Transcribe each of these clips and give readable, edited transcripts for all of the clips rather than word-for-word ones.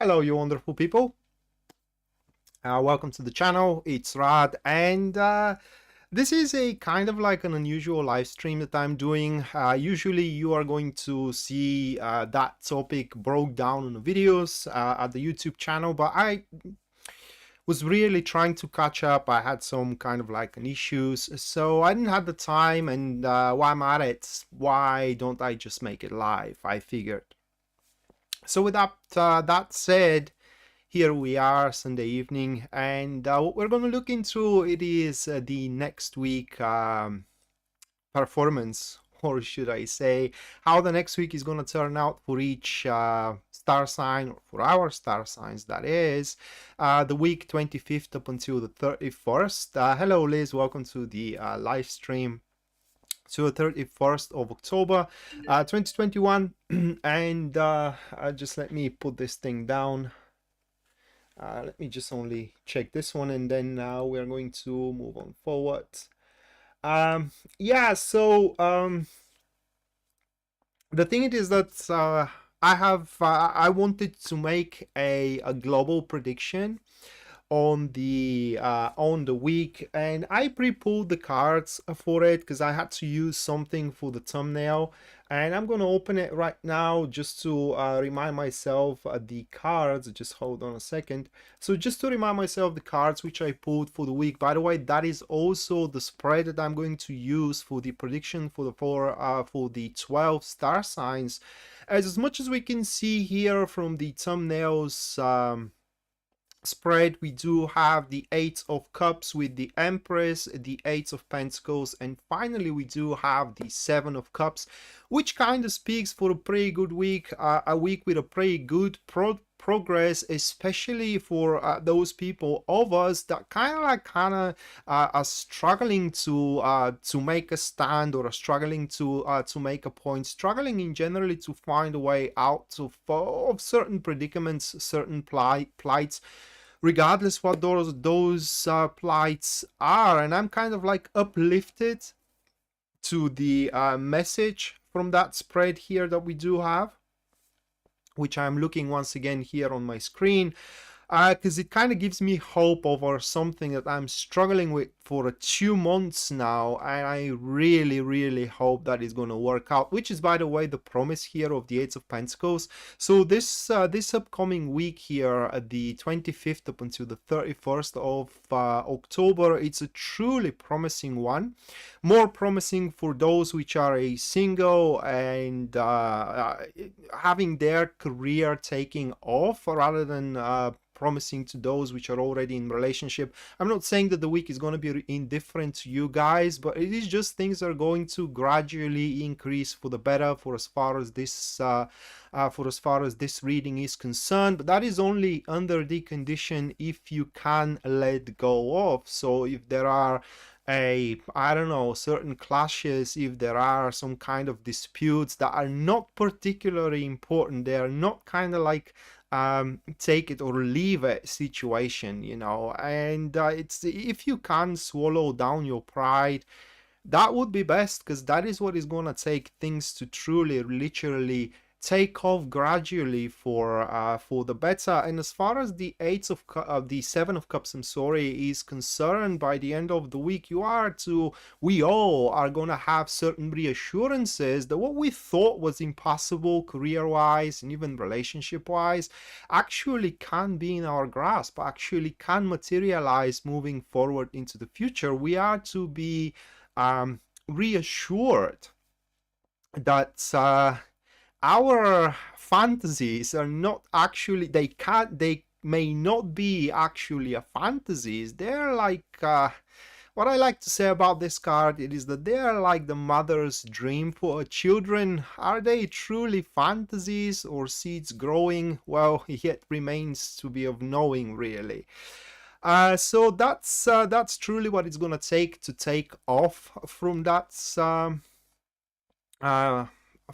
Hello, you wonderful people. Welcome to the channel. It's Rad, and this is a kind of like an unusual live stream that I'm doing. Usually you are going to see that topic broke down in the videos at the YouTube channel, but I was really trying to catch up. I had some kind of like an issues, so I didn't have the time, and while I'm at it, why don't I just make it live? I figured. So with that said, here we are Sunday evening, and what we're going to look into it is the next week performance, or should I say how the next week is going to turn out for each star sign, or for our star signs, that is the week 25th up until the 31st. Hello Liz, welcome to the live stream. So the 31st of October 2021. And just let me put this thing down. Let me just only check this one, and then we're going to move on forward. Yeah, so the thing is that I wanted to make a global prediction on the week, and I pre-pulled the cards for it because I had to use something for the thumbnail, and I'm gonna open it right now just to remind myself the cards. Just hold on a second. So just to remind myself the cards which I pulled for the week. By the way, that is also the spread that I'm going to use for the prediction for the 12 star signs. As much as we can see here from the thumbnails spread, we do have the Eight of Cups with the Empress, the Eight of Pentacles, and finally we do have the Seven of Cups, which kind of speaks for a pretty good week, a week with a pretty good progress, especially for those people of us that are struggling to make a stand, or are struggling to make a point, struggling in generally to find a way out of certain predicaments, certain plights, regardless what those plights are. And I'm kind of like uplifted to the message from that spread here that we do have, which I'm looking once again here on my screen, because it kind of gives me hope over something that I'm struggling with for 2 months now, and I really hope that is going to work out, which is, by the way, the promise here of the Eight of Pentacles. So this upcoming week here, the 25th up until the 31st of October, it's a truly promising one, more promising for those which are a single and having their career taking off, rather than promising to those which are already in relationship. I'm not saying that the week is going to be indifferent to you guys, but it is just things are going to gradually increase for the better for as far as this reading is concerned. But that is only under the condition if you can let go of. So if there are certain clashes, if there are some kind of disputes that are not particularly important, they are not kind of like take it or leave it situation, you know, and it's, if you can swallow down your pride, that would be best, because that is what is going to take things to truly, literally take off gradually for the better. And as far as the the Seven of Cups, is concerned, by the end of the week, we all are gonna have certain reassurances that what we thought was impossible career-wise and even relationship-wise actually can be in our grasp, actually can materialize moving forward into the future. We are to be reassured that our fantasies are not actually, they may not be actually a fantasies. They're like, what I like to say about this card, it is that they're like the mother's dream for her children. Are they truly fantasies or seeds growing? Well, yet remains to be of knowing, really. So that's truly what it's gonna take to take off from that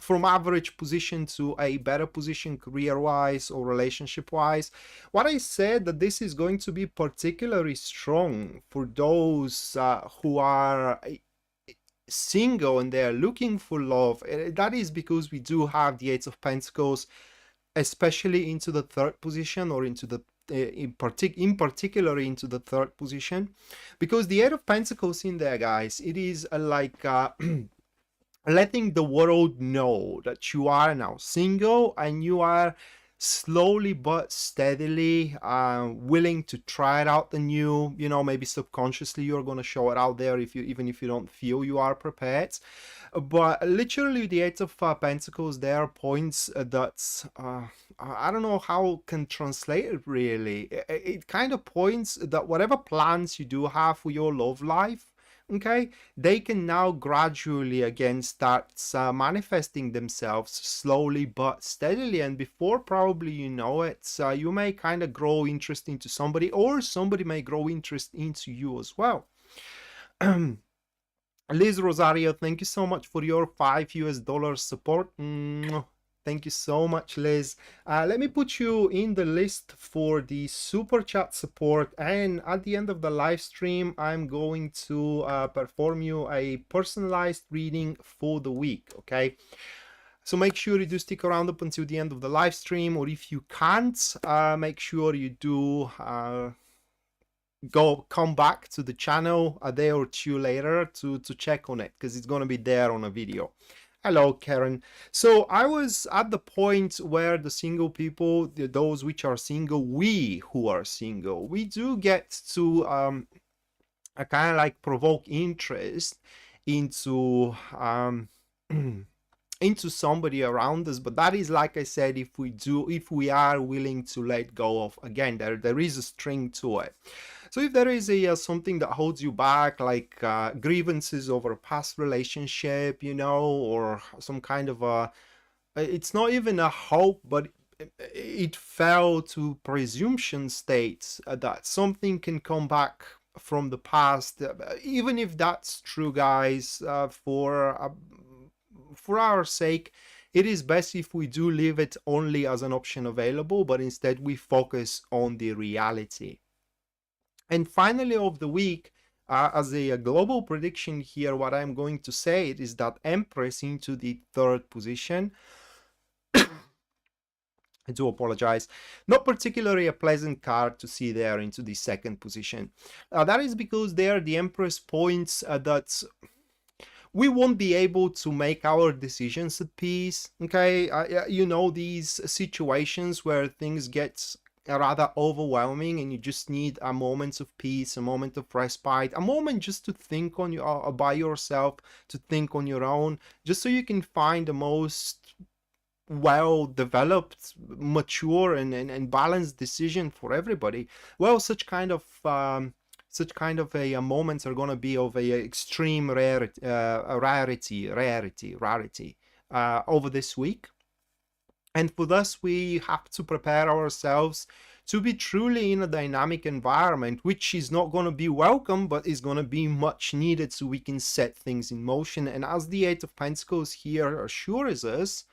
from average position to a better position career-wise or relationship-wise. What I said, that this is going to be particularly strong for those who are single and they're looking for love. That is because we do have the Eight of Pentacles especially into the third position, or into the in particular into the third position, because the Eight of Pentacles in there, guys, it is like letting the world know that you are now single and you are slowly but steadily willing to try it out the new, you know, maybe subconsciously you're going to show it out there if you, even if you don't feel you are prepared. But literally the Eight of Pentacles there points that I don't know how can translate it really. It kind of points that whatever plans you do have for your love life, okay, they can now gradually again start manifesting themselves slowly but steadily, and before probably you know it, you may kind of grow interest into somebody, or somebody may grow interest into you as well. Liz Rosario, thank you so much for your $5 support. Thank you so much, Liz. Let me put you in the list for the super chat support, and at the end of the live stream I'm going to perform you a personalized reading for the week, okay? So make sure you do stick around up until the end of the live stream, or if you can't, make sure you do come back to the channel a day or two later to check on it, because it's going to be there on a video. Hello, Karen. So I was at the point where the single people, those which are single, we who are single, we do get to a kind of like provoke interest into into somebody around us, but that is, like I said, if we are willing to let go of, again, there is a string to it. So if there is a something that holds you back, like grievances over a past relationship, you know, or some kind of a, it's not even a hope, but it fell to presumption states that something can come back from the past, even if that's true, guys, for our sake, it is best if we do leave it only as an option available, but instead we focus on the reality. And finally of the week, as a global prediction here, what I'm going to say is that Empress into the third position. I do apologize. Not particularly a pleasant card to see there into the second position. That is because there the Empress points that we won't be able to make our decisions at peace, okay? You know, these situations where things get rather overwhelming and you just need a moment of peace, a moment of respite, a moment just to think on by yourself, to think on your own, just so you can find the most well-developed, mature and balanced decision for everybody. Well, such kind of moments are going to be of a extreme rarity over this week. And for this, we have to prepare ourselves to be truly in a dynamic environment, which is not going to be welcome, but is going to be much needed so we can set things in motion. And as the Eight of Pentacles here assures us,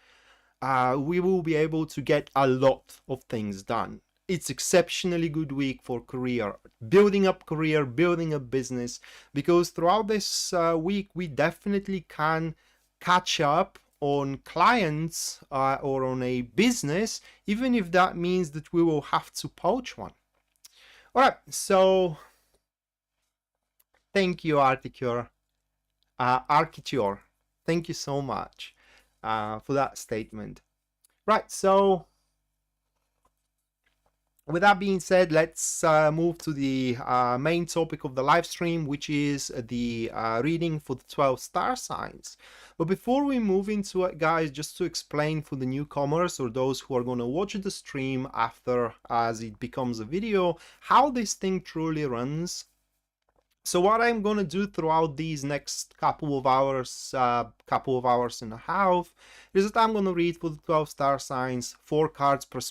we will be able to get a lot of things done. It's exceptionally good week for career, building up career, building up business, because throughout this week we definitely can catch up on clients or on a business, even if that means that we will have to poach one. All right, so thank you, Architecture. Thank you so much for that statement. Right, so with that being said, let's move to the main topic of the live stream, which is the reading for the 12 star signs. But before we move into it, guys, just to explain for the newcomers or those who are going to watch the stream after as it becomes a video, how this thing truly runs. So what I'm going to do throughout these next couple of hours and a half, is that I'm going to read for the 12 star signs, 4 cards per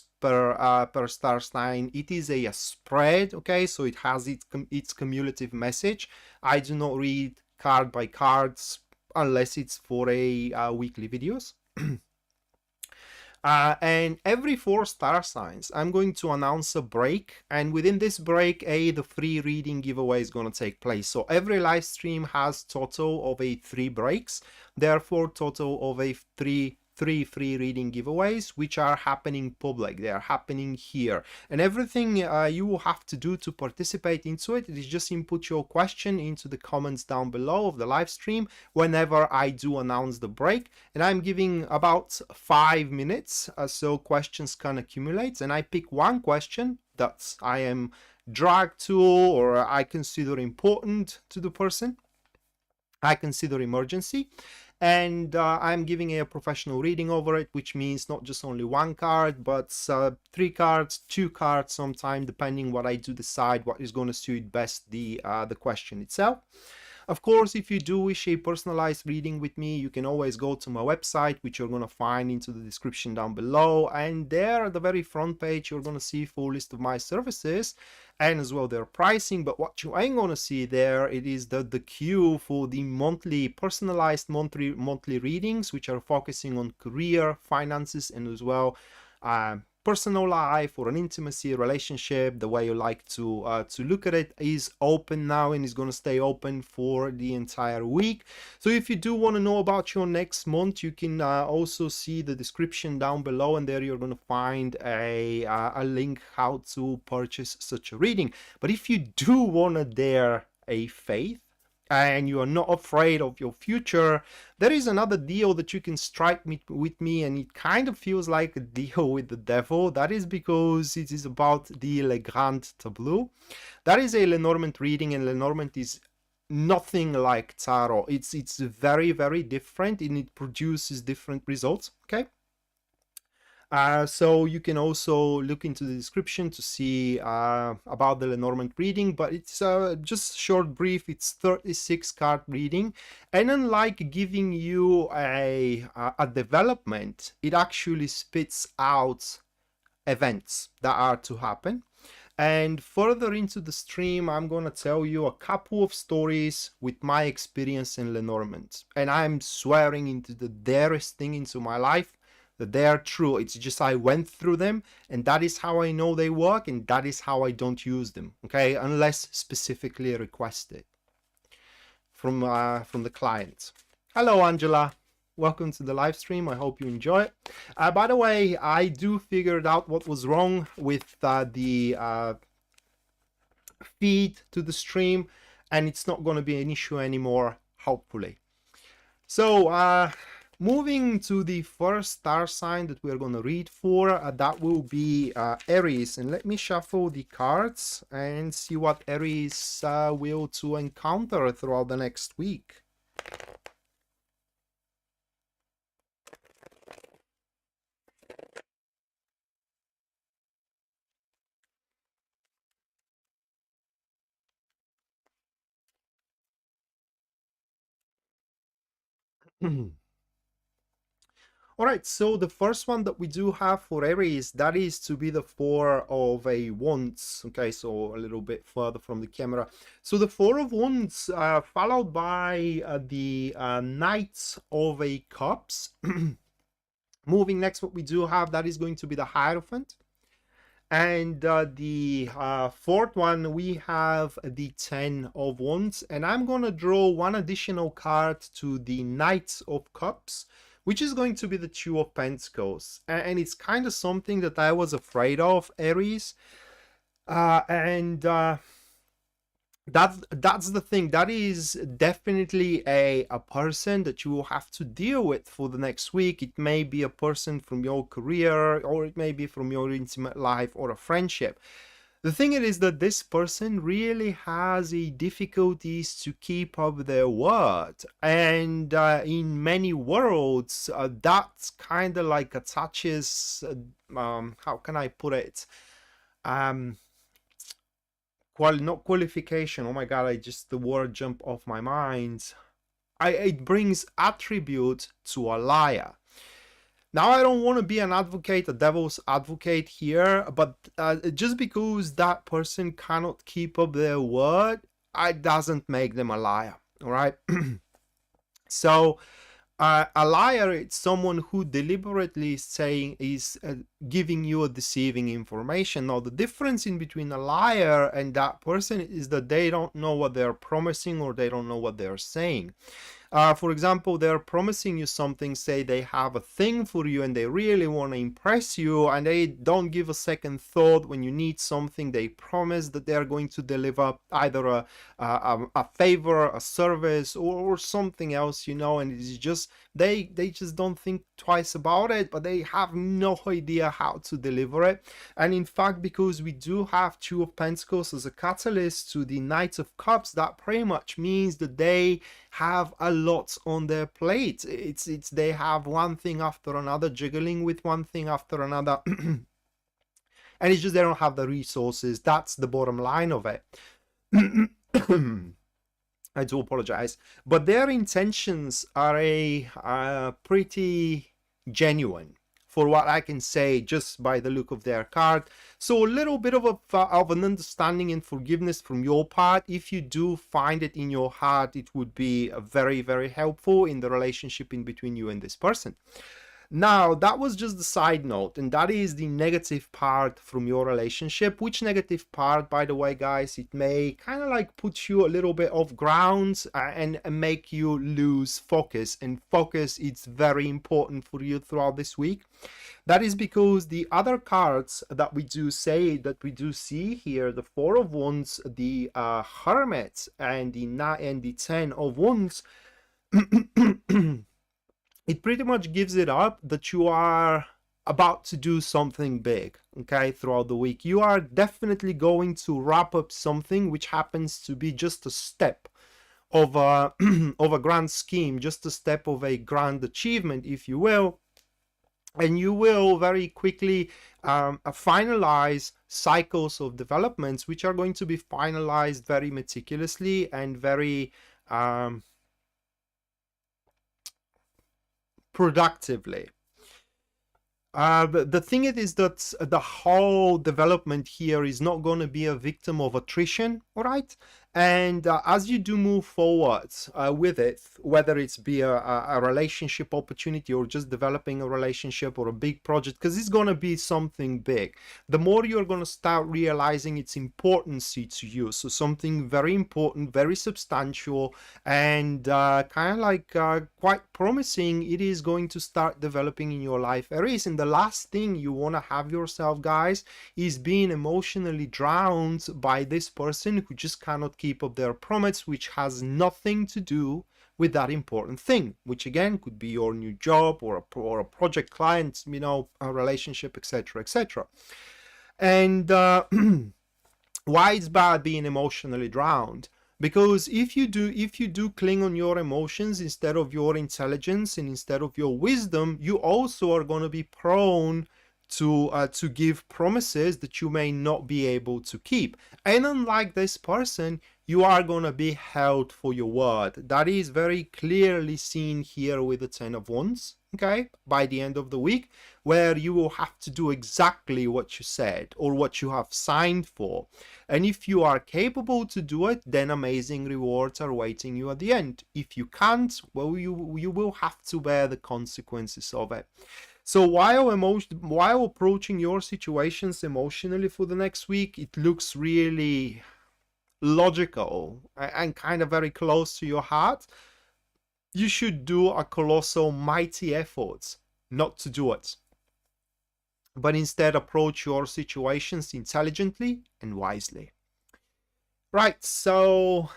star sign. It is a spread, okay, so it has its cumulative message. I do not read card by cards unless it's for a weekly videos. And every 4 star signs, I'm going to announce a break, and within this break, the free reading giveaway is going to take place. So every live stream has total of 3 breaks, therefore total of 3 3 free reading giveaways, which are happening public. They are happening here. And everything you will have to do to participate into it is just input your question into the comments down below of the live stream whenever I do announce the break. And I'm giving about 5 minutes so questions can accumulate. And I pick one question that I am dragged to or I consider important to the person. I consider emergency, and I'm giving a professional reading over it, which means not just only one card, but 3 cards, 2 cards sometime, depending what I do decide what is going to suit best the question itself. Of course, if you do wish a personalized reading with me, you can always go to my website, which you're going to find into the description down below. And there at the very front page, you're going to see a full list of my services and as well their pricing. But what you ain't going to see there, it is the queue for the monthly personalized monthly readings, which are focusing on career, finances, and as well personal life or an intimacy relationship. The way you like to look at it is open now and is going to stay open for the entire week. So if you do want to know about your next month, you can also see the description down below, and there you're going to find a link how to purchase such a reading. But if you do want to dare a faith and you are not afraid of your future, there is another deal that you can strike with me, and it kind of feels like a deal with the devil. That is because it is about the Le Grand Tableau. That is a Lenormand reading, and Lenormand is nothing like tarot. It's very, very different, and it produces different results, okay? So you can also look into the description to see about the Lenormand reading, but it's just short brief. It's 36 card reading, and unlike giving you a development, it actually spits out events that are to happen. And further into the stream, I'm going to tell you a couple of stories with my experience in Lenormand, and I'm swearing into the dearest thing into my life that they are true. It's just I went through them, and that is how I know they work, and that is how I don't use them, okay, unless specifically requested from the client. Hello, Angela. Welcome to the live stream. I hope you enjoy it. By the way, I do figured out what was wrong with the feed to the stream, and it's not going to be an issue anymore, hopefully. So, moving to the first star sign that we're going to read for, that will be Aries. And let me shuffle the cards and see what Aries will to encounter throughout the next week. All right, so the first one that we do have for Aries, that is to be the 4 of Wands. Okay, so a little bit further from the camera. So the 4 of Wands, followed by the Knight of Cups. Moving next, what we do have, that is going to be the Hierophant. And the 4th one, we have the 10 of Wands. And I'm going to draw one additional card to the Knight of Cups, which is going to be the 2 of Pentacles. And it's kind of something that I was afraid of, Aries. That's the thing. That is definitely a person that you will have to deal with for the next week. It may be a person from your career, or it may be from your intimate life or a friendship. The thing is that this person really has difficulties to keep up their word, and in many worlds that kind of like attaches how can I put it, not qualification, oh my god, the word jumped off my mind. It brings attribute to a liar. Now, I don't want to be an advocate, a devil's advocate here, but just because that person cannot keep up their word, it doesn't make them a liar, all right? So, a liar is someone who deliberately is giving you a deceiving information. Now, the difference in between a liar and that person is that they don't know what they're promising, or they don't know what they're saying. For example, they're promising you something, say they have a thing for you and they really want to impress you, and they don't give a second thought when you need something. They promise that they're going to deliver either a favor, a service, or something else, you know, and it's just they just don't think twice about it, but they have no idea how to deliver it. And in fact, because we do have Two of Pentacles as a catalyst to the Knight of Cups, that pretty much means that they have a lot on their plate. It's they have one thing after another, juggling with one thing after another. And it's just they don't have the resources. That's the bottom line of it. I do apologize, but their intentions are pretty genuine, for what I can say just by the look of their card. So a little bit of an understanding and forgiveness from your part. If you do find it in your heart, it would be very, very helpful in the relationship in between you and this person. Now, that was just the side note, and that is the negative part from your relationship. Which negative part, by the way, guys, it may kind of like put you a little bit off ground and make you lose focus. And focus is very important for you throughout this week. That is because the other cards that we do see here, the Four of Wands, the Hermit, and the Ten of Wands, it pretty much gives it up that you are about to do something big, okay, throughout the week. You are definitely going to wrap up something which happens to be just a step of a, of a grand scheme, just a step of a grand achievement, if you will. And you will very quickly finalize cycles of developments, which are going to be finalized very meticulously and very productively. The thing is that the whole development here is not going to be a victim of attrition, all right? And as you do move forward with it, whether it's be a relationship opportunity or just developing a relationship or a big project, because it's going to be something big, the more you're going to start realizing its importance to you. So something very important, very substantial, and kind of like quite promising, it is going to start developing in your life, Aries. And the last thing you want to have yourself, guys, is being emotionally drowned by this person who just cannot keep up their promise, which has nothing to do with that important thing, which again could be your new job or a project client, you know, a relationship, etc., etc. And why it's bad being emotionally drowned? Because if you do cling on your emotions instead of your intelligence and instead of your wisdom, you also are going to be prone to give promises that you may not be able to keep. And unlike this person, you are going to be held for your word. That is very clearly seen here with the Ten of Wands, okay, by the end of the week, where you will have to do exactly what you said or what you have signed for. And if you are capable to do it, then amazing rewards are waiting you at the end. If you can't, well, you will have to bear the consequences of it. So while approaching your situations emotionally for the next week, it looks really logical and kind of very close to your heart, you should do a colossal, mighty effort not to do it, but instead approach your situations intelligently and wisely. Right, so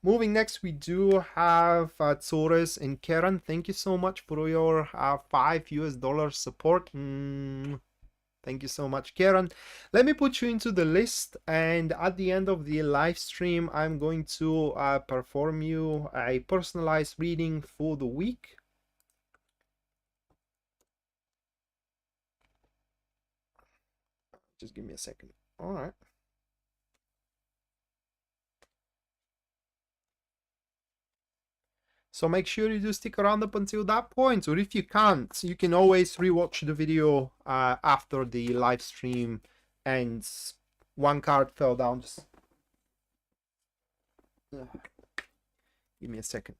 moving next, we do have Taurus and Karen. Thank you so much for your $5 support. Thank you so much, Karen. Let me put you into the list, and at the end of the live stream, I'm going to perform you a personalized reading for the week. Just give me a second. All right. So make sure you do stick around up until that point, or if you can't, you can always rewatch the video after the live stream ends. One card fell down. Just give me a second.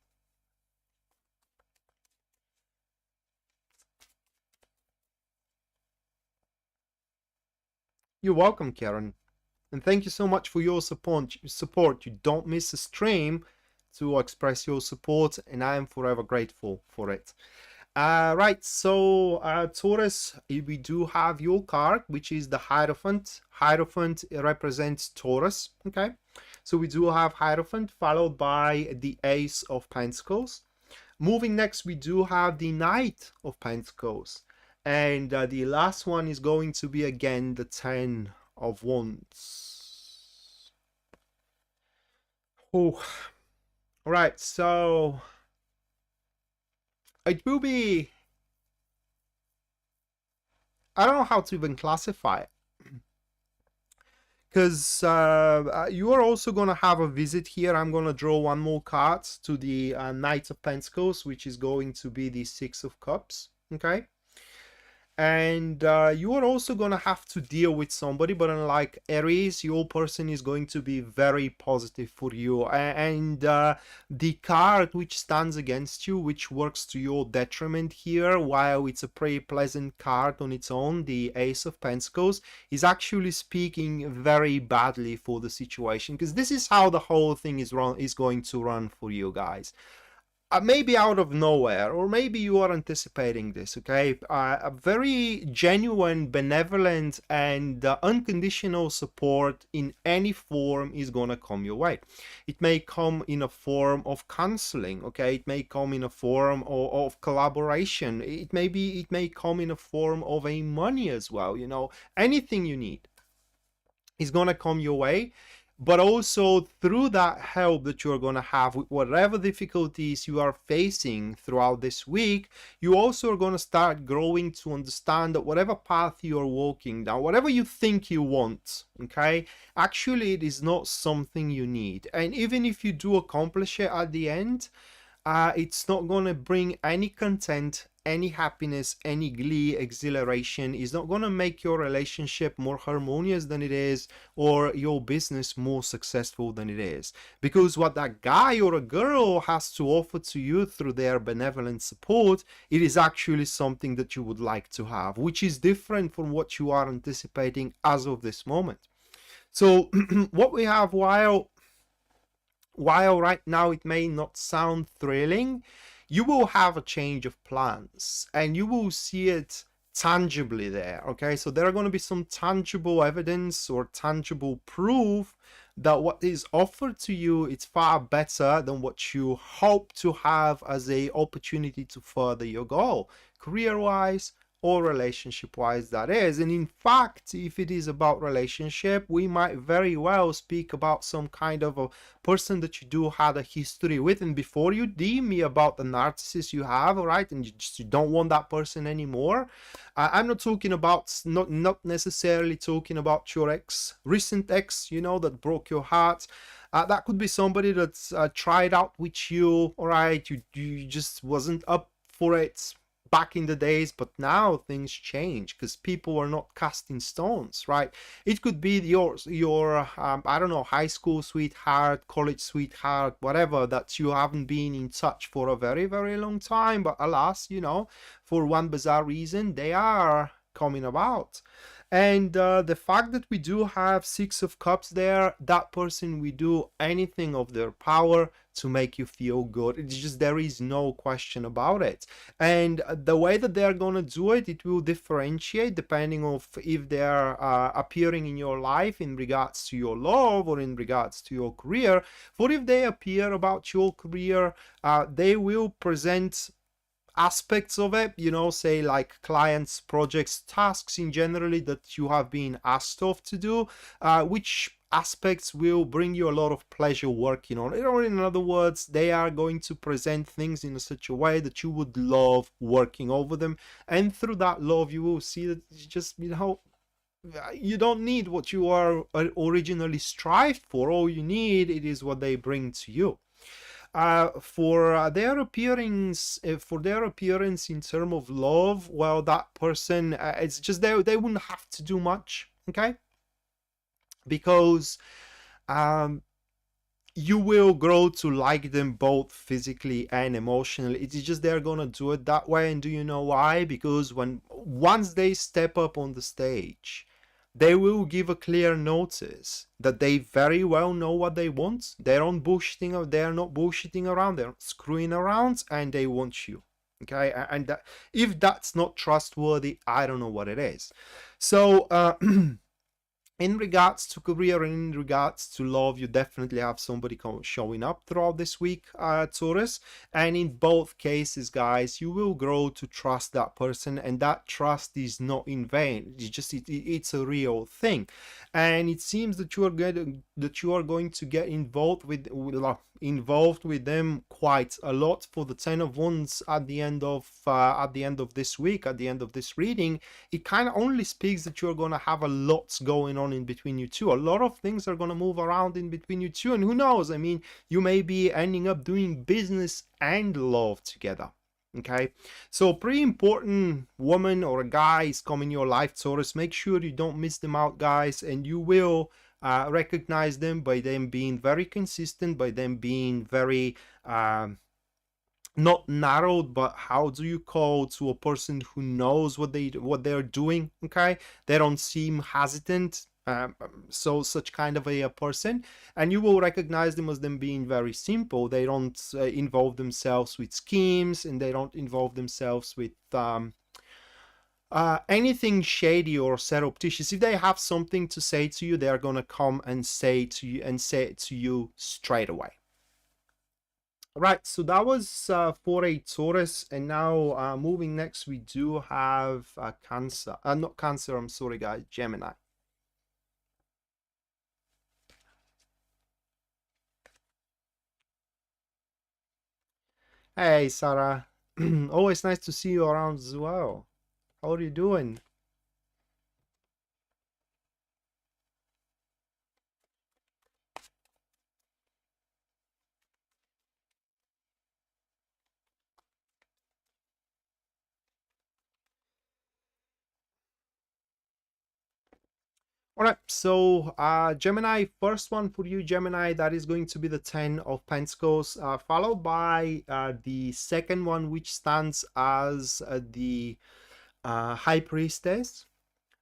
You're welcome, Karen. And thank you so much for your support. You don't miss a stream to express your support, and I am forever grateful for it. Right, so Taurus, we do have your card, which is the Hierophant. Hierophant represents Taurus, okay? So we do have Hierophant followed by the Ace of Pentacles. Moving next, we do have the Knight of Pentacles. And the last one is going to be again the Ten of Wands. Oh, all right, so it will be, I don't know how to even classify it, because you are also going to have a visit here. I'm going to draw one more card to the Knight of Pentacles, which is going to be the Six of Cups, okay? And you are also going to have to deal with somebody, but unlike Aries, your person is going to be very positive for you. And the card which stands against you, which works to your detriment here, while it's a pretty pleasant card on its own, the Ace of Pentacles, is actually speaking very badly for the situation, because this is how the whole thing is going to run for you guys. Maybe out of nowhere, or maybe you are anticipating this, okay? A very genuine, benevolent, and unconditional support in any form is gonna come your way. It may come in a form of counseling, okay? It may come in a form of collaboration. It may come in a form of a money as well, you know? Anything you need is gonna come your way. But also through that help that you're going to have with whatever difficulties you are facing throughout this week, you also are going to start growing to understand that whatever path you're walking down, whatever you think you want, okay, actually it is not something you need. And even if you do accomplish it at the end, it's not going to bring any content, any happiness, any glee, exhilaration. Is not going to make your relationship more harmonious than it is, or your business more successful than it is. Because what that guy or a girl has to offer to you through their benevolent support, it is actually something that you would like to have, which is different from what you are anticipating as of this moment. So what we have, while right now it may not sound thrilling, you will have a change of plans and you will see it tangibly there, okay? So there are going to be some tangible evidence or tangible proof that what is offered to you is far better than what you hope to have as a opportunity to further your goal, career-wise, or relationship wise, that is. And in fact, if it is about relationship, we might very well speak about some kind of a person that you do have a history with. And before you DM me about the narcissist you have, all right, and you don't want that person anymore, I'm not talking about, not necessarily talking about your recent ex, you know, that broke your heart. That could be somebody that's tried out with you, all right, you just wasn't up for it back in the days, but now things change because people are not casting stones, right? It could be your I don't know, high school sweetheart, college sweetheart, whatever, that you haven't been in touch for a very, very long time, but alas, you know, for one bizarre reason, they are coming about. And the fact that we do have Six of Cups there, that person will do anything of their power to make you feel good. It's just, there is no question about it. And the way that they're going to do it, it will differentiate depending on if they're appearing in your life in regards to your love or in regards to your career. For if they appear about your career, they will present aspects of it, you know, say like clients, projects, tasks in generally that you have been asked of to do, which aspects will bring you a lot of pleasure working on it. Or in other words, they are going to present things in such a way that you would love working over them, and through that love you will see that it's just, you know, you don't need what you are originally strived for. All you need, it is what they bring to you. For their appearance in terms of love, well, that person, it's just they wouldn't have to do much, okay? Because you will grow to like them both physically and emotionally. It's just they're gonna do it that way. And do you know why? Because once they step up on the stage, they will give a clear notice that they very well know what they want. They're not bullshitting around, they're not screwing around, and they want you. Okay, and that, if that's not trustworthy, I don't know what it is. So in regards to career and in regards to love, you definitely have somebody showing up throughout this week, Taurus. And in both cases, guys, you will grow to trust that person, and that trust is not in vain. It's a real thing. And it seems that you are going to get involved with them quite a lot. For the Ten of Wands at the end of this week, at the end of this reading, it kind of only speaks that you're going to have a lot going on in between you two. A lot of things are going to move around in between you two, and who knows, I mean, you may be ending up doing business and love together. Okay, so pretty important woman or a guy is coming in your life, Taurus. Make sure you don't miss them out, guys, and you will recognize them by them being very consistent, by them being very not narrowed, but how do you call to a person who knows what they're doing. Okay, they don't seem hesitant. So such kind of a person, and you will recognize them as them being very simple. They don't involve themselves with schemes, and they don't involve themselves with anything shady or surreptitious. If they have something to say to you, they are gonna come and say it to you straight away. Right, so that was for a Taurus, and now moving next, we do have Cancer. Not Cancer, I'm sorry, guys, Gemini. Hey, Sarah. Always nice to see you around as well. How are you doing? All right, so Gemini, first one for you, Gemini, that is going to be the 10 of Pentacles, followed by the second one, which stands as the High Priestess.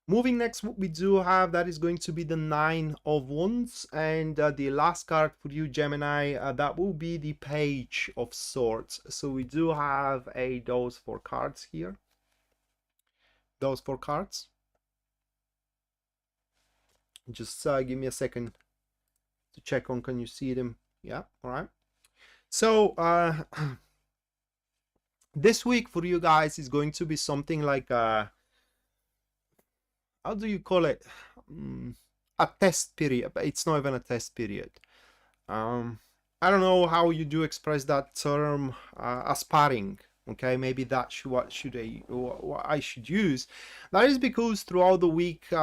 Moving next, what we do have, that is going to be the 9 of Wands, and the last card for you, Gemini, that will be the Page of Swords. So we do have those 4 cards here. Those 4 cards. Just give me a second to check on, can you see them? Yeah, all right. So this week for you guys is going to be something like how do you call it? A test period, but it's not even a test period. I don't know how you do express that term, aspiring. Okay, maybe that's what I should use. That is because throughout the week you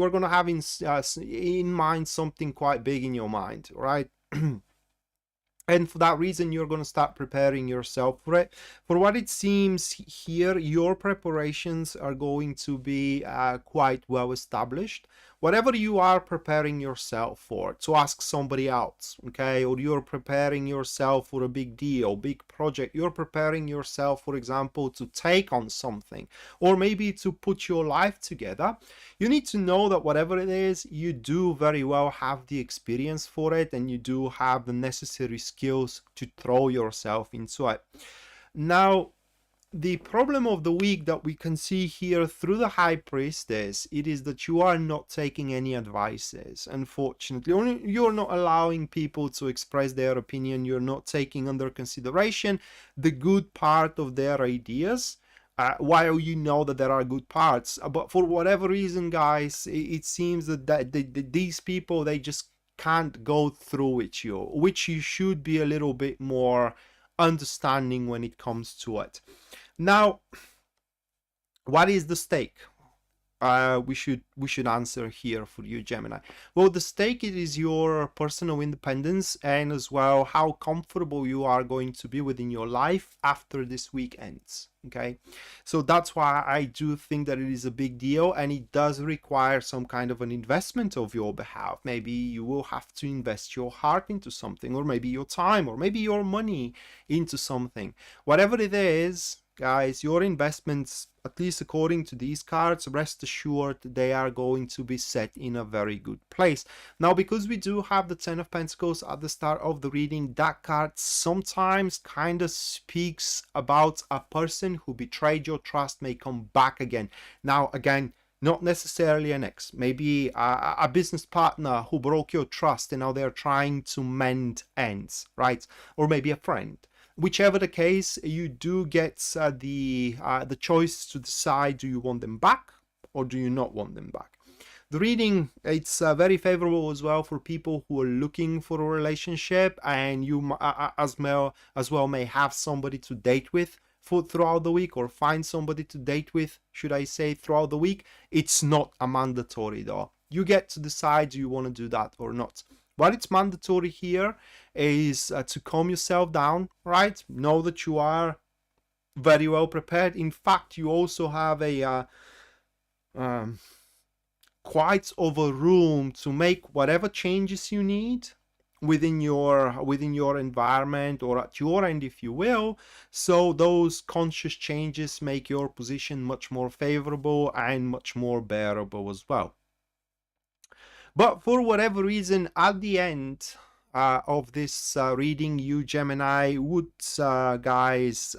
are going to have in mind something quite big in your mind, right? And for that reason, you're going to start preparing yourself for it. For what it seems here, your preparations are going to be quite well established. Whatever you are preparing yourself for, to ask somebody else, okay, or you're preparing yourself for a big deal, big project, you're preparing yourself, for example, to take on something, or maybe to put your life together, you need to know that whatever it is, you do very well have the experience for it, and you do have the necessary skills to throw yourself into it. Now, the problem of the week that we can see here through the High Priestess, it is that you are not taking any advices, unfortunately. You're not allowing people to express their opinion. You're not taking under consideration the good part of their ideas, while you know that there are good parts. But for whatever reason, guys, it seems that these people, they just can't go through with you, which you should be a little bit more understanding when it comes to it. Now, what is the stake? We should answer here for you, Gemini. Well, the stake is your personal independence, and as well how comfortable you are going to be within your life after this week ends. Okay, so that's why I do think that it is a big deal, and it does require some kind of an investment of your behalf. Maybe you will have to invest your heart into something, or maybe your time, or maybe your money into something. Whatever it is, guys, your investments, at least according to these cards, rest assured they are going to be set in a very good place. Now, because we do have the Ten of Pentacles at the start of the reading, that card sometimes kind of speaks about a person who betrayed your trust may come back again. Now, again, not necessarily an ex, maybe a business partner who broke your trust and now they're trying to mend ends, right? Or maybe a friend. Whichever the case, you do get the choice to decide, do you want them back or do you not want them back? The reading, it's very favorable as well for people who are looking for a relationship, and you as well may have somebody to date with throughout the week, or find somebody to date with, should I say, throughout the week. It's not a mandatory though. You get to decide, do you want to do that or not. What it's mandatory here is to calm yourself down, right? Know that you are very well prepared. In fact, you also have a quite of a room to make whatever changes you need within your environment, or at your end, if you will. So those conscious changes make your position much more favorable and much more bearable as well. But for whatever reason, at the end of this reading, you Gemini would, guys,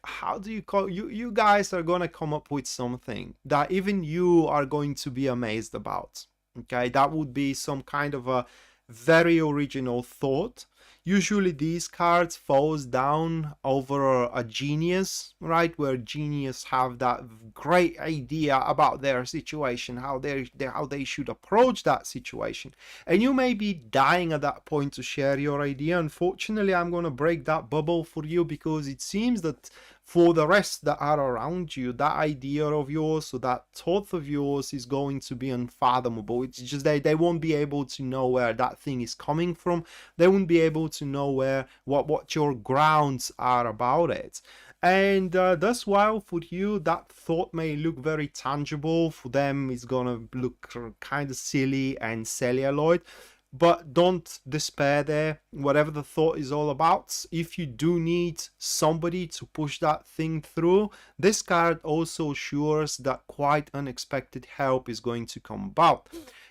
how do you call you guys are gonna come up with something that even you are going to be amazed about. Okay, that would be some kind of a very original thought. Usually these cards falls down over a genius, right? Where genius have that great idea about their situation, how they should approach that situation. And you may be dying at that point to share your idea. Unfortunately, I'm going to break that bubble for you, because it seems that for the rest that are around you, that idea of yours, or that thought of yours, is going to be unfathomable. It's just they won't be able to know where that thing is coming from. They won't be able to know where what your grounds are about it. And thus, while for you that thought may look very tangible, for them it's gonna look kind of silly and celluloid. But don't despair there. Whatever the thought is all about, if you do need somebody to push that thing through, this card also assures that quite unexpected help is going to come about.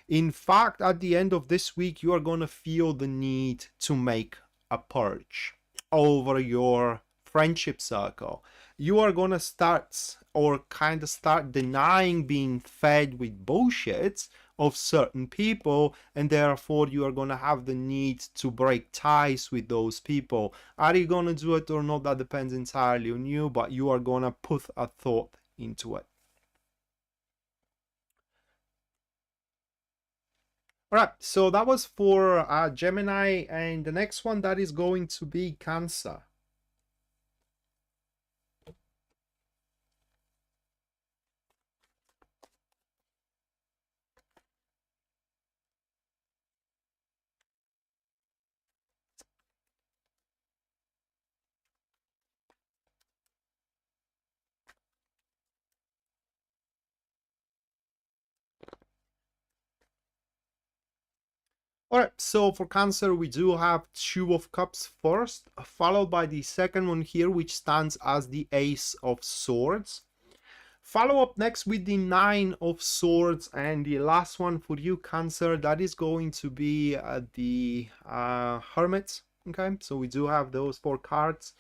In fact, at the end of this week, you are going to feel the need to make a purge over your friendship circle. You are going to start, or kind of start, denying being fed with bullshit of certain people, and therefore you are going to have the need to break ties with those people. Are you going to do it or not? That depends entirely on you, but you are going to put a thought into it. All right, so that was for Gemini, and the next one, that is going to be Cancer. All right, so for Cancer, we do have Two of Cups first, followed by the second one here, which stands as the Ace of Swords. Follow up next with the Nine of Swords, and the last one for you, Cancer, that is going to be the Hermit. Okay, so we do have those four cards.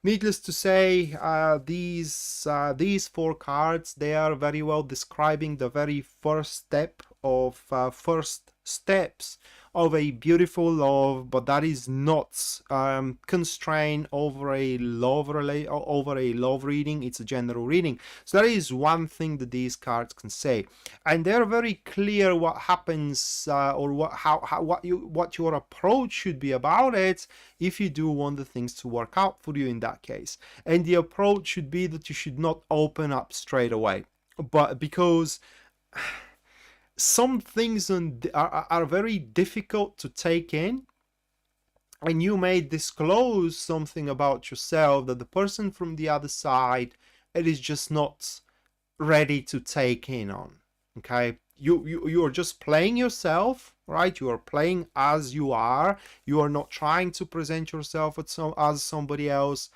Needless to say, these four cards, they are very well describing the very first step of first steps of a beautiful love, but that is not constrained over a love reading. It's a general reading. So that is one thing that these cards can say, and they're very clear what happens or what your approach should be about it if you do want the things to work out for you in that case. And the approach should be that you should not open up straight away, but because some things are very difficult to take in, and you may disclose something about yourself that the person from the other side, it is just not ready to take in on. Okay, you're just playing yourself, right? You are playing as you are. You are not trying to present yourself as somebody else,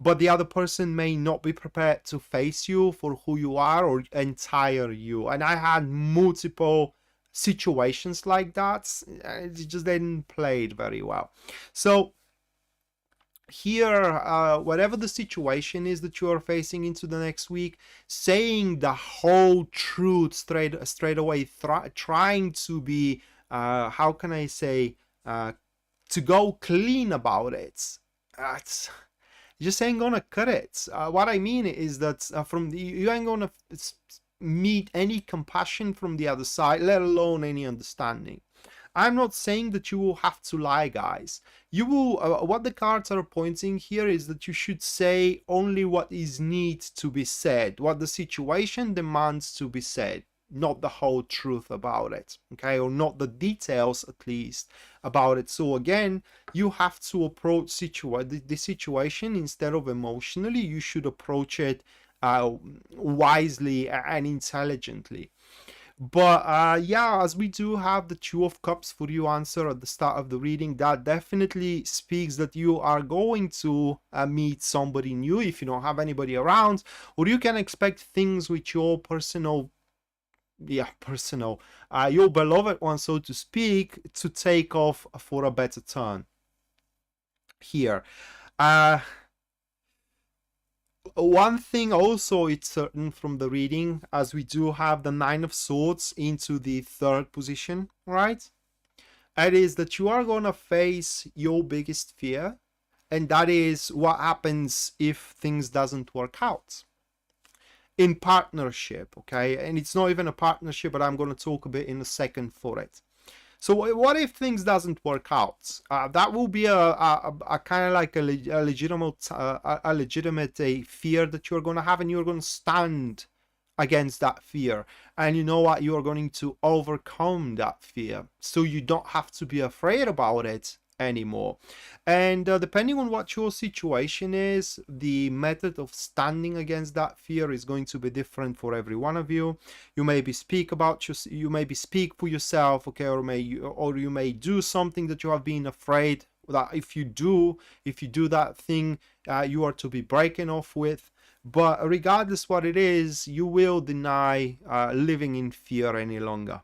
but the other person may not be prepared to face you for who you are or entire you. And I had multiple situations like that. It just didn't play it very well. So here, whatever the situation is that you are facing into the next week, saying the whole truth straight away, trying to be, how can I say, to go clean about it. It's just ain't gonna cut it. What I mean is that you ain't gonna meet any compassion from the other side, let alone any understanding. I'm not saying that you will have to lie, guys. You will. What the cards are pointing here is that you should say only what is need to be said, what the situation demands to be said, not the whole truth about it, okay, or not the details at least about it. So again, you have to approach the situation instead of emotionally. You should approach it wisely and intelligently. But yeah, as we do have the Two of Cups for you answer at the start of the reading, that definitely speaks that you are going to meet somebody new if you don't have anybody around, or you can expect things with your personal, your beloved one, so to speak, to take off for a better turn here. One thing also it's certain from the reading, as we do have the Nine of Swords into the third position, right? It is that you are going to face your biggest fear, and that is what happens if things doesn't work out in partnership, okay? And it's not even a partnership, but I'm going to talk a bit in a second for it. So what if things doesn't work out? That will be a kind of like a legitimate fear that you're going to have, and you're going to stand against that fear. And you know what? You're going to overcome that fear, so you don't have to be afraid about it anymore. And depending on what your situation is, the method of standing against that fear is going to be different for every one of you. You maybe speak for yourself, okay, or you may do something that you have been afraid that if you do that thing, you are to be breaking off with. But regardless what it is, you will deny living in fear any longer.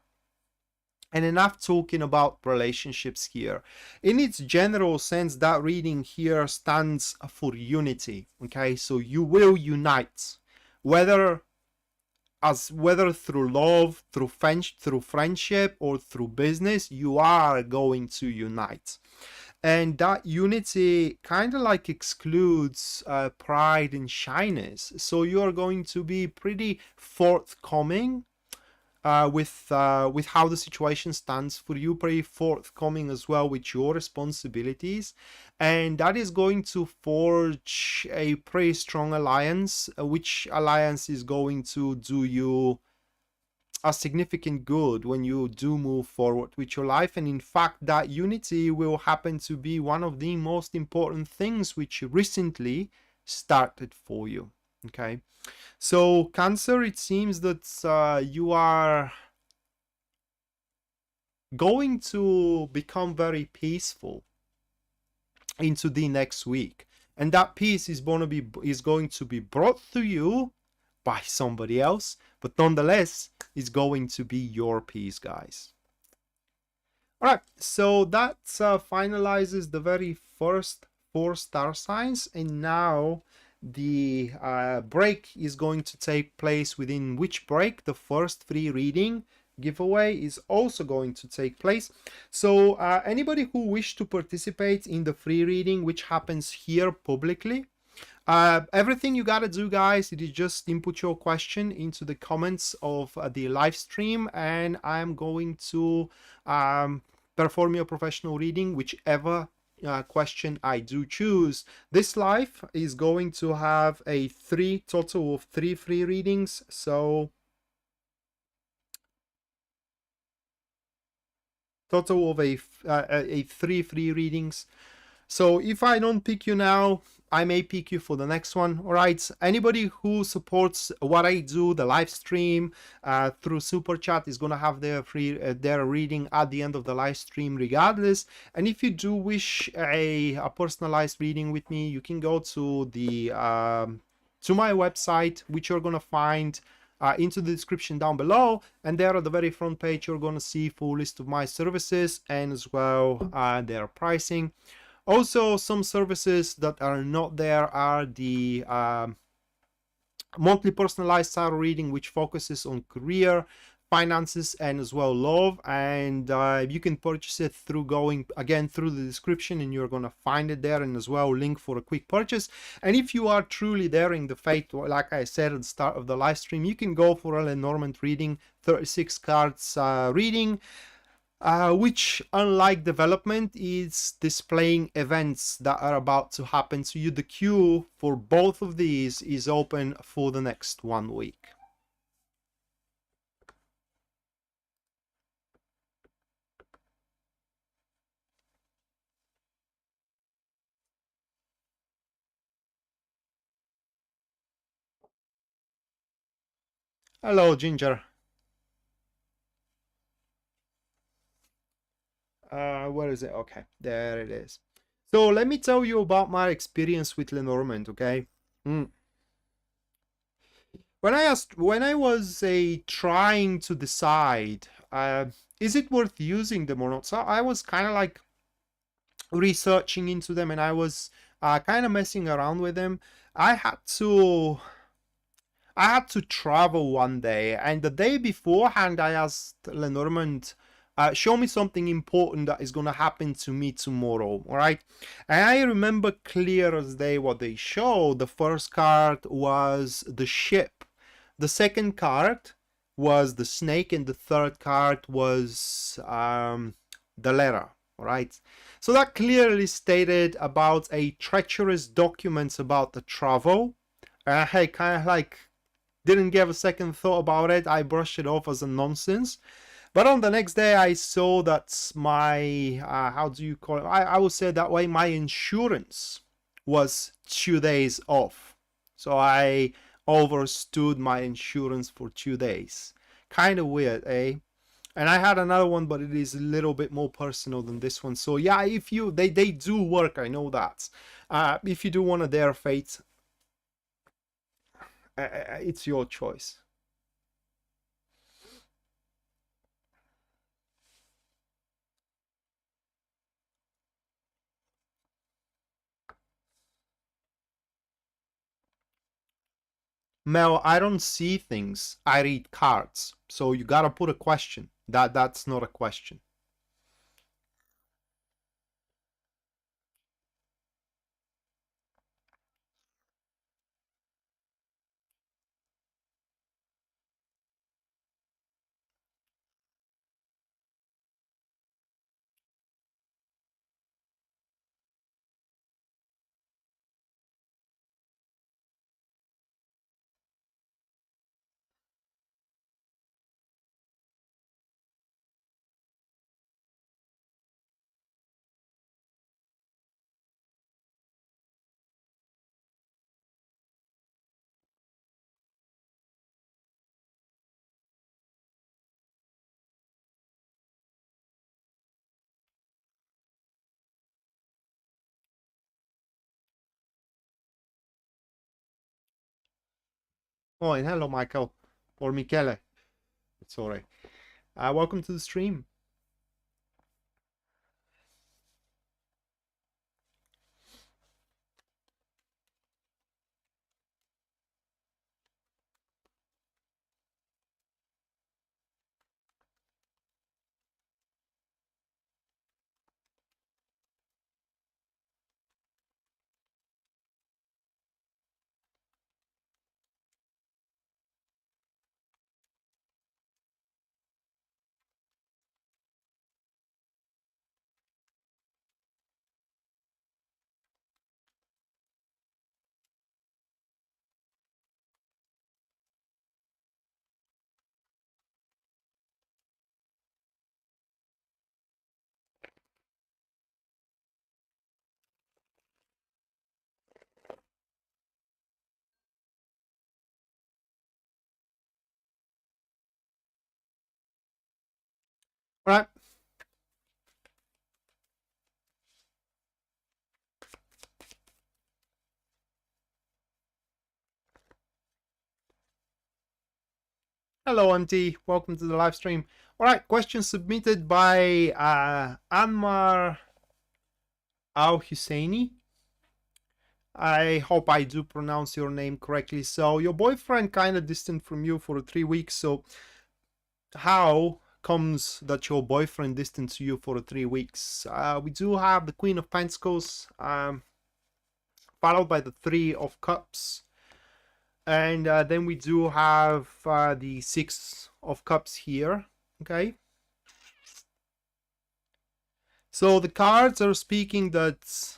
And enough talking about relationships here. In its general sense, that reading here stands for unity. Okay, so you will unite, whether through love, through friendship, or through business, you are going to unite. And that unity kind of like excludes pride and shyness. So you are going to be pretty forthcoming with how the situation stands for you, pretty forthcoming as well with your responsibilities, and that is going to forge a pretty strong alliance, which alliance is going to do you a significant good when you do move forward with your life. And in fact, that unity will happen to be one of the most important things which recently started for you. Okay, so Cancer, it seems that you are going to become very peaceful into the next week, and that peace is going to be brought to you by somebody else, but nonetheless is going to be your peace, guys. All right, so that finalizes the very first 4 star signs, and now the break is going to take place, within which break the first free reading giveaway is also going to take place. So anybody who wish to participate in the free reading, which happens here publicly, everything you gotta do, guys, it is just input your question into the comments of the live stream, and I'm going to perform your professional reading, whichever question I do choose. This live is going to have a total of 3 free readings, so total of a 3 free readings. So if I don't pick you now, I may pick you for the next one. All right. Anybody who supports what I do, the live stream through Super Chat, is gonna have their free their reading at the end of the live stream, regardless. And if you do wish a personalized reading with me, you can go to the to my website, which you're gonna find into the description down below, and there at the very front page you're going to see full list of my services and as well their pricing. Also, some services that are not there are the monthly personalized tarot reading, which focuses on career, finances, and as well love. And you can purchase it through going again through the description, and you're gonna find it there, and as well link for a quick purchase. And if you are truly daring the fate, like I said at the start of the live stream, you can go for a Lenormand reading, 36 cards reading. Which, unlike development, is displaying events that are about to happen to you. The queue for both of these is open for the next 1 week. Hello, Ginger. Where is it? Okay, there it is. So let me tell you about my experience with Lenormand, okay? When I was trying to decide, is it worth using them or not? So I was kind of like researching into them, and I was kind of messing around with them. I had to travel one day, and the day beforehand I asked Lenormand, show me something important that is going to happen to me tomorrow. All right. And I remember clear as day what they showed. The first card was the ship, the second card was the snake, and the third card was the letter. All right. So that clearly stated about a treacherous documents about the travel. And I kind of like didn't give a second thought about it. I brushed it off as a nonsense. But on the next day, I saw that my, how do you call it? I will say that way, my insurance was 2 days off. So I overstood my insurance for 2 days. Kind of weird, eh? And I had another one, but it is a little bit more personal than this one. So yeah, if you, they do work, I know that. If you do want to dare fate, it's your choice. Mel, I don't see things. I read cards. So you gotta put a question. That's not a question. Oh, and hello, Michael. Or Michele. It's alright. Welcome to the stream. All right. Hello, MT. Welcome to the live stream. All right, question submitted by Anmar Al Husseini. I hope I do pronounce your name correctly. So your boyfriend kind of distant from you for 3 weeks. So how comes that your boyfriend distant you for 3 weeks? We do have the Queen of Pentacles, followed by the Three of Cups. And then we do have the Six of Cups here. Okay. So the cards are speaking that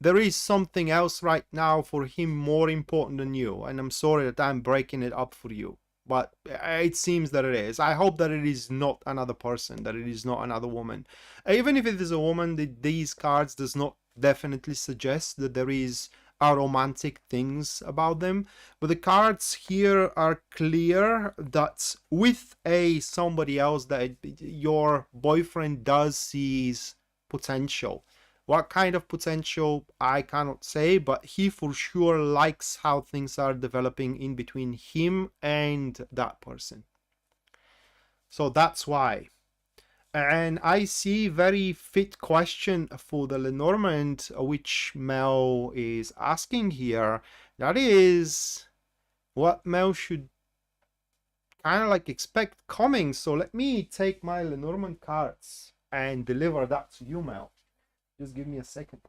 there is something else right now for him more important than you. And I'm sorry that I'm breaking it up for you, but it seems that it is. I hope that it is not another person, that it is not another woman. Even if it is a woman, these cards does not definitely suggest that there is romantic things about them, but the cards here are clear that with somebody else that your boyfriend does sees potential. What kind of potential, I cannot say, but he for sure likes how things are developing in between him and that person. So that's why. And I see very fit question for the Lenormand, which Mel is asking here. That is what Mel should kind of like expect coming. So let me take my Lenormand cards and deliver that to you, Mel. Just give me a second.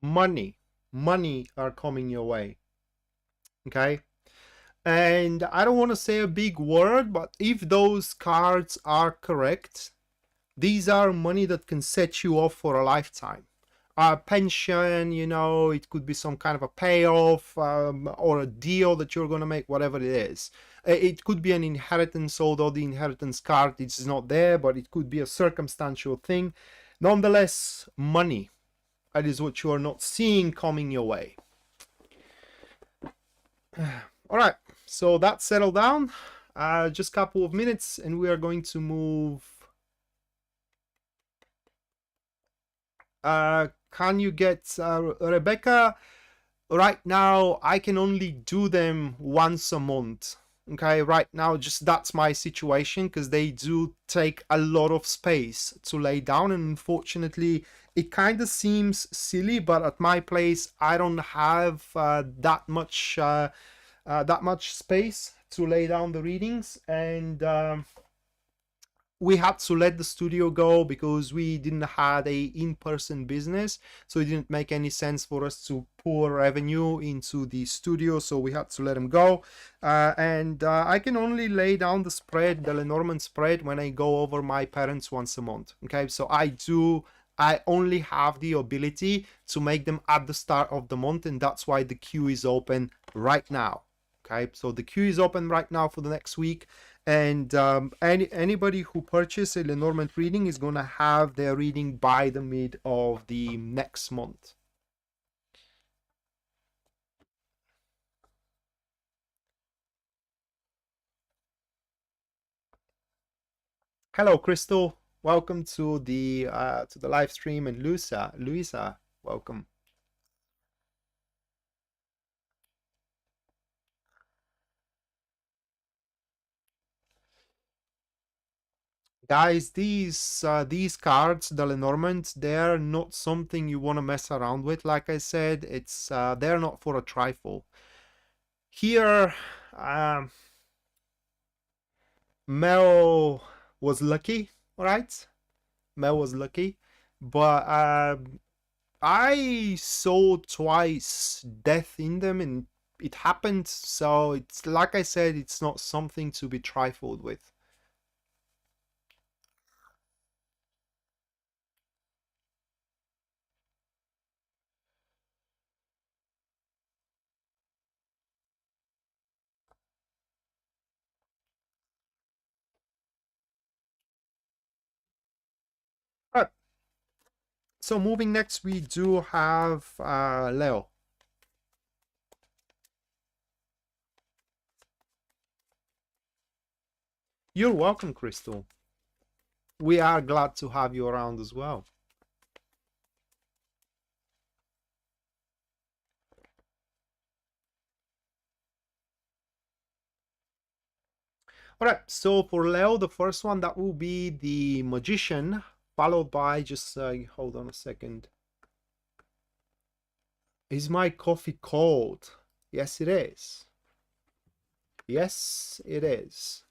Money are coming your way. Okay. And I don't want to say a big word, but if those cards are correct, these are money that can set you off for a lifetime. A pension, you know, it could be some kind of a payoff or a deal that you're going to make, whatever it is. It could be an inheritance, although the inheritance card is not there, but it could be a circumstantial thing. Nonetheless, money. That is what you are not seeing coming your way. All right, so that's settled down. Just a couple of minutes and we are going to move. Can you get Rebecca? Right now, I can only do them once a month. Okay, right now, just that's my situation because they do take a lot of space to lay down, and unfortunately, it kind of seems silly, but at my place, I don't have that much space to lay down the readings, and we had to let the studio go because we didn't have a in-person business, so it didn't make any sense for us to pour revenue into the studio, so we had to let them go. And I can only lay down the spread, the Lenormand spread, when I go over my parents once a month. Okay, so I only have the ability to make them at the start of the month, and that's why the queue is open right now. Okay, so the queue is open right now for the next week, and anybody who purchases a Lenormand reading is going to have their reading by the mid of the next month. Hello, Crystal. Welcome to the live stream, and Luisa, welcome. Guys, these cards, the Lenormand, they're not something you want to mess around with. Like I said, it's they're not for a trifle. Here, Mel was lucky, right? Mel was lucky, but I saw twice death in them, and it happened. So it's like I said, it's not something to be trifled with. All right. So moving next, we do have Leo. You're welcome, Crystal. We are glad to have you around as well. All right, so for Leo, the first one, that will be the Magician, followed by, just hold on a second. Is my coffee cold? Yes, it is. Yes, it is.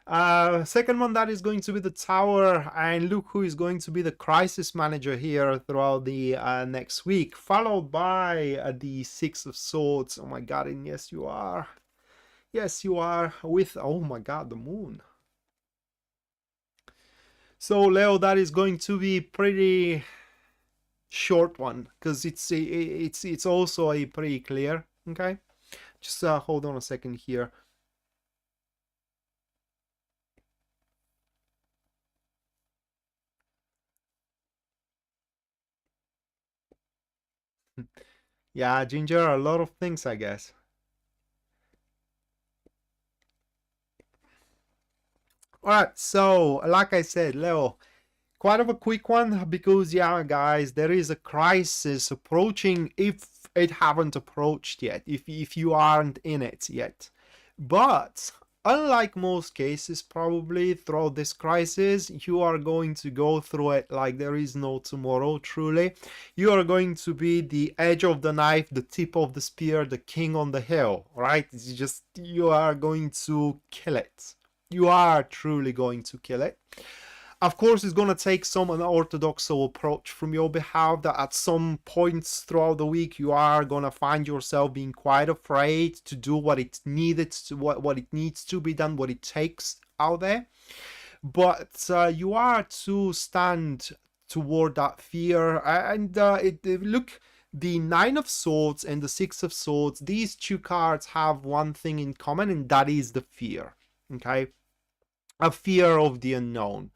Second one, that is going to be the Tower, and look who is going to be the crisis manager here throughout the next week, followed by the Six of Swords. Oh my god, and yes you are. Yes you are, with, oh my god, the Moon. So Leo, that is going to be pretty short one, because it's also a pretty clear. Okay, just hold on a second here. Yeah, Ginger, a lot of things, I guess. All right, so like I said, Leo, quite of a quick one, because yeah, guys, there is a crisis approaching, if it haven't approached yet, if you aren't in it yet. But unlike most cases, probably throughout this crisis, you are going to go through it like there is no tomorrow. Truly, you are going to be the edge of the knife, the tip of the spear, the king on the hill, right? It's just, you are going to kill it. You are truly going to kill it. Of course, it's going to take some unorthodox approach from your behalf, that at some points throughout the week you are going to find yourself being quite afraid to do what it needed to, what it needs to be done, what it takes out there. But you are to stand toward that fear, and look, the Nine of Swords and the Six of Swords, these two cards have one thing in common, and that is the fear. Okay, a fear of the unknown.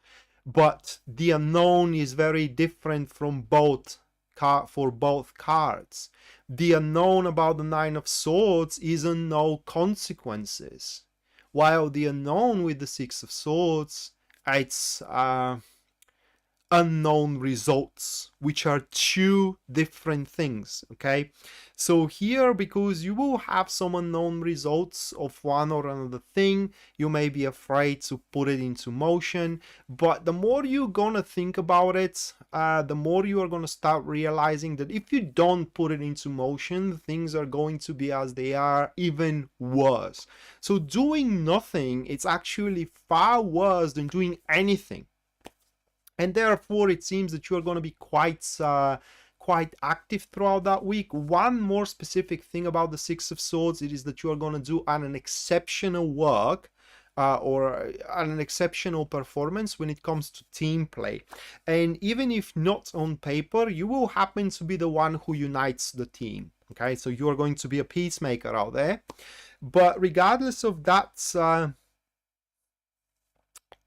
But the unknown is very different from both for both cards. The unknown about the Nine of Swords is unknown consequences, while the unknown with the Six of Swords, it's unknown results, which are two different things. Okay, so here, because you will have some unknown results of one or another thing, you may be afraid to put it into motion. But the more you're gonna think about it, the more you are gonna start realizing that if you don't put it into motion, things are going to be as they are, even worse. So doing nothing, it's actually far worse than doing anything. And therefore it seems that you are going to be quite active throughout that week. One more specific thing about the Six of Swords, it is that you are going to do an exceptional work, or an exceptional performance when it comes to team play. And even if not on paper, you will happen to be the one who unites the team. Okay, so you are going to be a peacemaker out there. But regardless of that,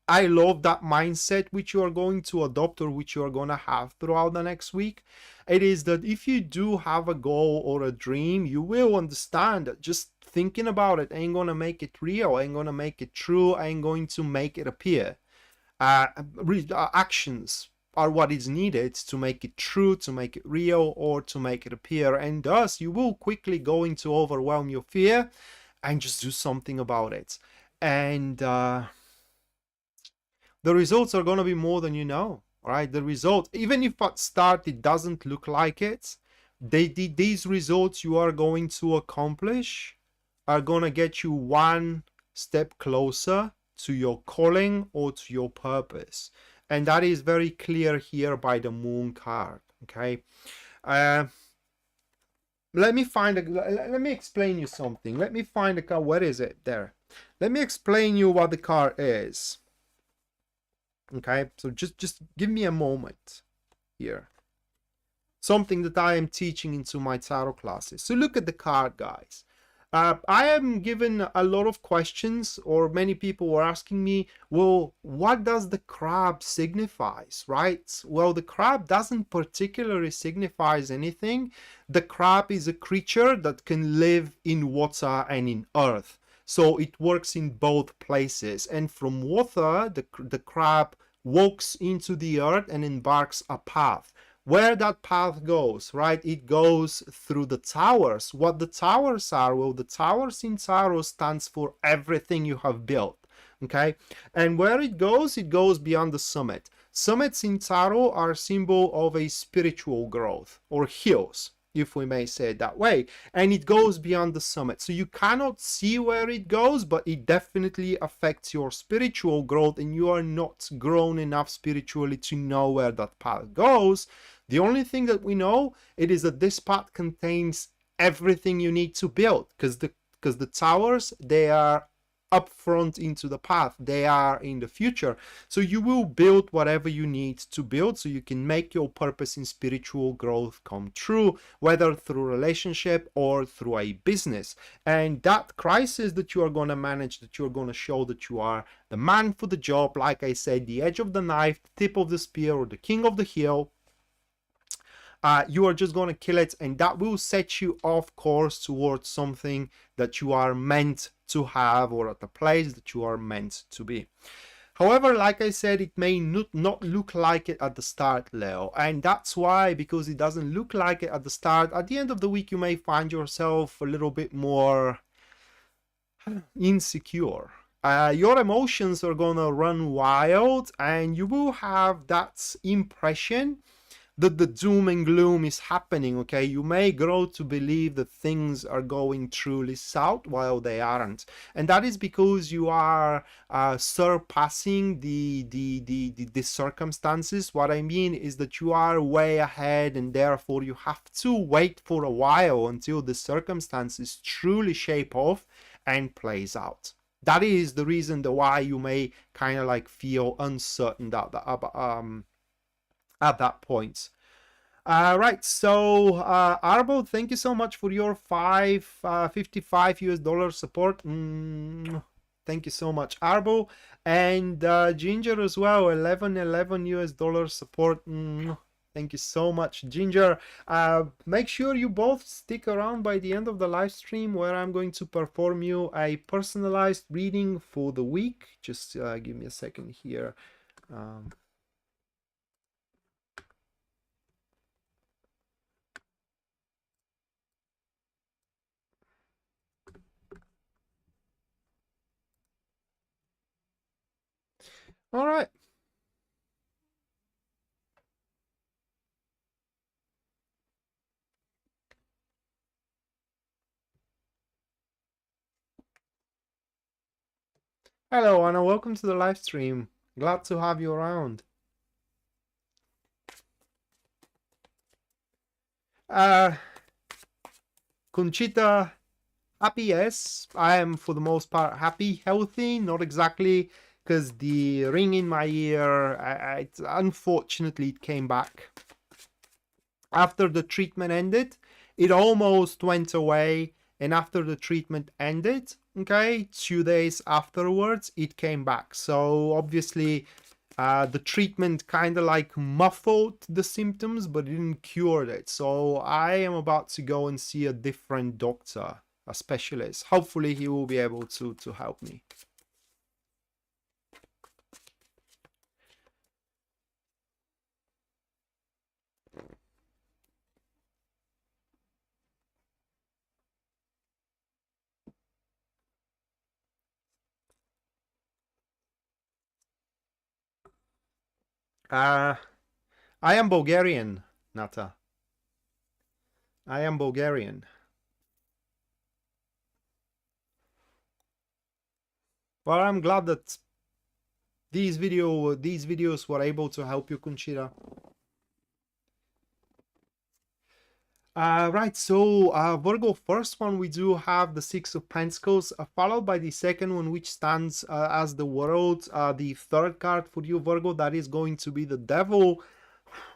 I love that mindset which you are going to adopt, or which you are going to have throughout the next week. It is that if you do have a goal or a dream, you will understand that just thinking about it ain't going to make it real, ain't going to make it true, ain't going to make it appear. Actions are what is needed to make it true, to make it real, or to make it appear. And thus, you will quickly going to overwhelm your fear and just do something about it. And the results are going to be more than you know, right? The result, even if at start it doesn't look like it, these results you are going to accomplish are going to get you one step closer to your calling or to your purpose. And that is very clear here by the moon card. Okay. Let me explain you something. Let me find the card. Where is it? There. Let me explain you what the card is. Okay, so just give me a moment here. Something that I am teaching into my tarot classes. So look at the card, guys. I am given a lot of questions, or many people were asking me, well, what does the crab signifies, right? Well, the crab doesn't particularly signifies anything. The crab is a creature that can live in water and in earth. So it works in both places. And from water, the crab walks into the earth and embarks a path. Where that path goes, right? It goes through the towers. What the towers are? Well, the towers in tarot stands for everything you have built, okay? And where it goes beyond the summit. Summits in tarot are a symbol of a spiritual growth, or hills, if we may say it that way, and it goes beyond the summit. So you cannot see where it goes, but it definitely affects your spiritual growth, and you are not grown enough spiritually to know where that path goes. The only thing that we know it is that this path contains everything you need to build, because the towers, they are up front into the path, they are in the future. So you will build whatever you need to build so you can make your purpose in spiritual growth come true, whether through relationship or through a business. And that crisis that you are going to manage, that you're going to show that you are the man for the job, like I said, the edge of the knife, the tip of the spear, or the king of the hill, you are just going to kill it, and that will set you off course towards something that you are meant to have, or at the place that you are meant to be. However, like I said, it may not look like it at the start, Leo, and that's why, because it doesn't look like it at the start, at the end of the week you may find yourself a little bit more insecure. Your emotions are gonna run wild, and you will have that impression that the doom and gloom is happening, okay? You may grow to believe that things are going truly south while they aren't. And that is because you are surpassing the circumstances. What I mean is that you are way ahead, and therefore you have to wait for a while until the circumstances truly shape off and plays out. That is the reason why you may kind of like feel uncertain that at that point. Right, so Arbo, thank you so much for your 55 US dollar support. Thank you so much, Arbo. And Ginger as well, 11 US dollar support. Thank you so much, Ginger. Make sure you both stick around by the end of the live stream, where I'm going to perform you a personalized reading for the week. Just give me a second here. All right. Hello, Anna. Welcome to the live stream. Glad to have you around. Conchita, happy, yes. I am for the most part happy, healthy, not exactly, because the ring in my ear, unfortunately, it came back. After the treatment ended, it almost went away, and after the treatment ended, okay, 2 days afterwards, it came back. So obviously, the treatment kind of like muffled the symptoms, but it didn't cure it. So I am about to go and see a different doctor, a specialist. Hopefully he will be able to help me. I am Bulgarian, Nata. I am Bulgarian. Well, I'm glad that these videos were able to help you, Conchita. Right, so Virgo, first one we do have the Six of Pentacles, followed by the second one, which stands as the World. The third card for you, Virgo, that is going to be the Devil.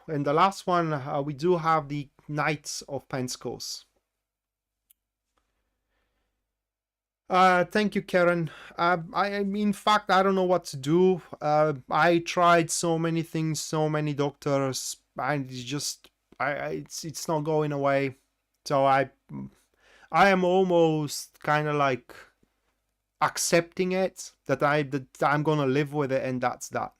And the last one, we do have the Knights of Pentacles. Thank you, Karen. In fact, I don't know what to do. I tried so many things, so many doctors, and it's just, it's not going away. So I am almost kind of like accepting it, that I'm gonna live with it, and that's that.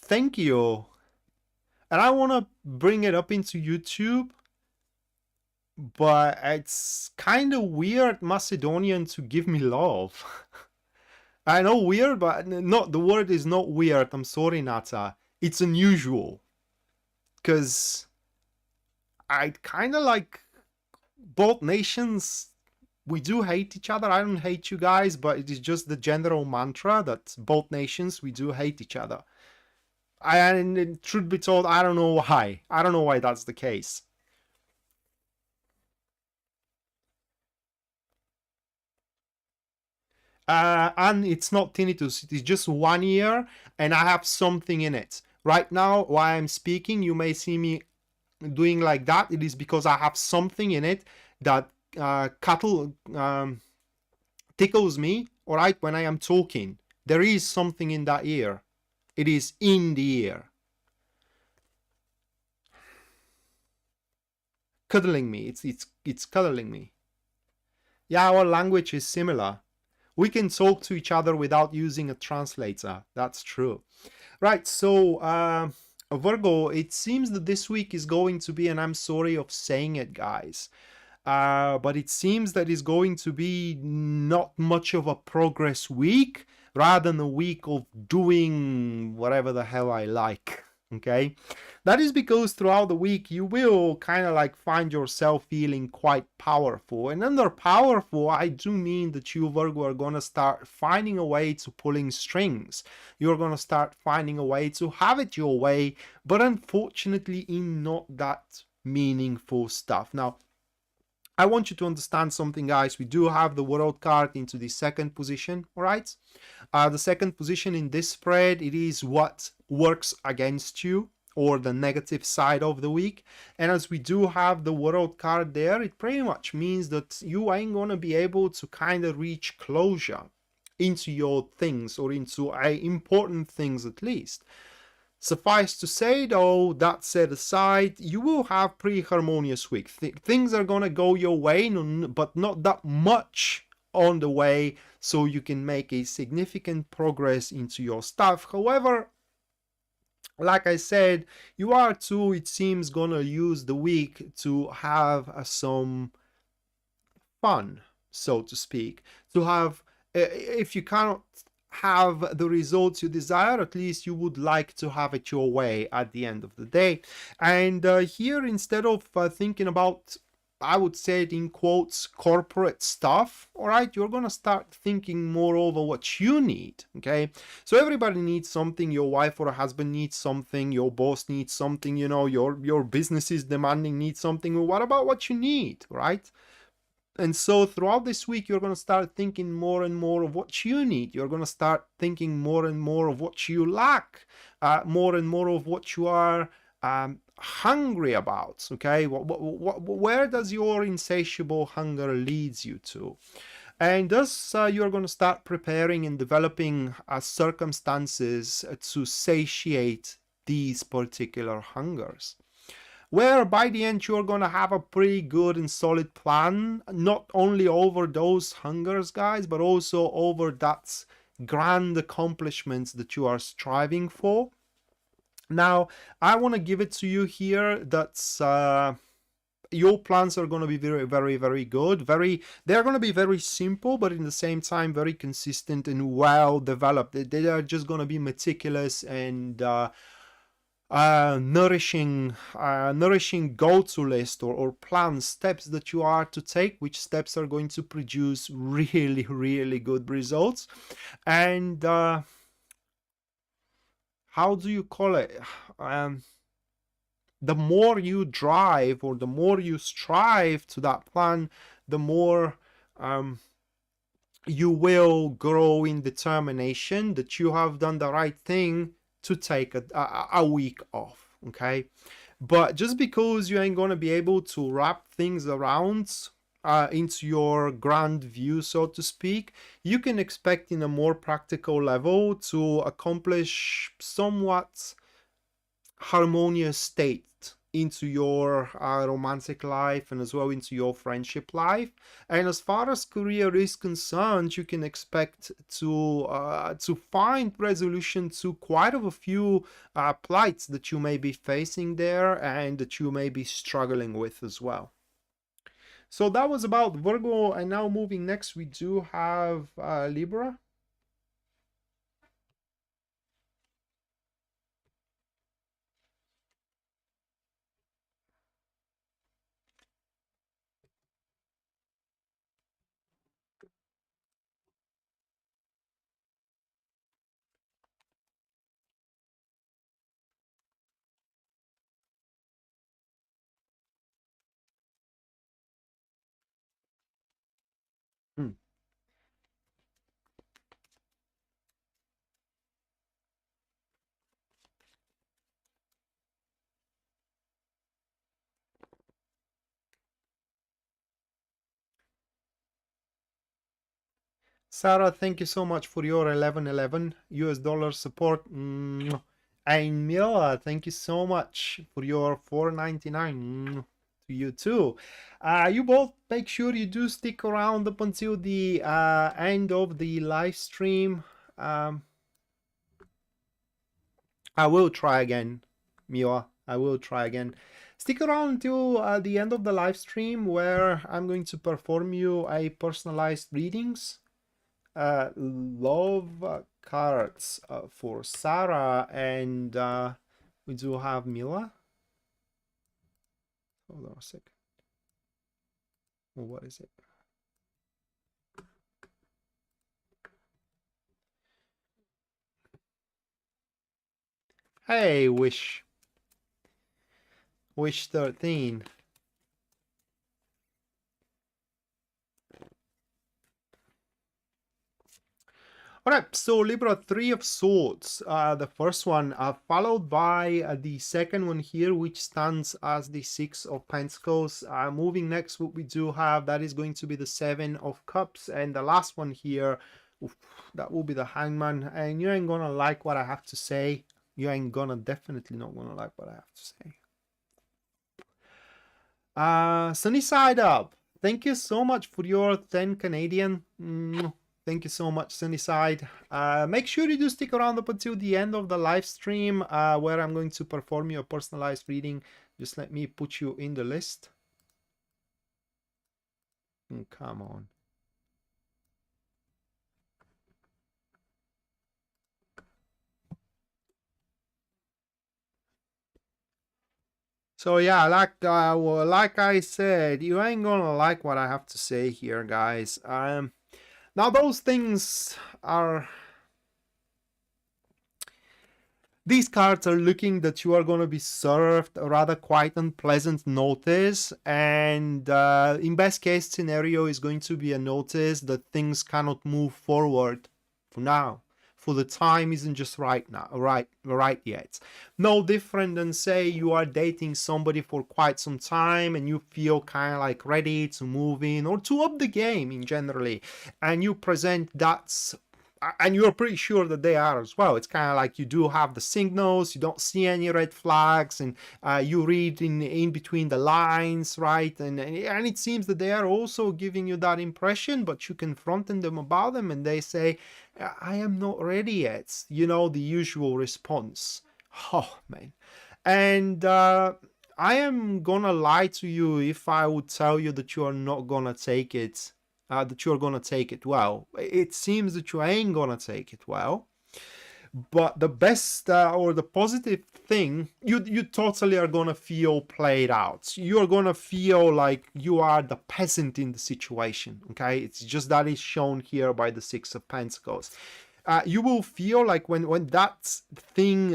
Thank you. And I want to bring it up into YouTube, but it's kind of weird Macedonian to give me love. I know weird, but not, the word is not weird. I'm sorry, Nata. It's unusual. Because I kind of like both nations. We do hate each other. I don't hate you guys, but it is just the general mantra that both nations, we do hate each other. And truth be told, I don't know why. I don't know why that's the case. And it's not tinnitus. It is just 1 year, and I have something in it. Right now, while I'm speaking, you may see me doing like that. It is because I have something in it that tickles me, all right, when I am talking. There is something in that ear. It is in the ear. Cuddling me. It's cuddling me. Yeah, our language is similar. We can talk to each other without using a translator. That's true. Right, so Virgo, it seems that this week is going to be, and I'm sorry of saying it, guys, but it seems that it's going to be not much of a progress week, rather than a week of doing whatever the hell I like. Okay, that is because throughout the week you will kind of like find yourself feeling quite powerful, and under powerful I do mean that you, Virgo, are gonna start finding a way to pulling strings. You're gonna start finding a way to have it your way, but unfortunately in not that meaningful stuff. Now, I want you to understand something, guys. We do have the World card into the second position, all right? The second position in this spread, it is what works against you, or the negative side of the week. And as we do have the World card there, it pretty much means that you ain't gonna be able to kind of reach closure into your things, or into important things at least. Suffice to say, though, that set aside, you will have pretty harmonious week. Things are gonna go your way, but not that much on the way, so you can make a significant progress into your stuff. However, like I said, you are too, it seems, gonna use the week to have some fun, so to speak. To have, if you cannot have the results you desire, at least you would like to have it your way at the end of the day. And here, instead of thinking about, I would say it in quotes, corporate stuff, all right, you're gonna start thinking more over what you need. Okay, so everybody needs something. Your wife or a husband needs something, your boss needs something, you know, your business is demanding, needs something. Well, what about what you need, right? And so throughout this week, you're going to start thinking more and more of what you need. You're going to start thinking more and more of what you lack, more and more of what you are hungry about. Okay, where does your insatiable hunger leads you to? And thus, you're going to start preparing and developing circumstances to satiate these particular hungers, where by the end you're gonna have a pretty good and solid plan, not only over those hungers, guys, but also over that grand accomplishments that you are striving for. Now, I want to give it to you here. That's your plans are going to be very, very, very good. They're going to be very simple, but in the same time, very consistent and well developed. They are just going to be meticulous and nourishing go-to list or plan steps that you are to take, which steps are going to produce really, really good results. And how do you call it? The more you drive or the more you strive to that plan, the more you will grow in determination that you have done the right thing to take a week off. Okay, but just because you ain't gonna be able to wrap things around into your grand view, so to speak, you can expect in a more practical level to accomplish somewhat harmonious state into your romantic life and as well into your friendship life. And as far as career is concerned, you can expect to find resolution to quite of a few plights that you may be facing there and that you may be struggling with as well. So that was about Virgo, and now moving next, we do have Libra. Hmm. Sarah, thank you so much for your 1111 US dollar support. And Mila, thank you so much for your 499. To you too. You both make sure you do stick around up until the end of the live stream. I will try again, Mila. I will try again. Stick around until the end of the live stream where I'm going to perform you a personalized readings. Love cards for Sarah, and we do have Mila. Hold on a second. Well, what is it? Hey, Wish 13. All right, so Libra, 3 of Swords, the first one, followed by the second one here, which stands as the 6 of Pentacles. Moving next, what we do have, that is going to be the 7 of Cups, and the last one here, oof, that will be the Hangman. And you ain't gonna like what I have to say. You ain't gonna, definitely not gonna like what I have to say. Sunny Side Up, thank you so much for your 10 Canadian. Thank you so much, Sunnyside. Make sure you do stick around up until the end of the live stream where I'm going to perform your personalized reading. Just let me put you in the list. Come on. So yeah, like I said, you ain't gonna like what I have to say here, guys. Now those things are... These cards are looking that you are going to be served a rather quite unpleasant notice, and in best case scenario is going to be a notice that things cannot move forward for now. For the time isn't just right now, right yet. No different than say you are dating somebody for quite some time and you feel kind of like ready to move in or to up the game in generally, and you present that, and you're pretty sure that they are as well. It's kind of like you do have the signals, you don't see any red flags, and you read in between the lines, right? And it seems that they are also giving you that impression, but you confronting them about them and they say, I am not ready yet. You know, the usual response. Oh, man. And I am gonna lie to you if I would tell you that you are not gonna take it, that you're gonna take it well. It seems that you ain't gonna take it well. But the best or the positive thing, you totally are gonna feel played out. You're gonna feel like you are the peasant in the situation. Okay, it's just that is shown here by the Six of Pentacles. You will feel like when that thing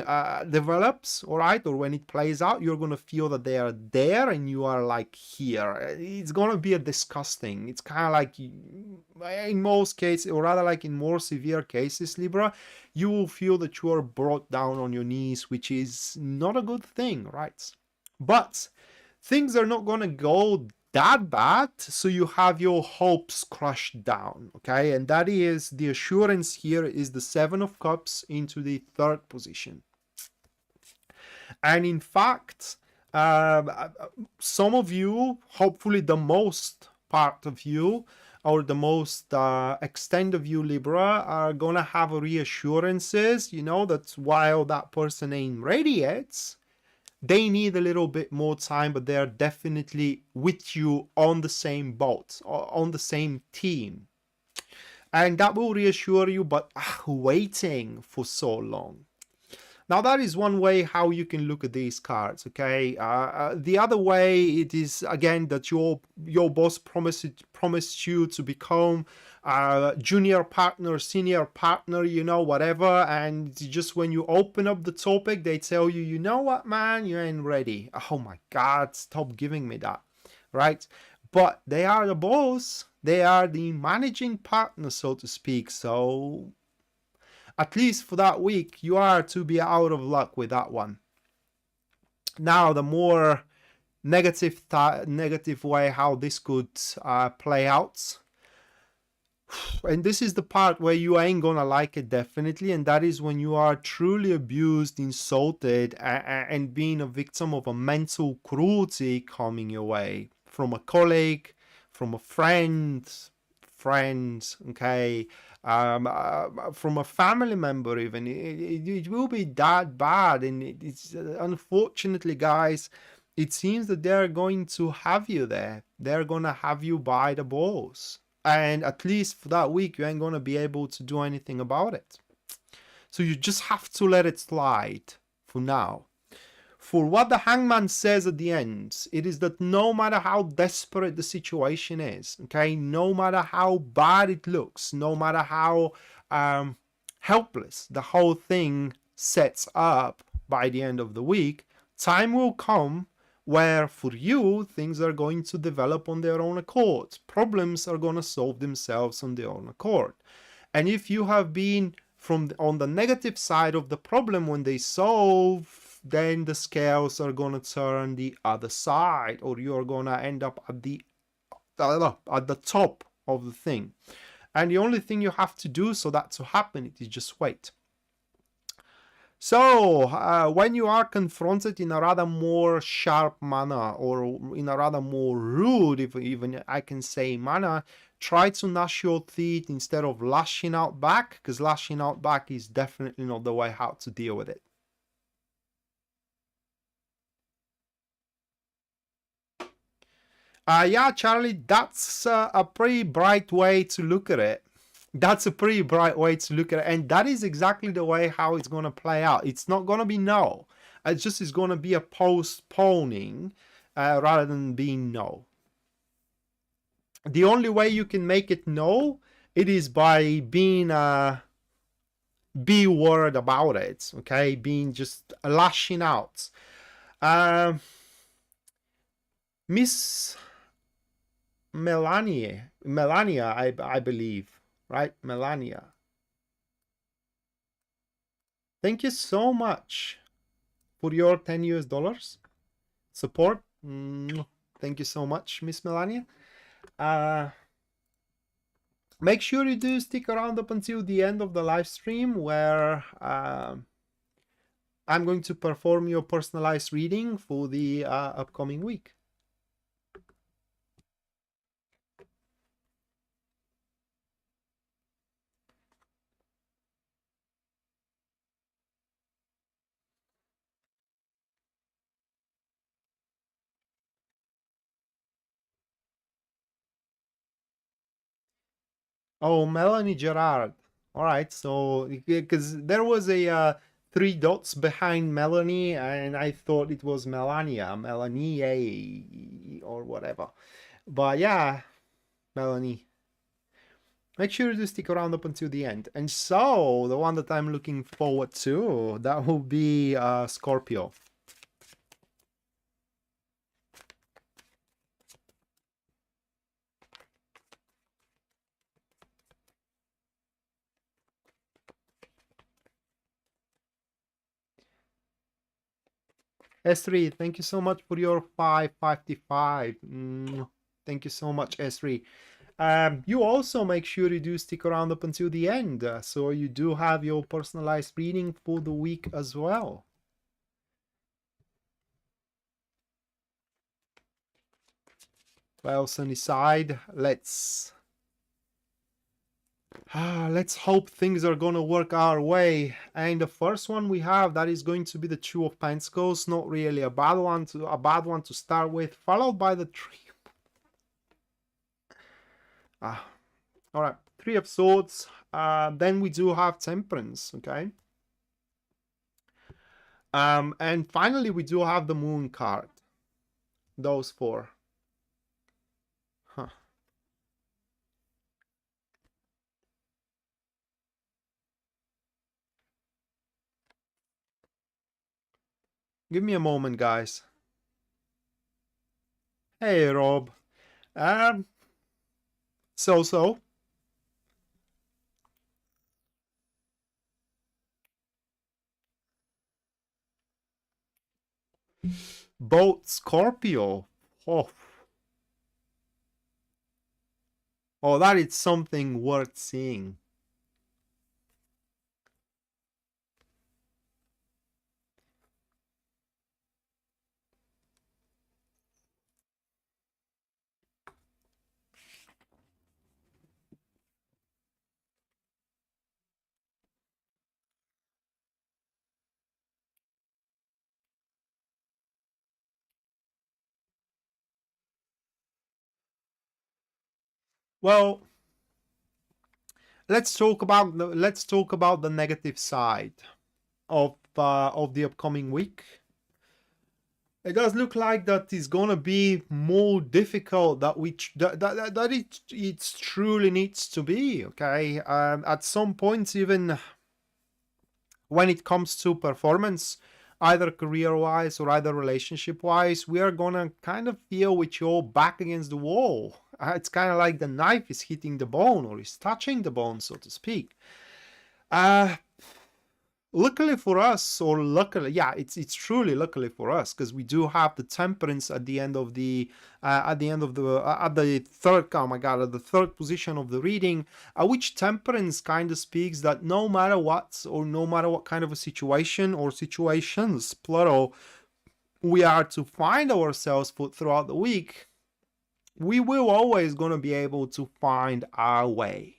develops, all right, or when it plays out, you're gonna feel that they are there and you are like here. It's gonna be a disgusting. It's kind of like, in most cases, or rather like in more severe cases, Libra, you will feel that you are brought down on your knees, which is not a good thing, right? But things are not gonna go that bad, so you have your hopes crushed down, okay? And that is, the assurance here is the Seven of Cups into the third position. And in fact, some of you, hopefully the most part of you, or the most extent of you, Libra, are gonna have reassurances, you know, that while that person ain't ready yet, they need a little bit more time, but they're definitely with you on the same boat, on the same team. And that will reassure you, but waiting for so long. Now that is one way how you can look at these cards, okay? The other way, it is again that your boss promised you to become junior partner, senior partner, you know, whatever, and just when you open up the topic, they tell you, you know what, man, you ain't ready. Oh my God, stop giving me that, right? But they are the boss. They are the managing partner, so to speak. So at least for that week, you are to be out of luck with that one. Now, the more negative way how this could play out, and this is the part where you ain't gonna like it definitely, and that is when you are truly abused, insulted, and being a victim of a mental cruelty coming your way from a colleague, from a friend, okay, from a family member even. It will be that bad, and it's unfortunately, guys, it seems that they're going to have you there. They're gonna have you by the balls, and at least for that week you ain't gonna be able to do anything about it. So you just have to let it slide for now. For what the Hangman says at the end, it is that no matter how desperate the situation is, okay, no matter how bad it looks, no matter how helpless the whole thing sets up by the end of the week, time will come where for you things are going to develop on their own accord. Problems are going to solve themselves on their own accord. And if you have been on the negative side of the problem when they solve, then the scales are going to turn the other side, or you're going to end up at the top of the thing. And the only thing you have to do so that to happen is just wait. So when you are confronted in a rather more sharp manner, or in a rather more rude, if even I can say, manner, try to gnash your teeth instead of lashing out back, because lashing out back is definitely not the way how to deal with it. Yeah, Charlie, that's a pretty bright way to look at it. That's a pretty bright way to look at it. And that is exactly the way how it's going to play out. It's not going to be no. It just is going to be a postponing rather than being no. The only way you can make it no, it is by being be word about it, okay? Being just lashing out. Miss Melania, I believe, right? Melania. Thank you so much for your 10 US dollars support. Thank you so much, Miss Melania. Make sure you do stick around up until the end of the live stream, where I'm going to perform your personalized reading for the upcoming week. Oh, Melanie Gerard. All right, so because there was a three dots behind Melanie, and I thought it was Melania, Melanie, or whatever. But yeah, Melanie. Make sure to stick around up until the end. And so, the one that I'm looking forward to, that will be Scorpio. S3, thank you so much for your 555. Thank you so much, S3. You also make sure you do stick around up until the end, so you do have your personalized reading for the week as well. Well, sunny side, let's hope things are gonna work our way. And the first one we have, that is going to be the Two of Pentacles. Not really a bad one to start with, followed by the Three. All right, Three of Swords. Then we do have Temperance. Okay. And finally we do have the Moon card. Those four. Huh. Give me a moment, guys. Hey, Rob. Um, so. Both Scorpio. Oh, that is something worth seeing. Well, let's talk about the negative side of the upcoming week. It does look like that is gonna be more difficult that it truly needs to be. Okay, at some points, even when it comes to performance, either career-wise or either relationship-wise, we are gonna kind of feel with your back against the wall. It's kind of like the knife is hitting the bone or is touching the bone, so to speak. Luckily for us, or luckily, yeah, it's truly luckily for us, because we do have the Temperance at the end of the at the third, oh my god, at the third position of the reading, which Temperance kind of speaks that no matter what, or no matter what kind of a situation or situations, plural, we are to find ourselves throughout the week, we will always gonna be able to find our way.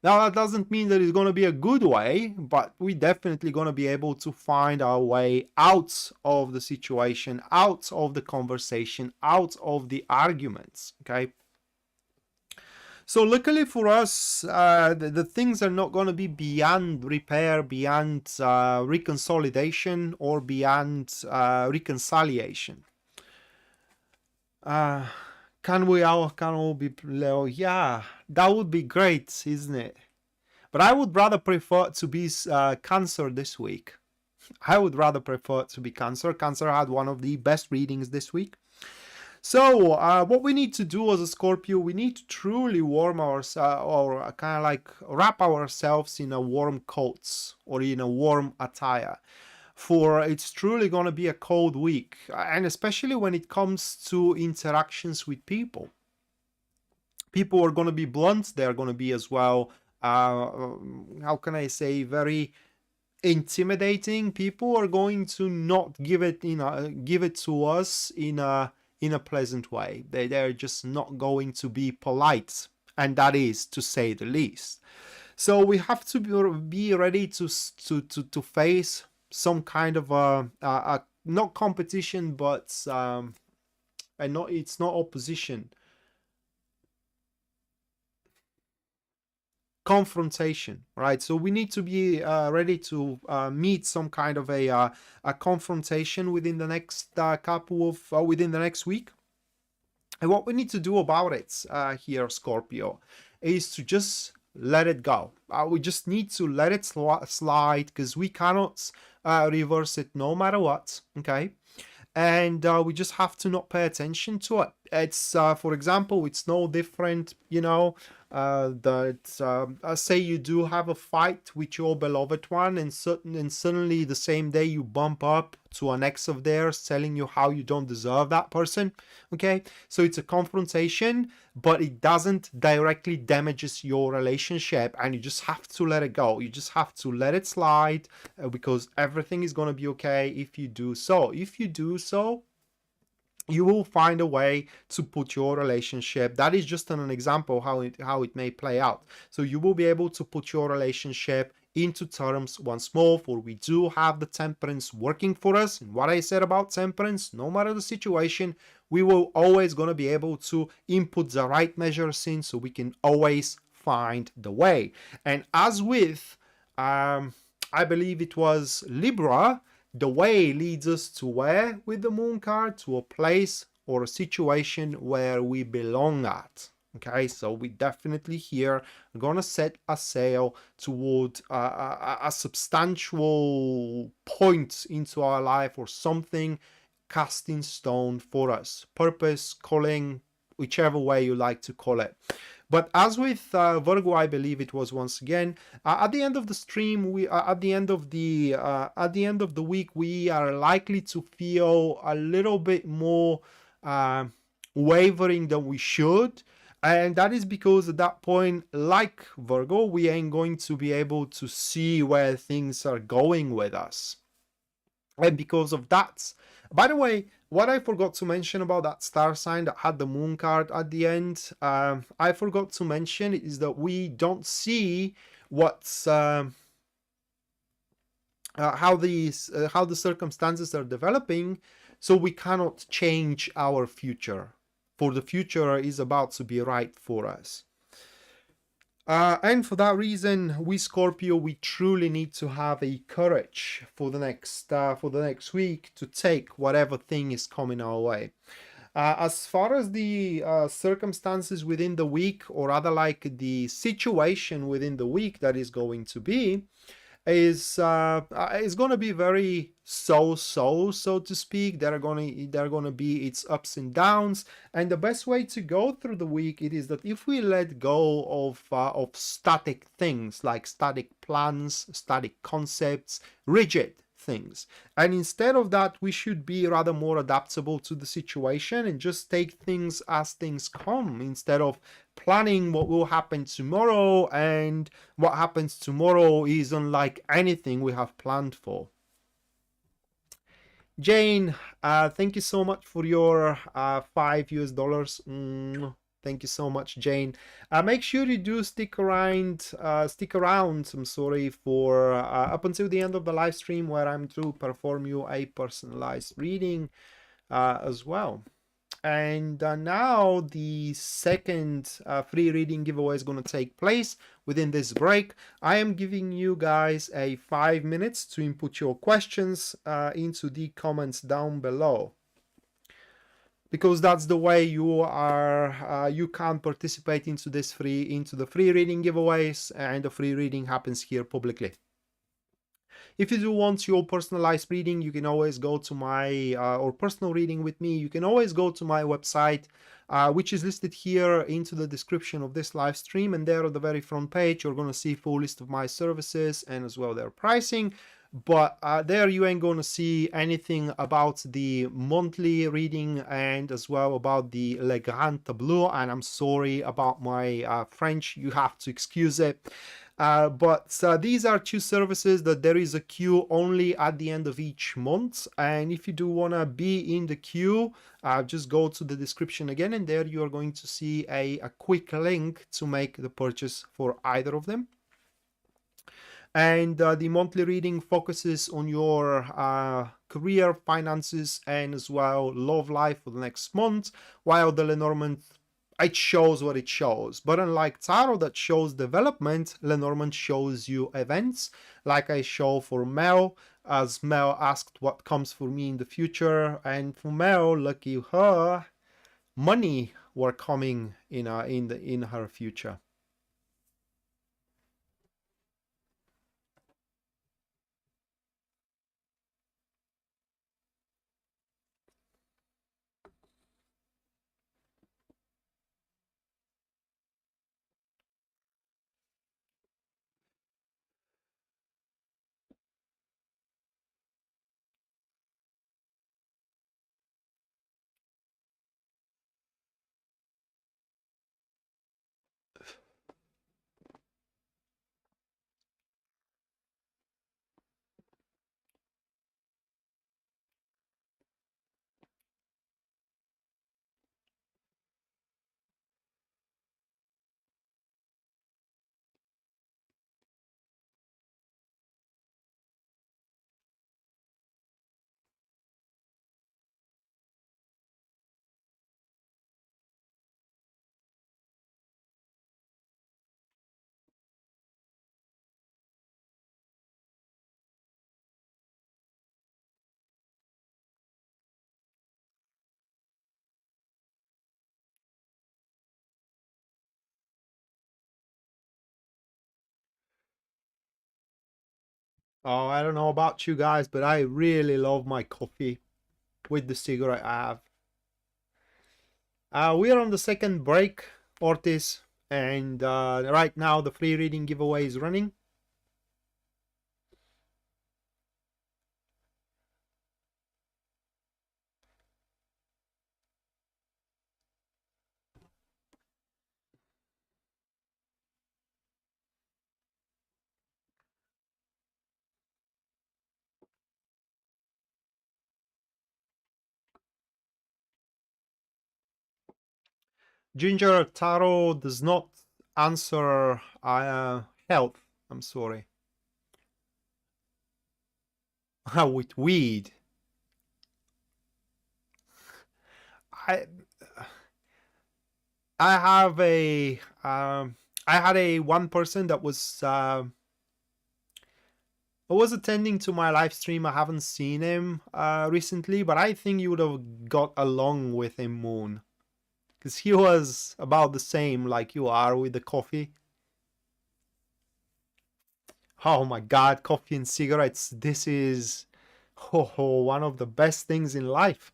Now, that doesn't mean that it's going to be a good way, but we definitely going to be able to find our way out of the situation, out of the conversation, out of the arguments, okay? So luckily for us, the things are not going to be beyond repair, beyond reconsolidation, or beyond reconciliation. Can we all be, yeah, that would be great, isn't it? But I would rather prefer to be Cancer this week. I would rather prefer to be Cancer. Cancer had one of the best readings this week. So what we need to do as a Scorpio, we need to truly warm ourselves, or kind of like wrap ourselves in a warm coats or in a warm attire. For it's truly going to be a cold week, and especially when it comes to interactions with people. People are going to be blunt. They're going to be as well, how can I say, very intimidating. People are going to not give it to us in a pleasant way. They're just not going to be polite, and that is to say the least. So we have to be ready to face some kind of a not competition, but and not, it's not opposition. confrontation, right? So we need to be ready to meet some kind of a confrontation within the next within the next week. And what we need to do about it here, Scorpio, is to just let it go. We just need to let it slide, because we cannot reverse it no matter what, okay? And we just have to not pay attention to it. It's for example, it's no different, you know, that say you do have a fight with your beloved one, and suddenly the same day you bump up to an ex of theirs telling you how you don't deserve that person. Okay, so it's a confrontation, but it doesn't directly damages your relationship, and you just have to let it go. You just have to let it slide, because everything is going to be okay if you do so. If you do so, you will find a way to put your relationship, that is just an example how it may play out. So you will be able to put your relationship into terms once more, for we do have the temperance working for us. And what I said about temperance, no matter the situation, we will always going to be able to input the right measures in, so we can always find the way. And as with I believe it was Libra, the way leads us to where with the moon card? To a place or a situation where we belong at. Okay, so we definitely here are gonna set a sail toward a substantial point into our life, or something cast in stone for us. Purpose, calling, whichever way you like to call it. But as with Virgo, I believe it was once again at the end of the stream, we at the end of the week, we are likely to feel a little bit more wavering than we should. And that is because at that point, like Virgo, we ain't going to be able to see where things are going with us. And because of that, by the way, what I forgot to mention about that star sign that had the moon card at the end, I forgot to mention is that we don't see what's how the circumstances are developing, so we cannot change our future. For the future is about to be right for us. And for that reason, we Scorpio, we truly need to have a courage for the next week to take whatever thing is coming our way. As far as the circumstances within the week, or rather like the situation within the week that is going to be, is going to be very so to speak. There are going to be its ups and downs, and the best way to go through the week, it is that if we let go of static things, like static plans, static concepts, rigid things, and instead of that, we should be rather more adaptable to the situation and just take things as things come, instead of planning what will happen tomorrow, and what happens tomorrow is unlike anything we have planned for. Jane, thank you so much for your $5. Thank you so much, Jane. Make sure you do stick around, I'm sorry, for up until the end of the live stream, where I'm to perform you a personalized reading as well. And now the second free reading giveaway is going to take place within this break. I am giving you guys a 5 minutes to input your questions into the comments down below, because that's the way you are you can participate into the free reading giveaways, and the free reading happens here publicly. If you do want your personalized reading, you can always go to my or personal reading with me, you can always go to my website, which is listed here into the description of this live stream, and there on the very front page you're going to see full list of my services and as well their pricing. But there you ain't going to see anything about the monthly reading, and as well about the Le Grand Tableau, and I'm sorry about my French, you have to excuse it. But these are two services that there is a queue only at the end of each month, and if you do want to be in the queue, just go to the description again, and there you are going to see a quick link to make the purchase for either of them. And the monthly reading focuses on your career, finances, and as well love life for the next month, while the Lenormand it shows what it shows. But unlike tarot that shows development, Lenormand shows you events, like I show for Mel, as Mel asked what comes for me in the future, and for Mel, lucky her, money were coming in her future. Oh, I don't know about you guys, but I really love my coffee with the cigarette I have. We are on the second break, Ortiz, and right now the free reading giveaway is running. Ginger, tarot does not answer health. I'm sorry. With weed. I I have a I had a one person that was attending to my live stream. I haven't seen him recently, but I think you would have got along with him, Moon, because he was about the same like you are with the coffee. Oh my God, coffee and cigarettes. This is one of the best things in life.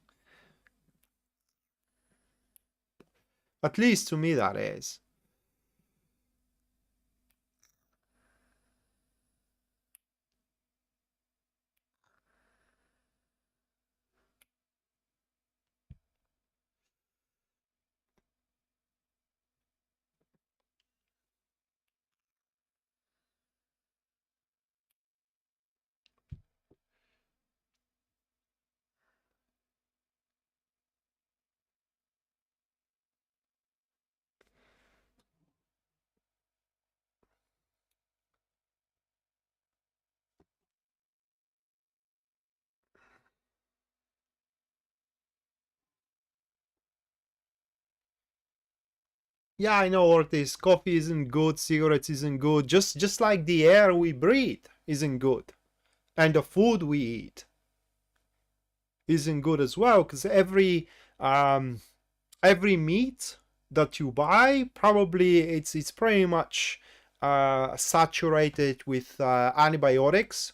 At least to me, that is. Yeah, I know, Ortiz. Coffee isn't good, cigarettes isn't good. Just like the air we breathe isn't good. And the food we eat isn't good as well, because um every meat that you buy, probably it's pretty much saturated with antibiotics,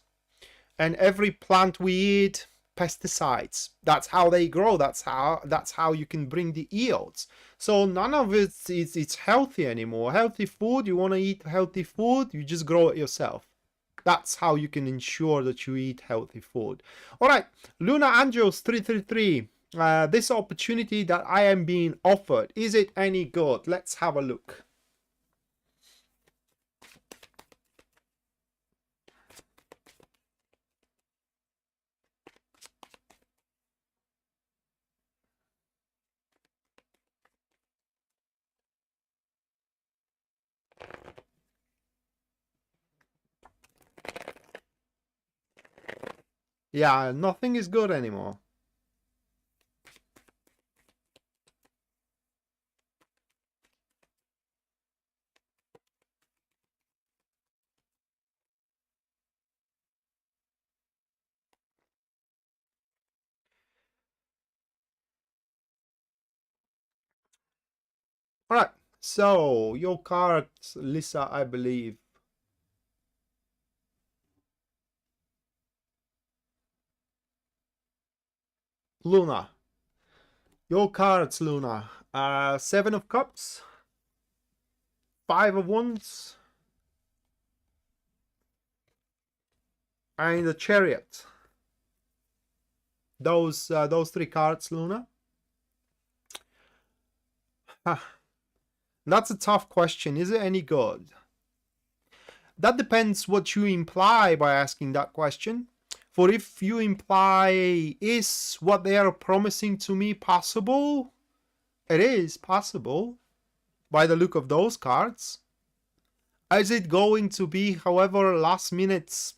and every plant we eat, pesticides. That's how they grow. That's how you can bring the yields. So none of it's healthy anymore. Healthy food, you want to eat healthy food, you just grow it yourself. That's how you can ensure that you eat healthy food. All right, Luna Angels 333. This opportunity that I am being offered, is it any good? Let's have a look. Yeah, nothing is good anymore. All right. So your cards, Lisa, I believe. Luna. Your cards, Luna. Seven of Cups, Five of Wands, and the Chariot. Those three cards, Luna. That's a tough question. Is it any good? That depends what you imply by asking that question. For if you imply, is what they are promising to me possible? It is possible by the look of those cards. Is it going to be, however, last minute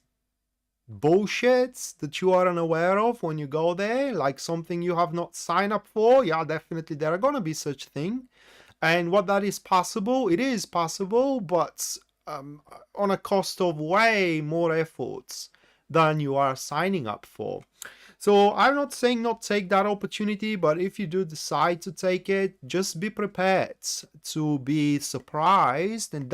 bullshit that you are unaware of when you go there, like something you have not signed up for? Yeah, definitely there are gonna be such thing. And what that is possible, it is possible, but on a cost of way more efforts than you are signing up for. So I'm not saying not take that opportunity, but if you do decide to take it, just be prepared to be surprised, and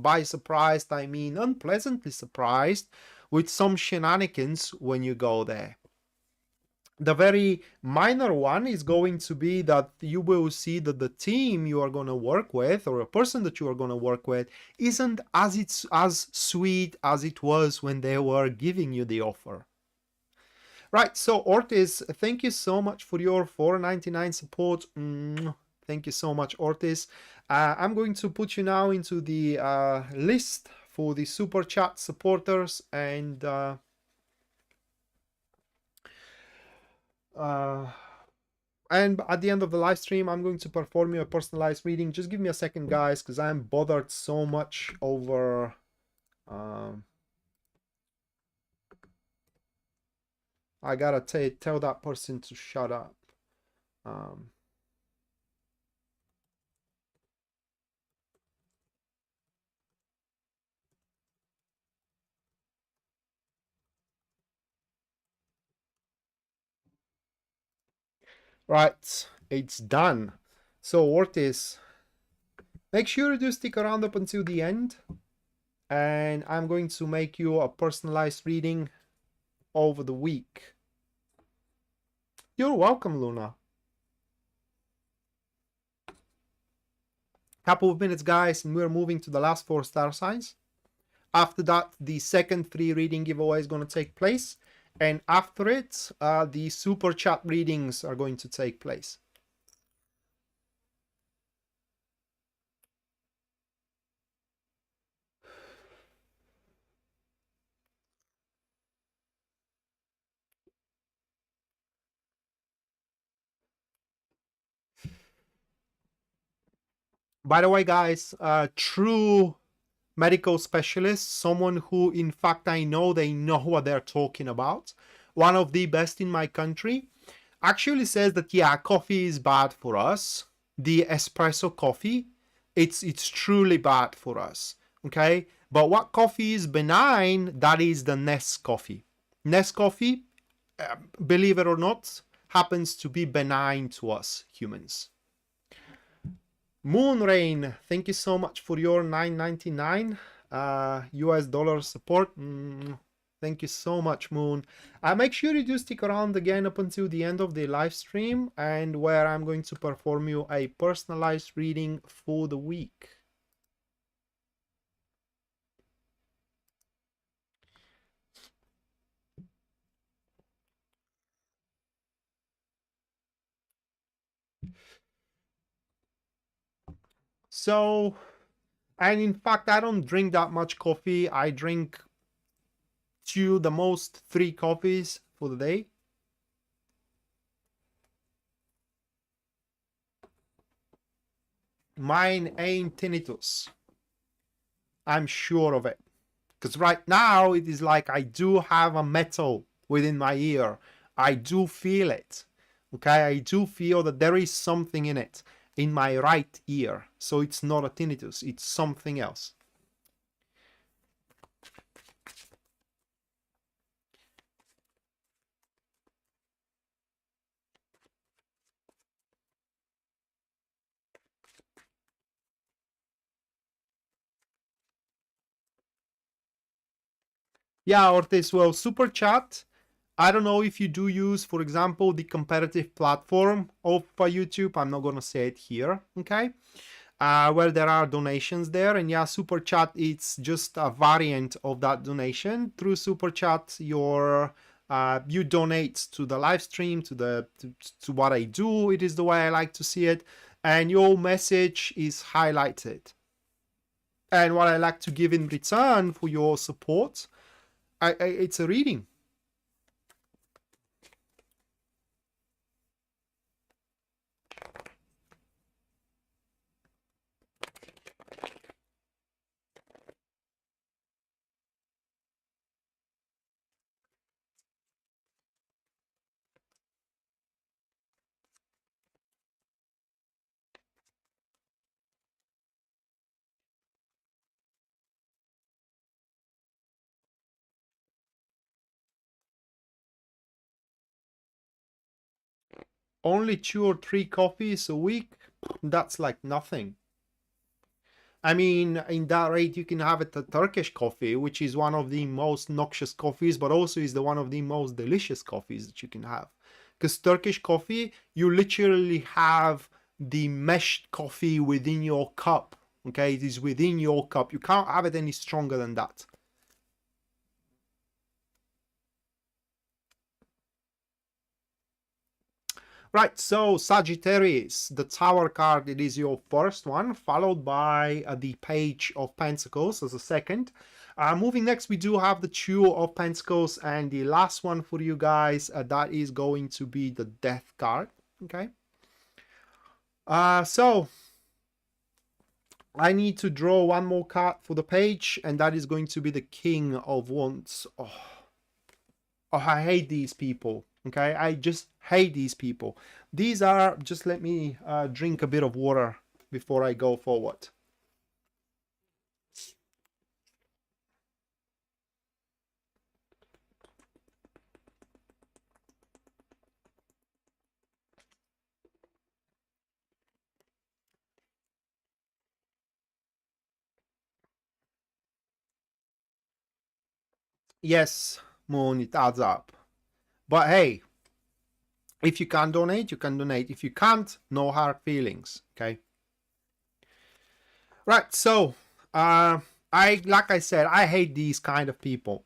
by surprised I mean unpleasantly surprised with some shenanigans when you go there. The very minor one is going to be that you will see that the team you are going to work with, or a person that you are going to work with, isn't as sweet as it was when they were giving you the offer. Right, so Ortiz, thank you so much for your $4.99 support. Thank you so much, Ortiz. I'm going to put you now into the list for the super chat supporters, and at the end of the live stream, I'm going to perform you a personalized reading. Just give me a second, guys, because I'm bothered so much over I gotta tell that person to shut up. Right, it's done. So Ortiz, make sure you stick around up until the end, and I'm going to make you a personalized reading over the week. You're welcome, Luna. Couple of minutes, guys, and we're moving to the last 4 star signs. After that, the second 3 reading giveaway is going to take place, and after it, the super chat readings are going to take place. By the way, guys, true medical specialist, someone who, in fact, I know they know what they're talking about, one of the best in my country, actually says that, yeah, coffee is bad for us. The espresso coffee, it's truly bad for us, okay? But what coffee is benign, that is the Nescoffee. Nescoffee, believe it or not, happens to be benign to us humans. Moonrain, thank you so much for your $9.99 US dollar support. Thank you so much, Moon. Make sure you do stick around again up until the end of the live stream, and where I'm going to perform you a personalized reading for the week. So, and in fact, I don't drink that much coffee. I drink 2, the most 3 coffees for the day. Mine ain't tinnitus. I'm sure of it. Because right now it is like I do have a metal within my ear. I do feel it. Okay, I do feel that there is something in it, in my right ear. So it's not a tinnitus, it's something else. Yeah, Ortiz, well, super chat. I don't know if you do use, for example, the comparative platform of YouTube. I'm not gonna say it here, okay? Where there are donations there, and yeah, super chat, it's just a variant of that donation. Through super chat, you donate to the live stream, to what I do. It is the way I like to see it, and your message is highlighted. And what I like to give in return for your support, it's a reading. Only 2 or 3 coffees a week, that's like nothing. I mean, in that rate, you can have a Turkish coffee, which is one of the most noxious coffees, but also is the one of the most delicious coffees that you can have. Because Turkish coffee, you literally have the meshed coffee within your cup. Okay, it is within your cup. You can't have it any stronger than that. Right, so Sagittarius, the Tower card, it is your first one, followed by the Page of Pentacles as a second. Moving next, we do have the Two of Pentacles, and the last one for you guys, that is going to be the Death card, okay? So, I need to draw one more card for the page, and that is going to be the King of Wands. Oh, I hate these people. Okay, I just hate these people. These are, just let me drink a bit of water before I go forward. Yes, Moon, it adds up. But hey, if you can donate, you can donate. If you can't, no hard feelings, okay? Right, so, like I said, I hate these kind of people.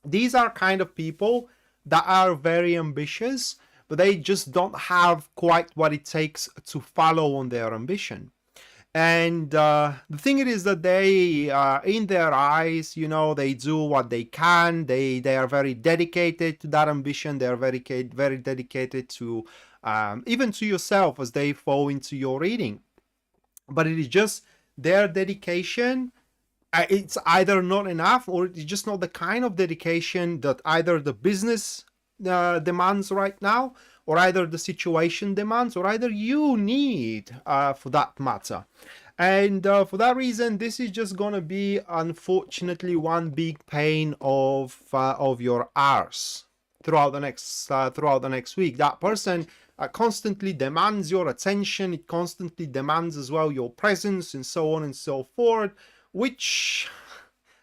These are kind of people that are very ambitious, but they just don't have quite what it takes to follow on their ambition. And the thing it is that they, in their eyes, you know, they do what they can. They are very dedicated to that ambition. They are very dedicated to even to yourself as they fall into your reading. But it is just their dedication. It's either not enough, or it's just not the kind of dedication that either the business demands right now, or either the situation demands, or either you need for that matter. And for that reason, this is just gonna be, unfortunately, one big pain of your arse throughout the next week. That person constantly demands your attention. It constantly demands as well your presence, and so on and so forth. Which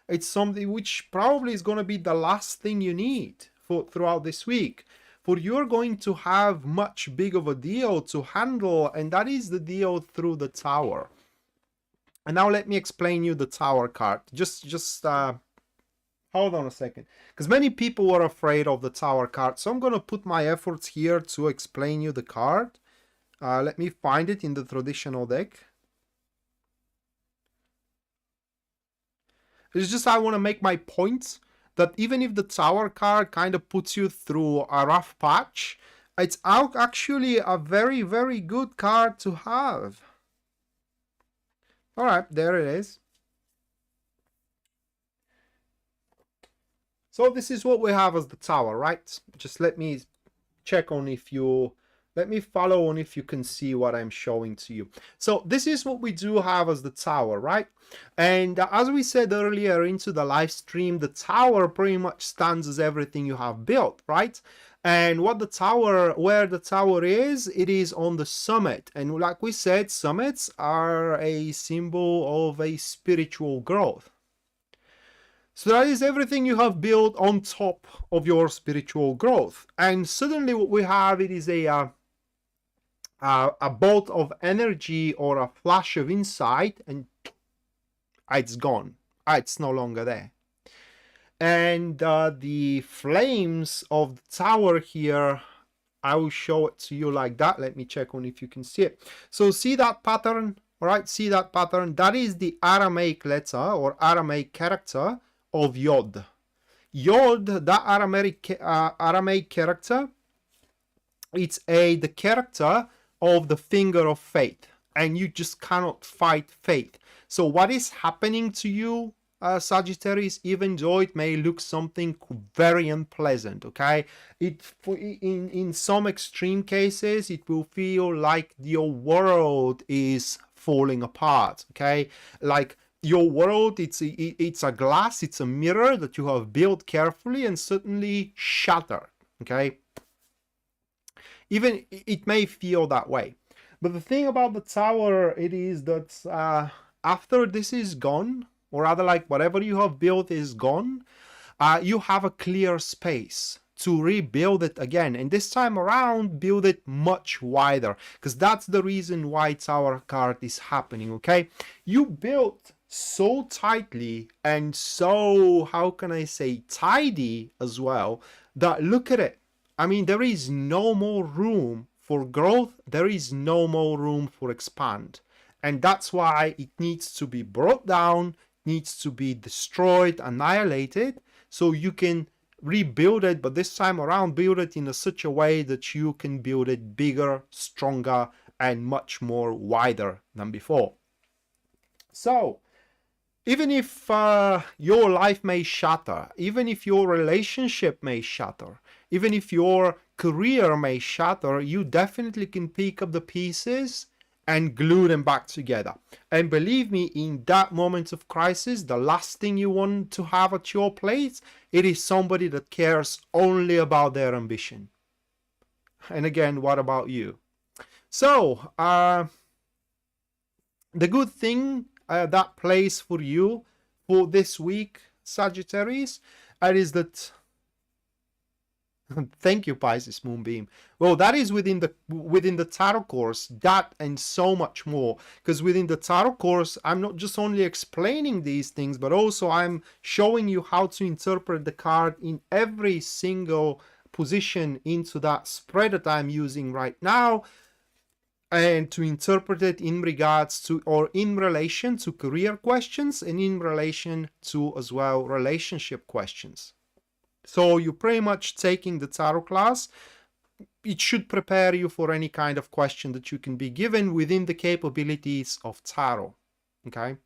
it's something which probably is going to be the last thing you need for throughout this week. For you're going to have much big of a deal to handle, and that is the deal through the Tower. And now let me explain you the Tower card. Just hold on a second, because many people were afraid of the Tower card, so I'm going to put my efforts here to explain you the card. Let me find it in the traditional deck. It's just I want to make my point that even if the Tower card kind of puts you through a rough patch, it's actually a very, very good card to have. All right, there it is. So this is what we have as the Tower, right? Just let me check on if you... Let me follow on if you can see what I'm showing to you. So this is what we do have as the Tower, right? And as we said earlier into the live stream, the Tower pretty much stands as everything you have built, right? And what the Tower, where the Tower is, it is on the summit. And like we said, summits are a symbol of a spiritual growth. So that is everything you have built on top of your spiritual growth. And suddenly what we have, it is a bolt of energy or a flash of insight, and it's gone. It's no longer there. And the flames of the tower here, I will show it to you like that. Let me check on if you can see it. So see that pattern, all right? See that pattern? That is the Aramaic letter or Aramaic character of Yod. Yod, that Aramaic character, it's the character of the finger of fate, and you just cannot fight fate. So what is happening to you, Sagittarius, even though it may look something very unpleasant, okay, in some extreme cases it will feel like your world is falling apart, okay, like your world, it's a glass, it's a mirror that you have built carefully and suddenly shattered, okay. Even it may feel that way. But the thing about the tower, it is that after this is gone, or rather like whatever you have built is gone, you have a clear space to rebuild it again. And this time around, build it much wider, because that's the reason why tower card is happening, okay? You built so tightly and so, how can I say, tidy as well, that look at it. I mean, there is no more room for growth. There is no more room for expand. And that's why it needs to be brought down, needs to be destroyed, annihilated, so you can rebuild it. But this time around, build it in such a way that you can build it bigger, stronger, and much more wider than before. So, even if your life may shatter, even if your relationship may shatter, even if your career may shatter, you definitely can pick up the pieces and glue them back together. And believe me, in that moment of crisis, the last thing you want to have at your plate, it is somebody that cares only about their ambition. And again, what about you? So, the good thing that plays for you for this week, Sagittarius, is that thank you, Pisces Moonbeam. Well, that is within the tarot course, that and so much more. Because within the tarot course, I'm not just only explaining these things, but also I'm showing you how to interpret the card in every single position into that spread that I'm using right now, and to interpret it in regards to, or in relation to, career questions, and in relation to as well relationship questions. So you're pretty much taking the tarot class. It should prepare you for any kind of question that you can be given within the capabilities of tarot. Okay.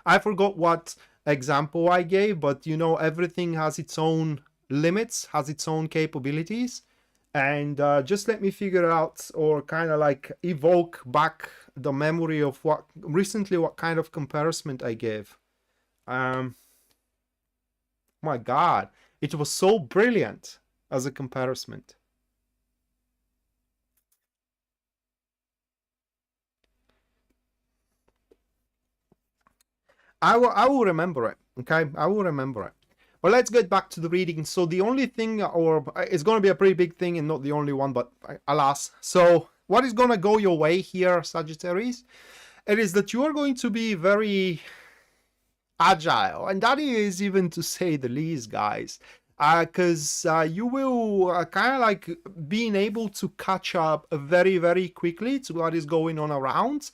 I forgot what example I gave, but you know, everything has its own limits, has its own capabilities. And just let me figure out, or kind of like evoke back the memory of what kind of comparison I gave. My God, it was so brilliant as a comparison. I will remember it, okay? I will remember it. Well, let's get back to the reading. So the only thing, or it's going to be a pretty big thing and not the only one, but alas. So what is going to go your way here, Sagittarius? It is that you are going to be very agile, and that is even to say the least, guys, because you will kind of like being able to catch up very, very quickly to what is going on around,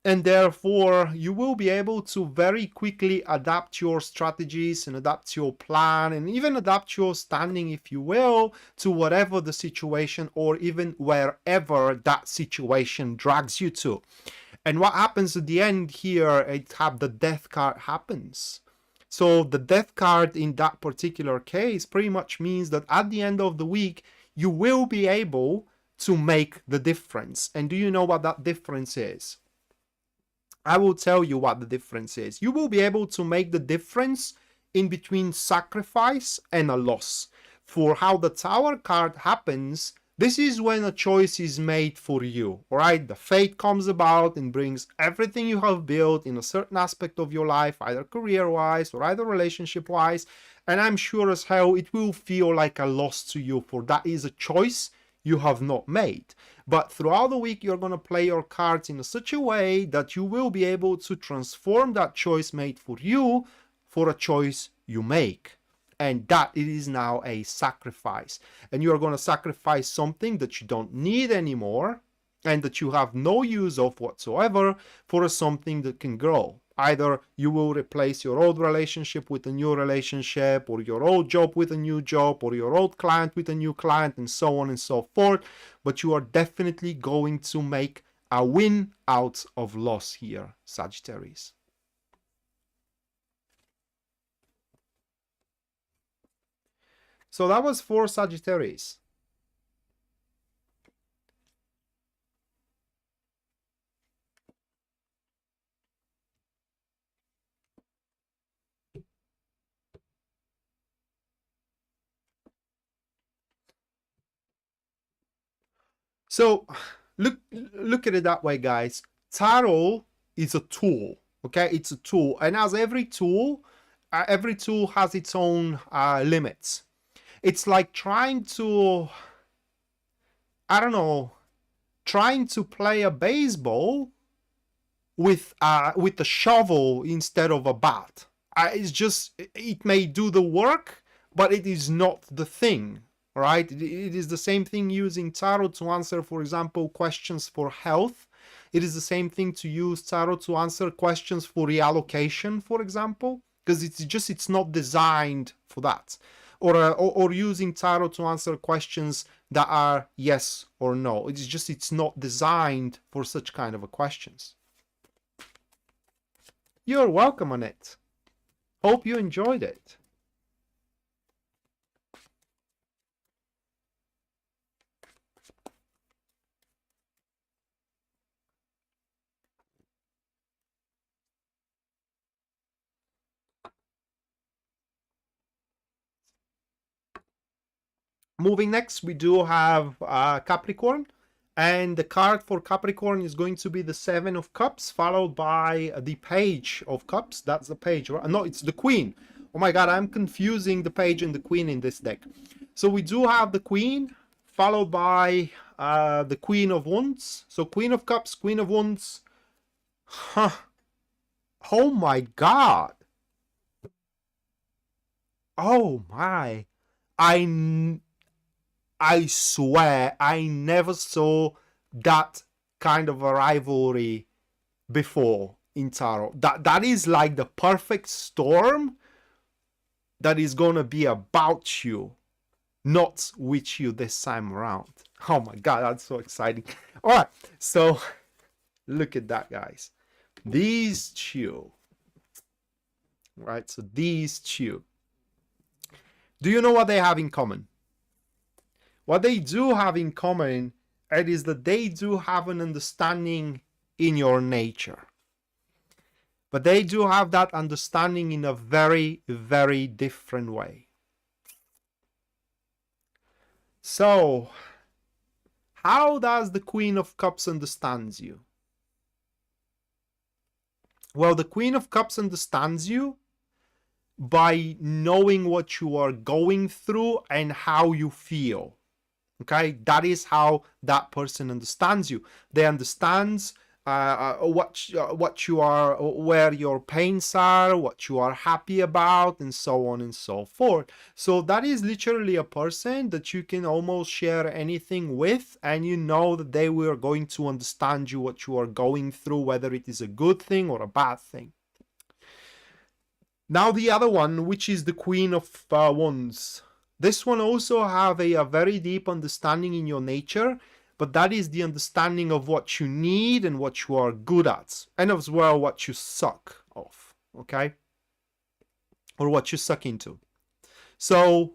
and therefore you will be able to very quickly adapt your strategies and adapt your plan and even adapt your standing, if you will, to whatever the situation or even wherever that situation drags you to. And what happens at the end here, the death card happens. So the death card in that particular case pretty much means that at the end of the week, you will be able to make the difference. And do you know what that difference is? I will tell you what the difference is. You will be able to make the difference in between sacrifice and a loss. For how the Tower card happens, This is when a choice is made for you, all right? The fate comes about and brings everything you have built in a certain aspect of your life, either career-wise or either relationship-wise, and I'm sure as hell it will feel like a loss to you, for that is a choice you have not made. But throughout the week, you're going to play your cards in such a way that you will be able to transform that choice made for you for a choice you make. And that it is now a sacrifice. And you're going to sacrifice something that you don't need anymore and that you have no use of whatsoever for something that can grow. Either you will replace your old relationship with a new relationship, or your old job with a new job, or your old client with a new client, and so on and so forth. But you are definitely going to make a win out of loss here, Sagittarius. So that was for Sagittarius. So look at it that way, guys. Tarot is a tool, okay? It's a tool, and as every tool has its own limits. It's like trying to, I don't know, trying to play a baseball with a shovel instead of a bat. It's just, it may do the work, but it is not the thing, right? It is the same thing using tarot to answer, for example, questions for health. It is the same thing to use tarot to answer questions for reallocation, for example, because it's not designed for that. Or using tarot to answer questions that are yes or no. It's not designed for such kind of questions. You're welcome, Annette. Hope you enjoyed it. Moving next, we do have Capricorn. And the card for Capricorn is going to be the Seven of Cups, followed by the Page of Cups. That's the Page, right? No, it's the Queen. Oh my God, I'm confusing the Page and the Queen in this deck. So we do have the Queen, followed by the Queen of Wands. So Queen of Cups, Queen of Wands. Huh. Oh my God. Oh my. I swear I never saw that kind of a rivalry before in tarot. That is like the perfect storm that is gonna be about you, not with you this time around. Oh my God, that's so exciting. All right, so look at that, guys. These two, right? So these two. Do you know what they have in common? What they do have in common, it is that they do have an understanding in your nature. But they do have that understanding in a very, very different way. So, how does the Queen of Cups understands you? Well, the Queen of Cups understands you by knowing what you are going through and how you feel. Okay, that is how that person understands you. They understands what you are, where your pains are, what you are happy about, and so on and so forth. So that is literally a person that you can almost share anything with, and you know that they were going to understand you, what you are going through, whether it is a good thing or a bad thing. Now the other one, which is the Queen of Wands. This one also have a very deep understanding in your nature, but that is the understanding of what you need and what you are good at, and as well what you suck of, okay? Or what you suck into. So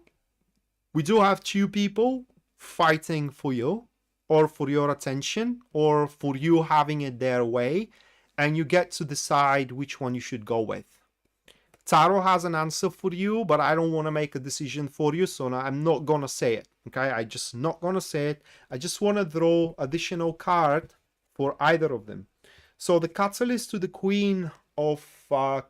we do have two people fighting for you, or for your attention, or for you having it their way, and you get to decide which one you should go with. Tarot has an answer for you, but I don't want to make a decision for you, so I'm not gonna say it. Okay, I just not gonna say it. I just want to draw additional card for either of them. So the catalyst to the Queen of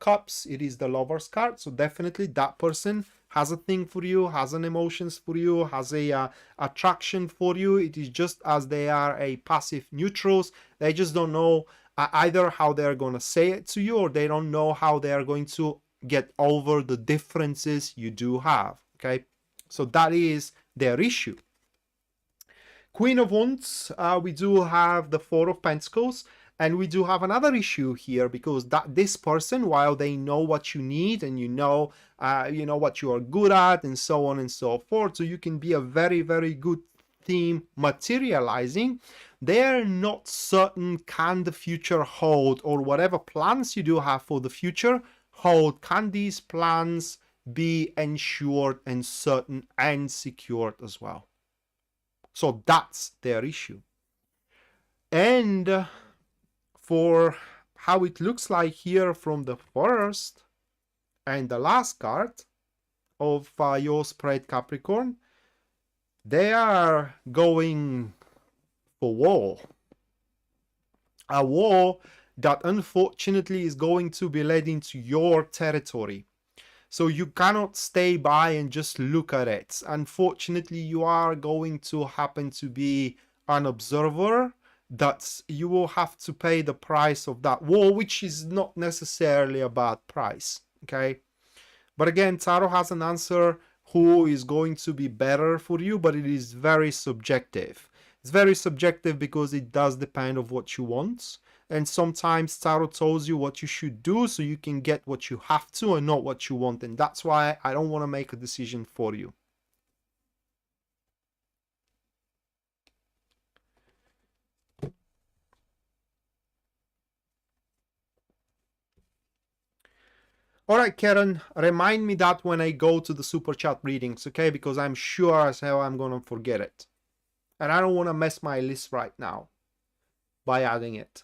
Cups, it is the Lover's card. So definitely that person has a thing for you, has an emotions for you, has a attraction for you. It is just as they are a passive neutrals. They just don't know either how they're going to say it to you, or they don't know how they are going to get over the differences you do have. Okay, so that is their issue. Queen of Wands, we do have the Four of Pentacles, and we do have another issue here, because that this person, while they know what you need and you know what you are good at and so on and so forth, so you can be a very, very good theme materializing, they're not certain can the future hold, or whatever plans you do have for the future hold, can these plans be ensured and certain and secured as well. So that's their issue. And for how it looks like here from the first and the last card of your spread, Capricorn, they are going for war. A war that unfortunately is going to be led into your territory. So you cannot stay by and just look at it. Unfortunately, you are going to happen to be an observer, that you will have to pay the price of that war, which is not necessarily a bad price. Okay. But again, Tarot has an answer who is going to be better for you, but it is very subjective. It's very subjective because it does depend on what you want. And sometimes Tarot tells you what you should do so you can get what you have to and not what you want. And that's why I don't want to make a decision for you. All right, Karen, remind me that when I go to the super chat readings, okay? Because I'm sure as hell I'm going to forget it. And I don't want to mess my list right now by adding it.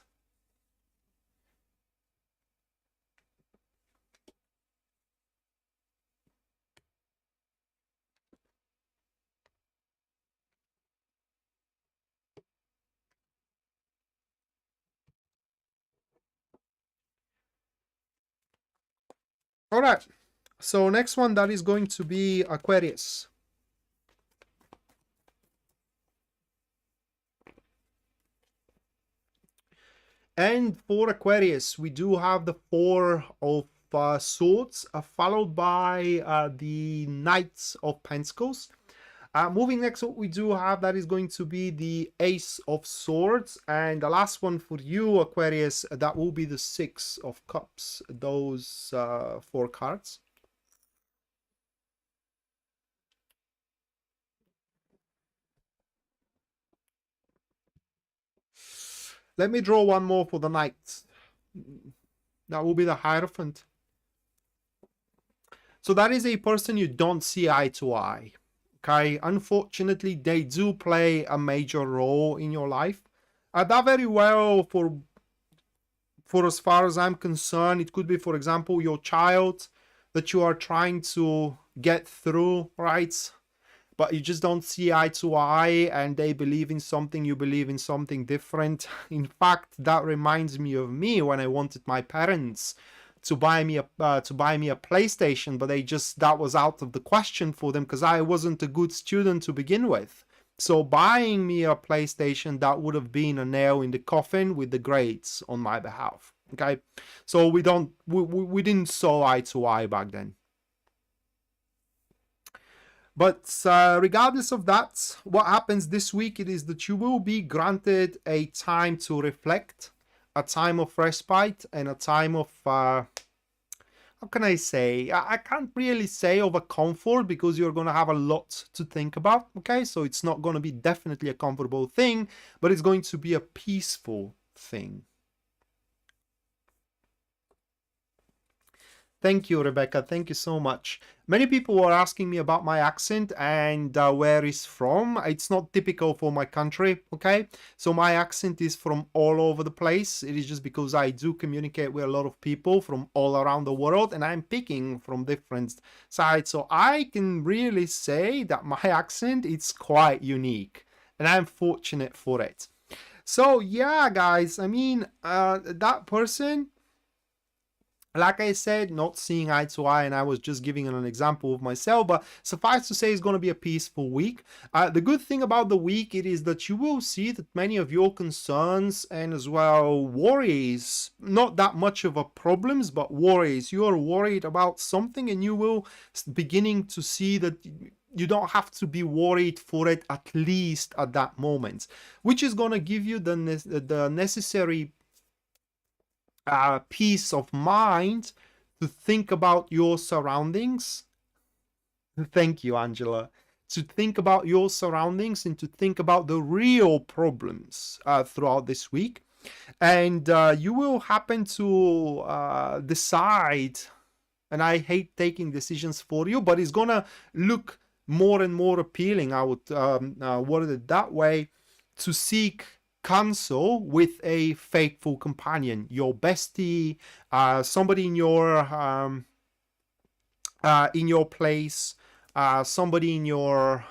All right. So next one, that is going to be Aquarius. And for Aquarius, we do have the Four of Swords, followed by the Knights of Pentacles. Moving next, what we do have, that is going to be the Ace of Swords. And the last one for you, Aquarius, that will be the Six of Cups, those 4 cards. Let me draw one more for the Knights. That will be the Hierophant. So that is a person you don't see eye to eye. Okay, unfortunately, they do play a major role in your life. That very well, for as far as I'm concerned, it could be, for example, your child that you are trying to get through, right? But you just don't see eye to eye, and they believe in something, you believe in something different. In fact, that reminds me of me when I wanted my parents to buy me a PlayStation, but that was out of the question for them because I wasn't a good student to begin with. So buying me a PlayStation, that would have been a nail in the coffin with the grades on my behalf. Okay, so we didn't saw eye to eye back then. But regardless of that, what happens this week, it is that you will be granted a time to reflect, a time of respite, and a time of, how can I say? I can't really say of a comfort because you're going to have a lot to think about, okay? So it's not going to be definitely a comfortable thing, but it's going to be a peaceful thing. Thank you, Rebecca. Thank you so much. Many people were asking me about my accent and where it's from. It's not typical for my country, okay? So my accent is from all over the place. It is just because I do communicate with a lot of people from all around the world, and I'm picking from different sides. So I can really say that my accent is quite unique, and I'm fortunate for it. So yeah, guys, I mean, that person, like I said, not seeing eye to eye, and I was just giving an example of myself, but suffice to say, it's going to be a peaceful week. The good thing about the week, it is that you will see that many of your concerns and as well worries, not that much of a problems, but worries, you are worried about something, and you will beginning to see that you don't have to be worried for it, at least at that moment, which is going to give you the necessary peace of mind to think about your surroundings. Thank you, Angela. To think about your surroundings and to think about the real problems throughout this week. And you will happen to decide, and I hate taking decisions for you, but it's gonna look more and more appealing, I would word it that way, to seek counsel with a faithful companion, your bestie, somebody in your place, somebody in your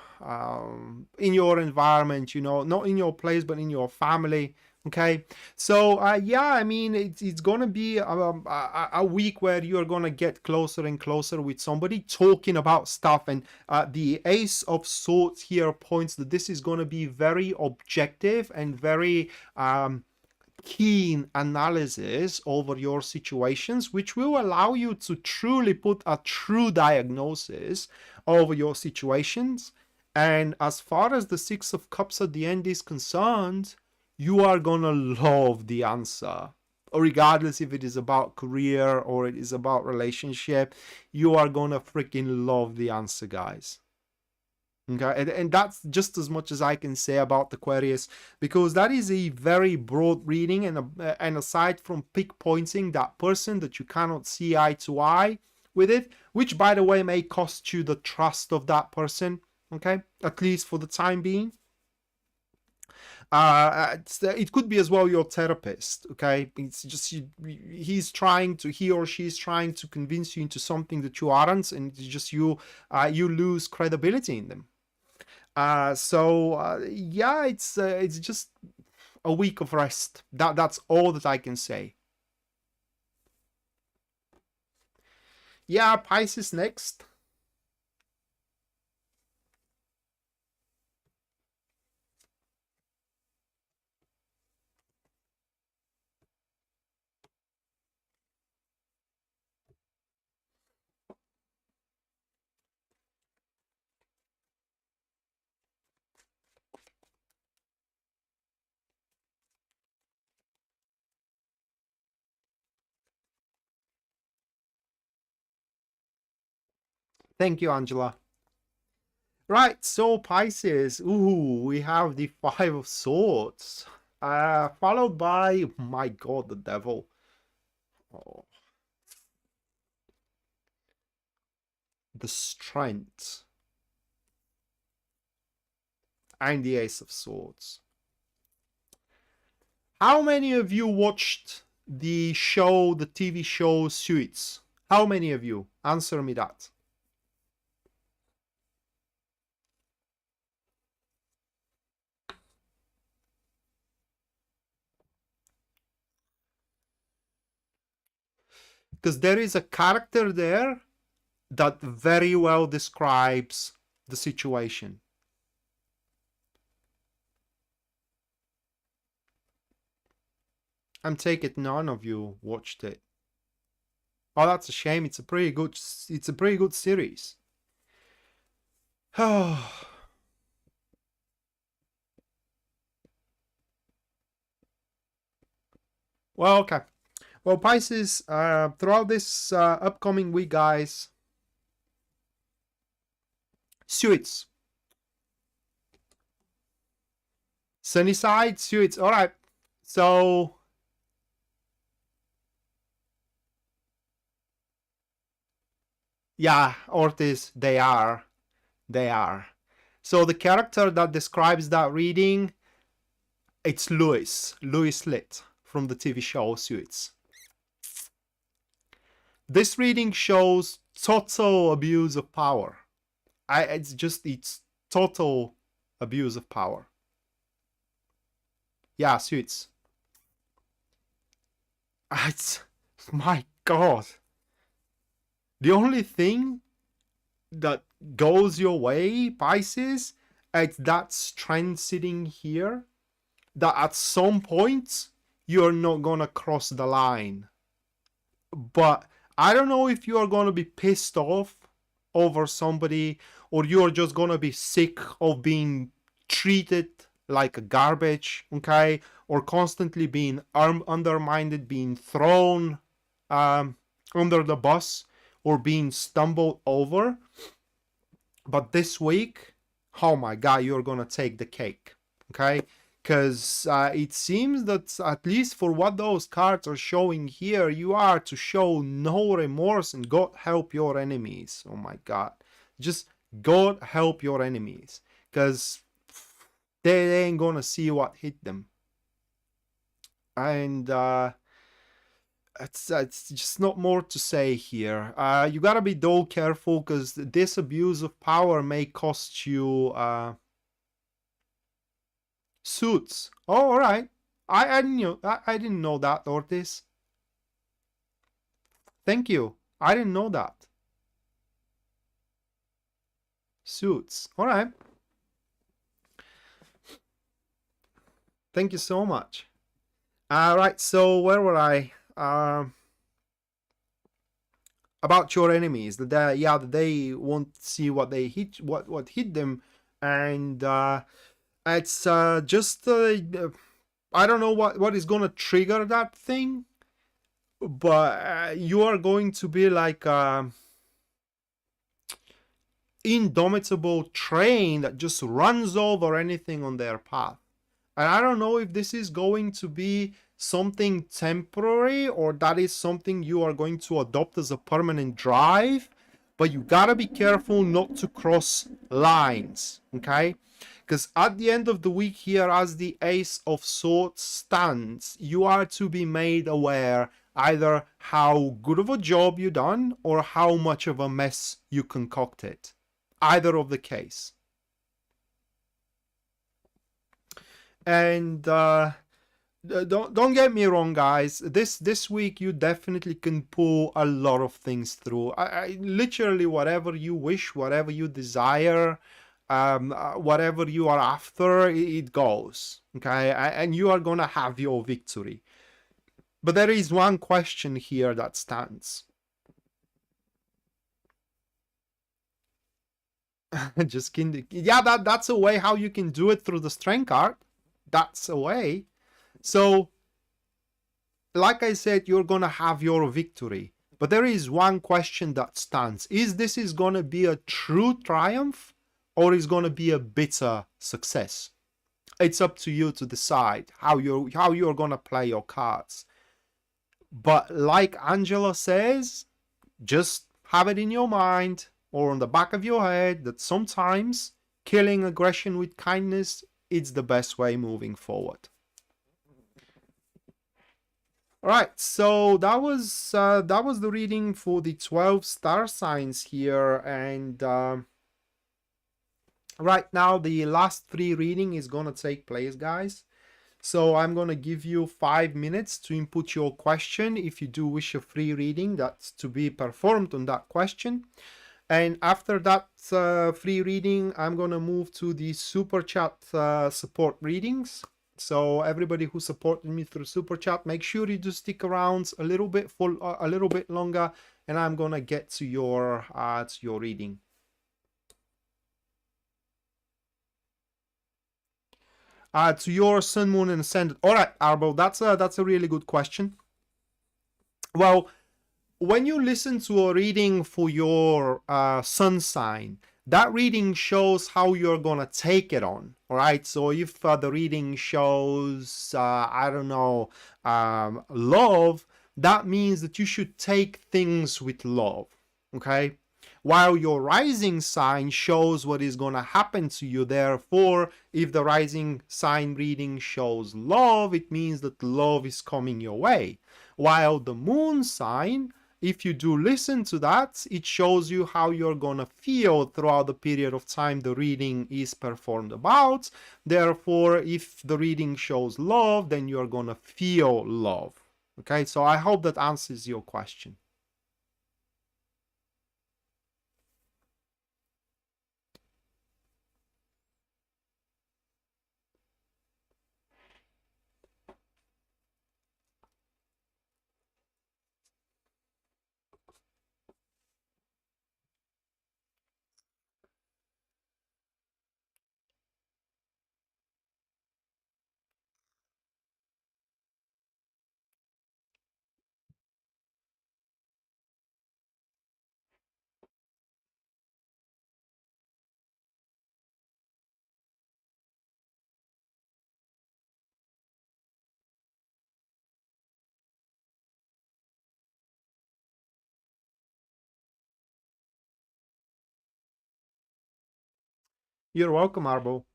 environment, you know, not in your place but in your family. Okay, so yeah, I mean, it's gonna be a week where you're gonna get closer and closer with somebody talking about stuff, and the Ace of Swords here points that this is gonna be very objective and very keen analysis over your situations, which will allow you to truly put a true diagnosis over your situations. And as far as the Six of Cups at the end is concerned, you are gonna love the answer, regardless if it is about career or it is about relationship. You are gonna freaking love the answer, guys. Okay, and that's just as much as I can say about Aquarius, because that is a very broad reading, and aside from pinpointing that person that you cannot see eye to eye with it, which by the way may cost you the trust of that person, okay, at least for the time being. It could be as well your therapist, okay? It's just he or she is trying to convince you into something that you aren't, and it's just you lose credibility in them. Yeah, it's just a week of rest. That's all that I can say. Yeah, Pisces next. Thank you, Angela. Right, so Pisces. Ooh, we have the Five of Swords. Followed by, my God, the Devil. Oh, the Strength. And the Ace of Swords. How many of you watched the TV show Suits? How many of you? Answer me that. Because there is a character there that very well describes the situation. I'm taking none of you watched it. Oh, that's a shame. It's a pretty good series. Oh. Well, okay. Well, Pisces, throughout this upcoming week, guys, Suits. Sunny side, Suits. All right. So Yeah, Ortiz, they are. They are. So the character that describes that reading, it's Louis Litt from the TV show Suits. This reading shows total abuse of power. It's total abuse of power. Yeah, Suits. It's, my God. The only thing that goes your way, Pisces, it's that strength sitting here, that at some point you're not gonna cross the line. But I don't know if you are gonna be pissed off over somebody, or you're just gonna be sick of being treated like garbage, okay, or constantly being undermined, being thrown under the bus, or being stumbled over. But this week, oh my God, you're gonna take the cake, okay? Because it seems that, at least for what those cards are showing here, you are to show no remorse, and God help your enemies. Oh my God. Just God help your enemies, because they ain't gonna see what hit them. And it's just not more to say here. You gotta be though careful, because this abuse of power may cost you suits. Oh, all right. I didn't know that, Ortiz. Thank you. I didn't know that. Suits. All right. Thank you so much. All right. So where were I? About your enemies. That they won't see what they hit, what hit them, and it's just I don't know what is gonna trigger that thing, but you are going to be like indomitable train that just runs over anything on their path. And I don't know if this is going to be something temporary, or that is something you are going to adopt as a permanent drive, but you gotta be careful not to cross lines, okay? Because at the end of the week here, as the Ace of Swords stands, you are to be made aware either how good of a job you done, or how much of a mess you concocted. Either of the case. And don't get me wrong, guys. This week you definitely can pull a lot of things through. I literally, whatever you wish, whatever you desire, whatever you are after, it goes. Okay, and you are gonna have your victory. But there is one question here that stands. Just kidding. Yeah, that's a way how you can do it through the strength card. That's a way. So, like I said, you're gonna have your victory. But there is one question that stands. Is this gonna be a true triumph, or is gonna be a bitter success? It's up to you to decide how you're gonna play your cards. But like Angela says, just have it in your mind or on the back of your head that sometimes killing aggression with kindness is the best way moving forward. All right, so that was the reading for the 12 star signs here, and right now the last 3 reading is gonna take place, guys. So I'm gonna give you 5 minutes to input your question if you do wish a free reading that's to be performed on that question. And after that free reading, I'm gonna move to the super chat support readings. So everybody who supported me through super chat, make sure you do stick around a little bit longer, and I'm gonna get to your reading. To your sun, moon, and ascendant. All right, Arbo, that's a really good question. Well, when you listen to a reading for your sun sign, that reading shows how you're gonna take it on. All right, so if the reading shows I don't know, love, that means that you should take things with love. Okay, while your rising sign shows what is going to happen to you. Therefore, if the rising sign reading shows love, it means that love is coming your way. While the moon sign, if you do listen to that, it shows you how you're gonna feel throughout the period of time the reading is performed about. Therefore, if the reading shows love, then you're gonna feel love. Okay, so I hope that answers your question. You're welcome, Arbo.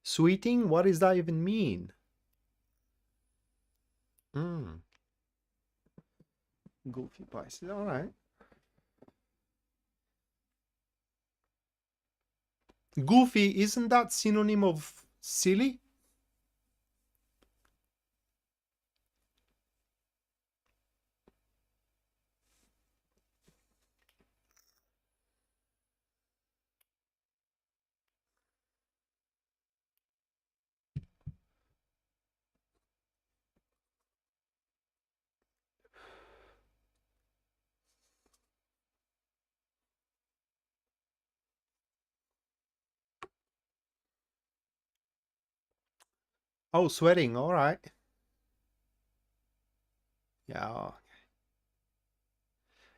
Sweeting, what does that even mean? Goofy Pisces, all right. Goofy, isn't that synonym of silly? Oh, sweating, all right. Yeah.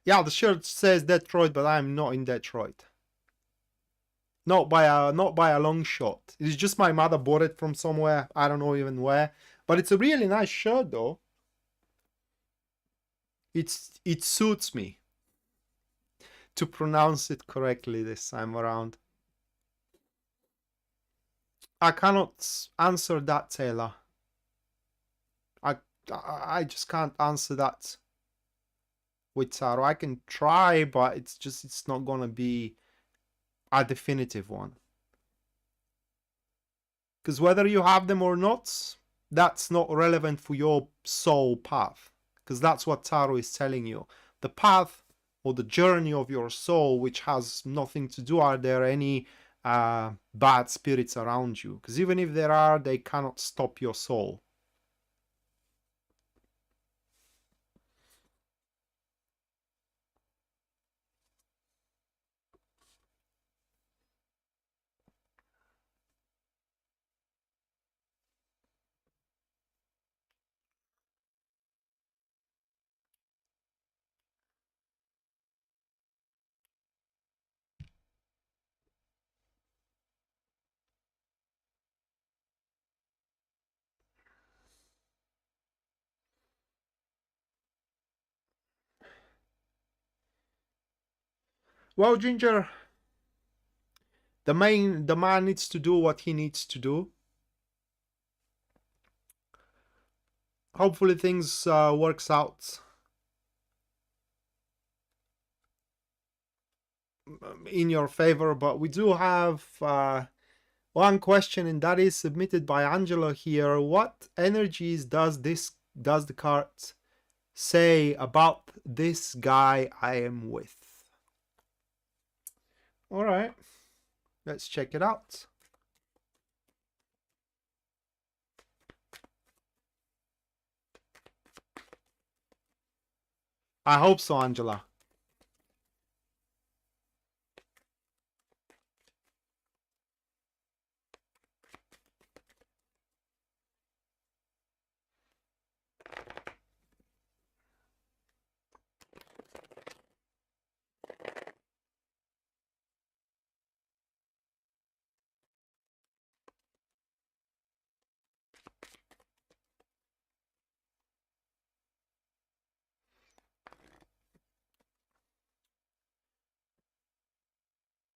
Yeah, the shirt says Detroit, but I'm not in Detroit. Not by a long shot. It's just my mother bought it from somewhere. I don't know even where. But it's a really nice shirt though. It suits me to pronounce it correctly this time around. I cannot answer that, Taylor. I just can't answer that with tarot. I can try, but it's not gonna be a definitive one. Because whether you have them or not, that's not relevant for your soul path. Because that's what tarot is telling you. The path or the journey of your soul, which has nothing to do, are there any bad spirits around you? Because even if there are, they cannot stop your soul. Well, Ginger, the man needs to do what he needs to do. Hopefully things works out in your favor, but we do have one question, and that is submitted by Angela here. What energies does the card say about this guy I am with? All right, let's check it out. I hope so, Angela.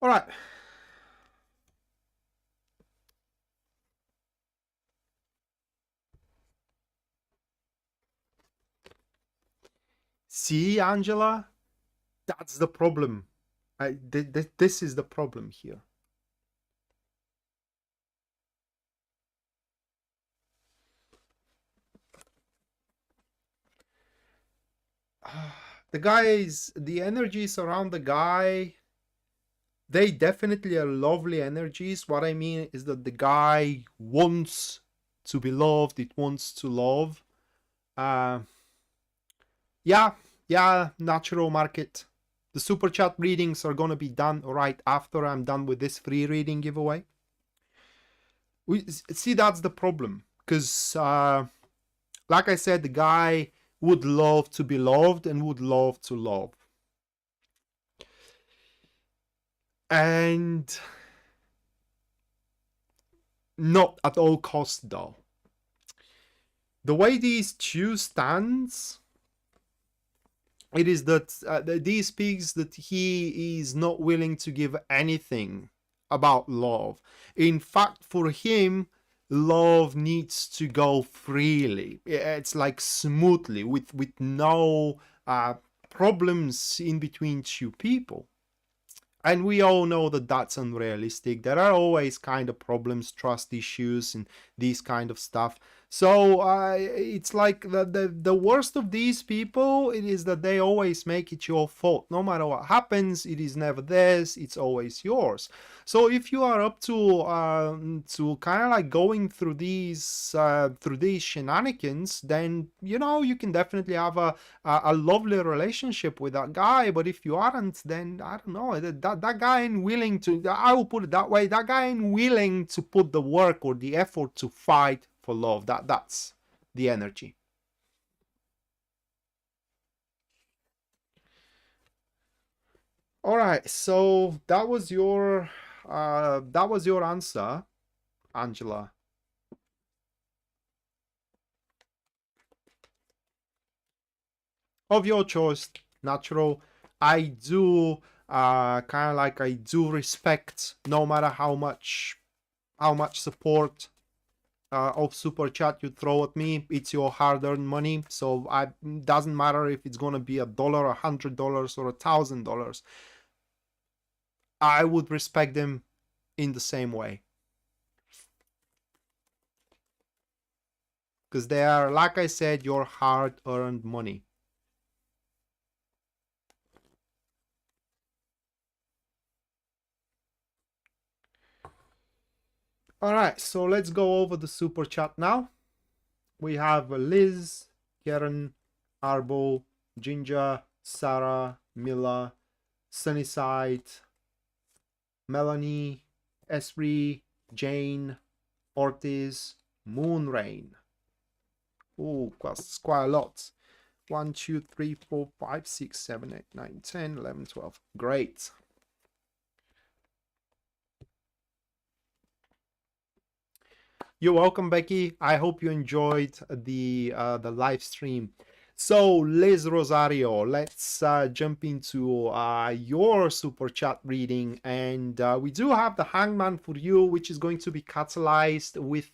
All right. See, Angela, that's the problem. This is the problem here. The energies around the guy, they definitely are lovely energies. What I mean is that the guy wants to be loved, it wants to love. Uh, yeah, natural market. The super chat readings are gonna be done right after I'm done with this free reading giveaway. We see that's the problem, because like I said, the guy would love to be loved and would love to love. And not at all costs, though. The way these two stands, it is that these speaks that he is not willing to give anything about love. In fact, for him, love needs to go freely. It's like smoothly, with no problems in between two people. And we all know that that's unrealistic. There are always kind of problems, trust issues, and these kind of stuff. So it's like the worst of these people, it is that they always make it your fault. No matter what happens, it is never theirs, it's always yours. So if you are up to kind of like going through these shenanigans, then you know you can definitely have a lovely relationship with that guy. But if you aren't, then I don't know, that guy ain't willing to, I will put it that way, that guy ain't willing to put the work or the effort to fight for love. That's the energy. All right, so that was your answer, Angela. Of your choice, natural. I do kind of like, I do respect, no matter how much support of super chat you throw at me. It's your hard-earned money, so it doesn't matter if it's gonna be $1, $100, or $1,000. I would respect them in the same way, because they are, like I said, your hard-earned money. All right, so let's go over the super chat now. We have Liz, Karen, Arbo, Ginger, Sarah, Mila, Sunnyside, Melanie, Esri, Jane, Ortiz, Moonrain. Oh, that's quite a lot. 1, 2, 3, 4, 5, 6, 7, 8, 9, 10, 11, 12. Great. You're welcome, Becky. I hope you enjoyed the live stream. So, Liz Rosario, let's jump into your super chat reading, and we do have the Hangman for you, which is going to be catalyzed with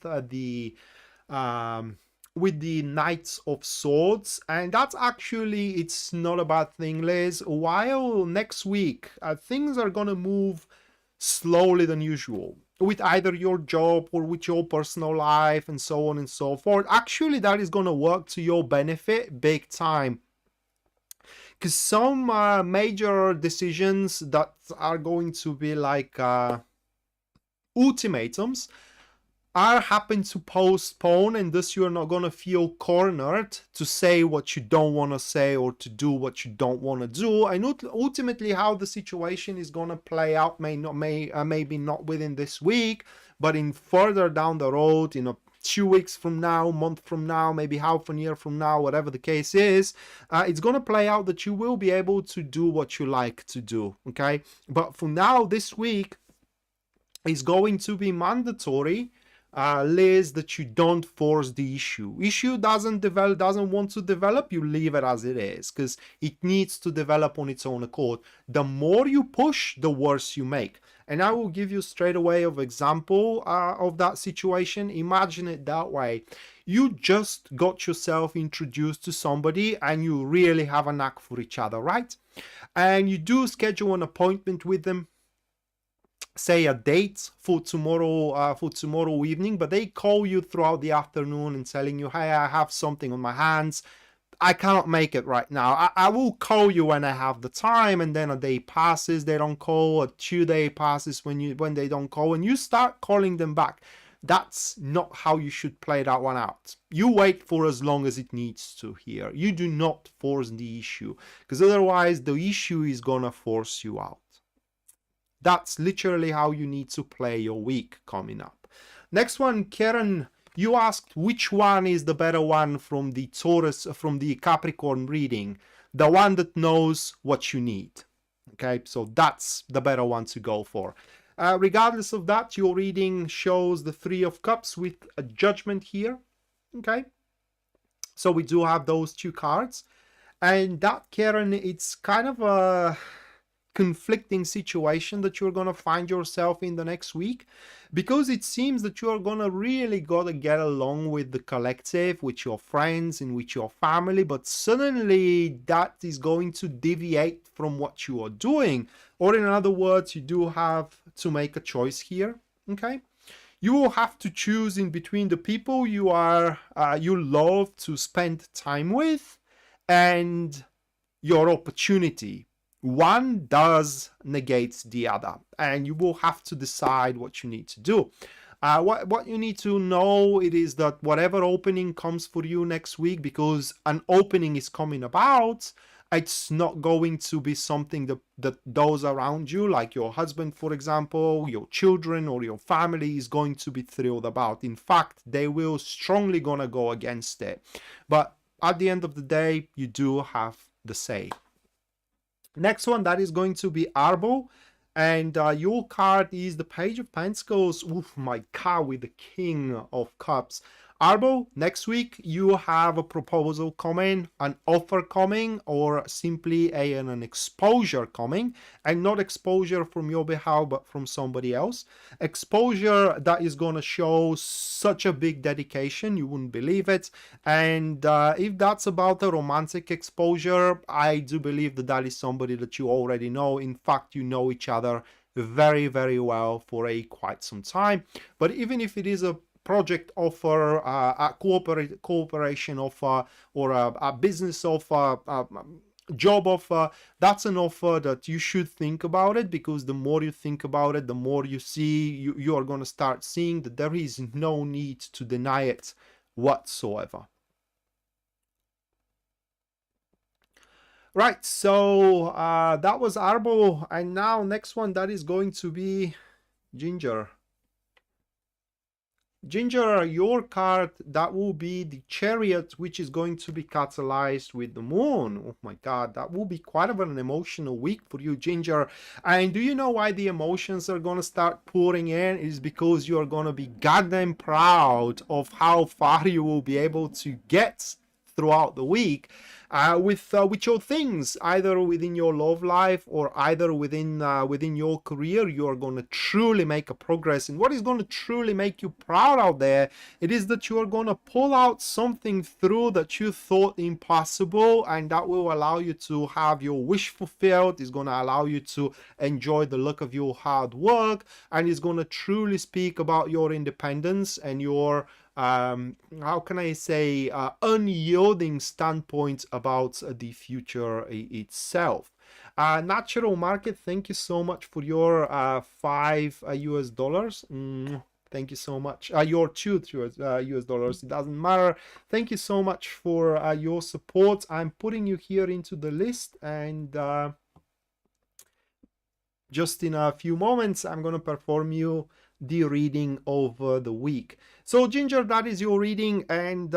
the Knights of Swords, and that's actually, it's not a bad thing, Liz. While next week things are gonna move slowly than usual with either your job or with your personal life and so on and so forth, actually that is going to work to your benefit big time, because some major decisions that are going to be like ultimatums are happen to postpone, and thus you're not going to feel cornered to say what you don't want to say or to do what you don't want to do. And ultimately how the situation is going to play out maybe not within this week, but in further down the road, 2 weeks from now, month from now, maybe half a year from now, whatever the case is, it's going to play out that you will be able to do what you like to do. Okay, but for now, this week is going to be mandatory Liz, that you don't force the issue doesn't want to develop, you leave it as it is, because it needs to develop on its own accord. The more you push, the worse you make. And I will give you straight away of example of that situation. Imagine it that way. You just got yourself introduced to somebody and you really have a knack for each other, right? And you do schedule an appointment with them, say a date for tomorrow evening, but they call you throughout the afternoon and telling you, hey, I have something on my hands, I cannot make it right now. I will call you when I have the time. And then a day passes, they don't call. A 2 day passes when they don't call, and you start calling them back. That's not how you should play that one out. You wait for as long as it needs to here. You do not force the issue, because otherwise the issue is gonna force you out. That's literally how you need to play your week coming up. Next one, Karen, you asked which one is the better one from the Taurus, from the Capricorn reading. The one that knows what you need. Okay, so that's the better one to go for. Regardless of that, your reading shows the Three of Cups with a Judgment here. Okay, so we do have those two cards. And that, Karen, it's kind of a conflicting situation that you're going to find yourself in the next week, because it seems that you're going to really got to get along with the collective, with your friends and with your family, but suddenly that is going to deviate from what you are doing, or in other words, you do have to make a choice here. Okay, you will have to choose in between the people you love to spend time with and your opportunity. One does negate the other, and you will have to decide what you need to do. What you need to know, it is that whatever opening comes for you next week, because an opening is coming about, it's not going to be something that those around you, like your husband, for example, your children or your family, is going to be thrilled about. In fact, they will strongly gonna go against it. But at the end of the day, you do have the say. Next one, that is going to be Arbo, and your card is the Page of Pentacles. Oof, my God, with the King of Cups. Arbo, next week you have a proposal coming, an offer coming, or simply an exposure coming, and not exposure from your behalf but from somebody else. Exposure that is going to show such a big dedication, you wouldn't believe it. And if that's about a romantic exposure, I do believe that that is somebody that you already know. In fact, you know each other very, very well for quite some time. But even if it is a project offer, a cooperation offer, or a business offer, job offer, that's an offer that you should think about it, because the more you think about it, the more you see, you are going to start seeing that there is no need to deny it whatsoever. Right, so that was Arbo, and now next one, that is going to be Ginger. Ginger, your card, that will be the Chariot, which is going to be catalyzed with the moon. Oh my God, that will be quite of an emotional week for you, Ginger. And do you know why the emotions are going to start pouring in? It is because you are going to be goddamn proud of how far you will be able to get throughout the week with your things, either within your love life or either within your career. You are going to truly make a progress. And what is going to truly make you proud out there, it is that you are going to pull out something through that you thought impossible, and that will allow you to have your wish fulfilled. It's going to allow you to enjoy the look of your hard work, and it's going to truly speak about your independence and your how can I say, unyielding standpoint about the future itself. Natural Market, thank you so much for your $5 US. Thank you so much. Your $2 US dollars, it doesn't matter. Thank you so much for your support. I'm putting you here into the list, and just in a few moments I'm going to perform you the reading of the week. So Ginger, that is your reading, and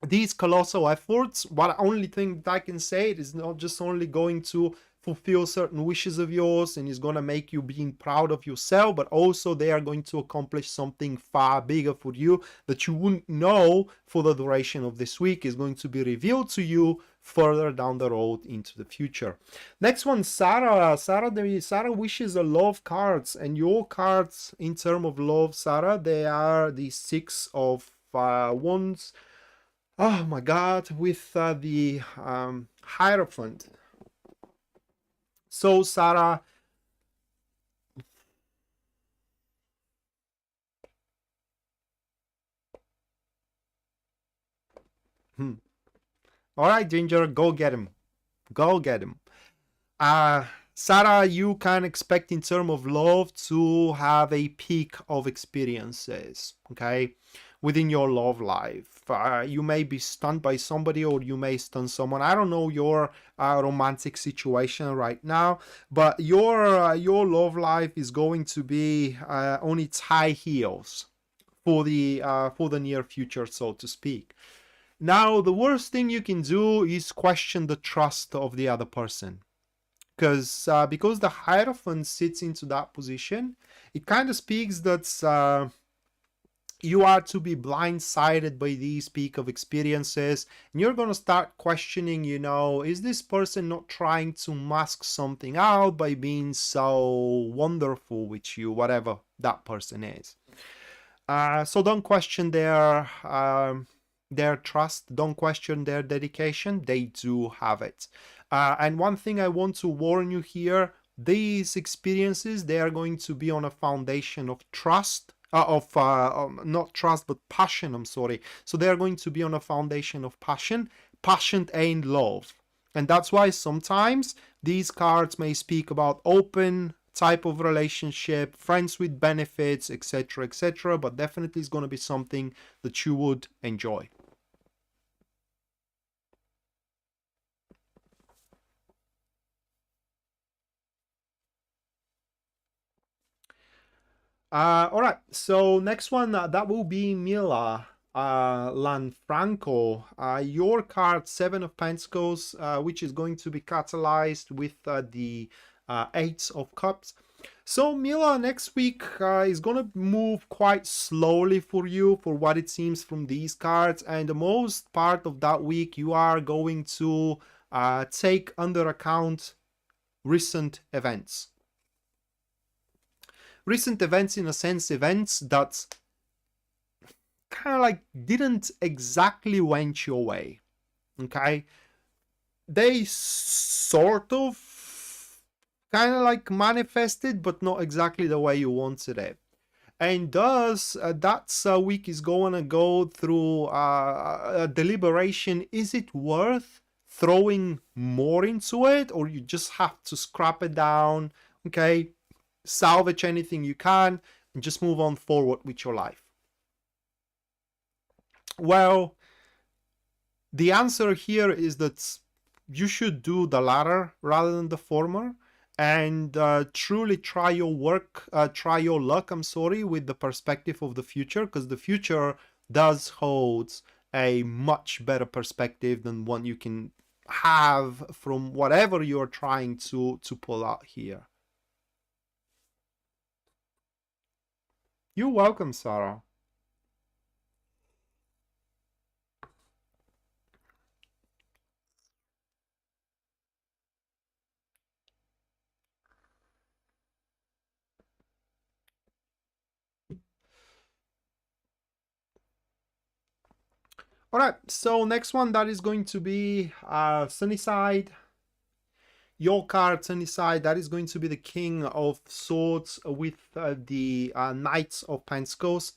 these colossal efforts, what only thing that I can say, it is not just only going to fulfill certain wishes of yours and is going to make you being proud of yourself, but also they are going to accomplish something far bigger for you that you wouldn't know for the duration of this week. Is going to be revealed to you further down the road into the future. Next one, Sarah. Sarah wishes a love cards, and your cards in terms of love, Sarah, they are the Six of Wands. Oh my God, with the Hierophant. So Sarah, all right, Ginger, go get him. Go get him. Sarah, you can expect in terms of love to have a peak of experiences, okay, within your love life. You may be stunned by somebody, or you may stun someone. I don't know your romantic situation right now, but your love life is going to be on its high heels for the near future, so to speak. Now, the worst thing you can do is question the trust of the other person. Because the Hierophant sits into that position, it kind of speaks that you are to be blindsided by these peak of experiences, and you're going to start questioning, you know, is this person not trying to mask something out by being so wonderful with you, whatever that person is. So don't question their trust, don't question their dedication. They do have it. And one thing I want to warn you here, these experiences, they are going to be on a foundation of trust, not trust, but passion, I'm sorry. So they are going to be on a foundation of passion. Passion ain't love. And that's why sometimes these cards may speak about open type of relationship, friends with benefits, etc., but definitely is going to be something that you would enjoy. All right, so next one, that will be Mila Lanfranco. Your card, Seven of Pentacles, which is going to be catalyzed with the Eight of Cups. So Mila, next week is going to move quite slowly for you, for what it seems from these cards, and the most part of that week you are going to take under account recent events. Recent events, in a sense, events that kind of like didn't exactly went your way, okay? They sort of kind of like manifested, but not exactly the way you wanted it. And thus, that week is going to go through a deliberation. Is it worth throwing more into it, or you just have to scrap it down, okay? Salvage anything you can and just move on forward with your life? Well, the answer here is that you should do the latter rather than the former, and truly try your luck, I'm sorry, with the perspective of the future, because the future does hold a much better perspective than one you can have from whatever you're trying to pull out here. You're welcome, Sarah. All right, so next one, that is going to be Sunnyside. Your card, Sunnyside, that is going to be the King of Swords with the Knights of Pentacles.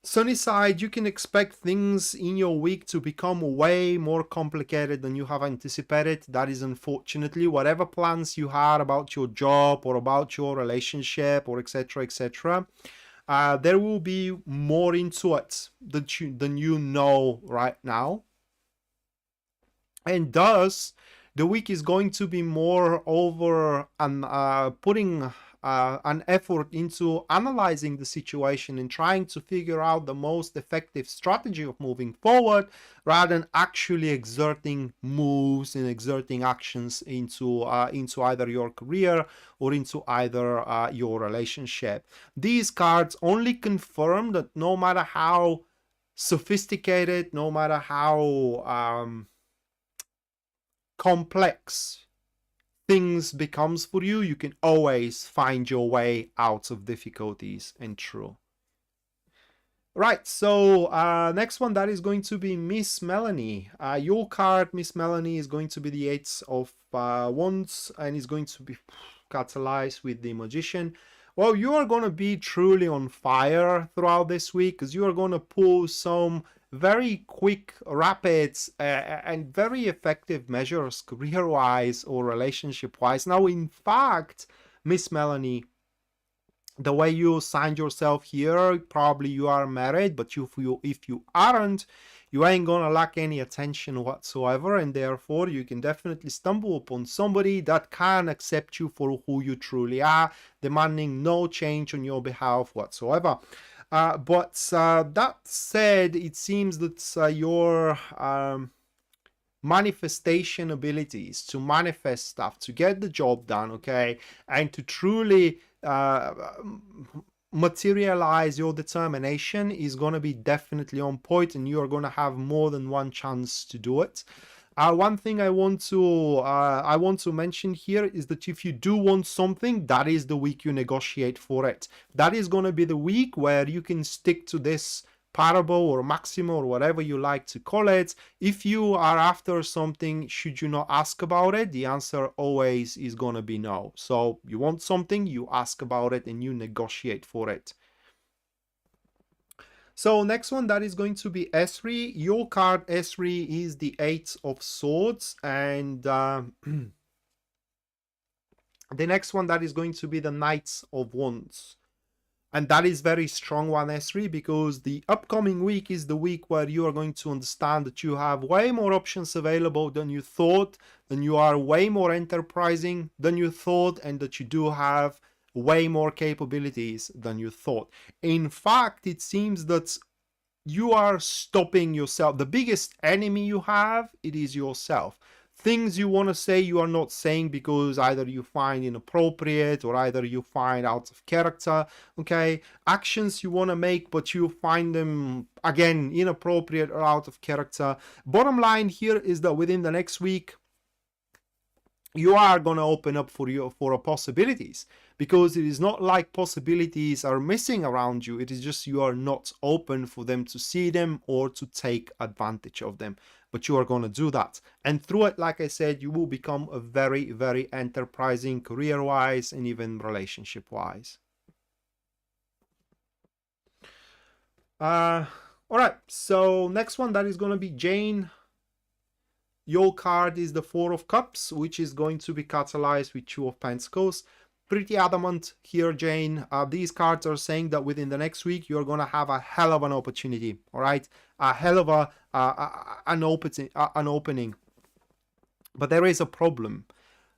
Sunnyside, you can expect things in your week to become way more complicated than you have anticipated. That is unfortunately whatever plans you had about your job or about your relationship or etc. There will be more into it than you know right now. And thus, the week is going to be more over putting an effort into analyzing the situation and trying to figure out the most effective strategy of moving forward, rather than actually exerting moves and exerting actions into either your career or into either your relationship. These cards only confirm that no matter how sophisticated, no matter how complex things becomes for you, you can always find your way out of difficulties and through. Right, so next one, that is going to be Miss Melanie. Your card, Miss Melanie, is going to be the Eight of Wands, and is going to be catalyzed with the Magician. Well, you are going to be truly on fire throughout this week, because you are going to pull some very quick, rapid, and very effective measures career-wise or relationship-wise. Now, in fact, Miss Melanie, the way you signed yourself here, probably you are married, but if you aren't, you ain't gonna lack any attention whatsoever, and therefore you can definitely stumble upon somebody that can accept you for who you truly are, demanding no change on your behalf whatsoever. But that said, it seems that your manifestation abilities to manifest stuff, to get the job done, okay, and to truly materialize your determination is going to be definitely on point, and you are going to have more than one chance to do it. One thing I want to mention here is that if you do want something, that is the week you negotiate for it. That is going to be the week where you can stick to this parable or maxima or whatever you like to call it. If you are after something, should you not ask about it? The answer always is going to be no. So you want something, you ask about it, and you negotiate for it. So next one, that is going to be Aries. Your card, Aries, is the Eight of Swords, and the next one, that is going to be the Knight of Wands. And that is very strong one, Aries, because the upcoming week is the week where you are going to understand that you have way more options available than you thought, and you are way more enterprising than you thought, and that you do have way more capabilities than you thought. In fact, it seems that you are stopping yourself. The biggest enemy you have, it is yourself. Things you want to say, you are not saying because either you find inappropriate or either you find out of character, okay? Actions you want to make, but you find them, again, inappropriate or out of character. Bottom line here is that within the next week, you are going to open up for possibilities, because it is not like possibilities are missing around you. It is just you are not open for them to see them or to take advantage of them. But you are going to do that. And through it, like I said, you will become a very, very enterprising career-wise and even relationship-wise. All right, so next one, that is going to be Jane. Your card is the Four of Cups, which is going to be catalyzed with Two of Pentacles. Pretty adamant here, Jane. These cards are saying that within the next week, you're going to have a hell of an opportunity, all right? A hell of an opening. But there is a problem.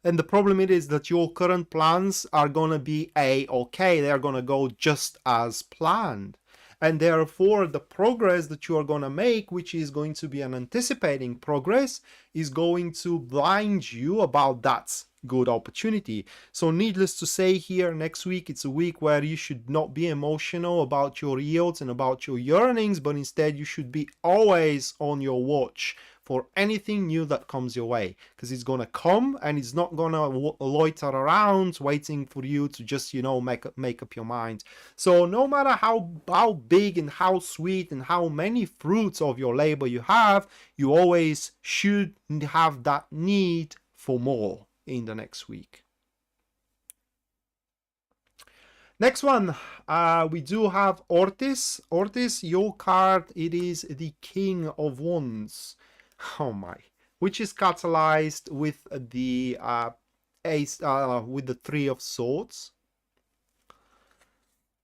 And the problem it is that your current plans are going to be A-okay. They're going to go just as planned. And therefore, the progress that you are going to make, which is going to be an anticipating progress, is going to blind you about that good opportunity. So needless to say here, next week, it's a week where you should not be emotional about your yields and about your earnings, but instead you should be always on your watch for anything new that comes your way, because it's going to come and it's not going to loiter around waiting for you to just, you know, make up your mind. So no matter how big and how sweet and how many fruits of your labor you have, you always should have that need for more in the next week. Next one, we do have Ortiz. Ortiz, your card, it is the King of Wands. Oh my, which is catalyzed with the ace, with the Three of Swords.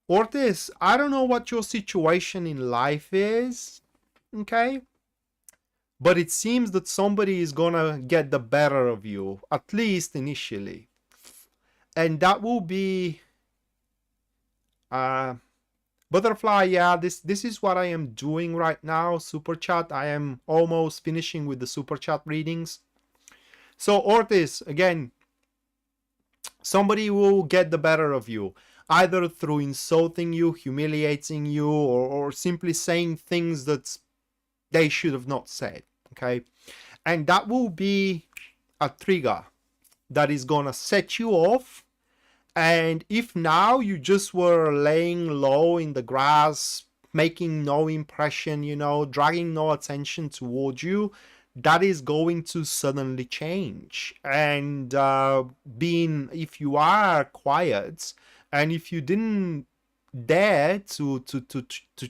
Ortiz, I don't know what your situation in life is, okay? But it seems that somebody is gonna get the better of you, at least initially. And that will be Butterfly, yeah, this is what I am doing right now. Super chat. I am almost finishing with the super chat readings. So Ortiz, again, somebody will get the better of you, either through insulting you, humiliating you, or simply saying things that they should have not said. Okay, and that will be a trigger that is gonna set you off. And if now you just were laying low in the grass, making no impression, you know, dragging no attention towards you, that is going to suddenly change. And if you are quiet, and if you didn't dare to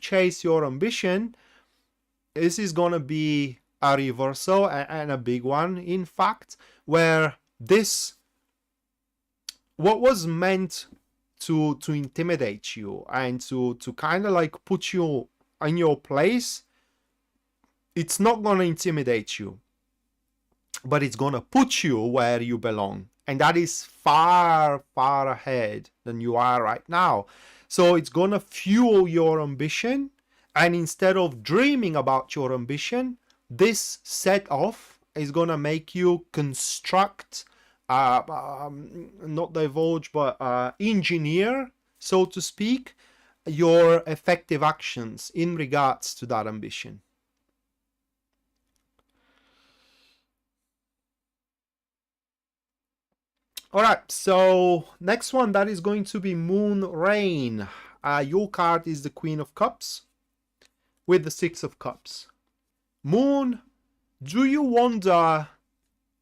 chase your ambition, this is gonna be a reversal, and a big one, in fact, where this, what was meant to intimidate you and to kind of like put you in your place, it's not going to intimidate you, but it's going to put you where you belong, and that is far ahead than you are right now. So it's going to fuel your ambition, and instead of dreaming about your ambition, this set off is going to make you construct, not divulge, but engineer, so to speak, your effective actions in regards to that ambition. All right, so next one, that is going to be Moon Rain. Your card is the Queen of Cups with the Six of Cups. Moon, do you wonder,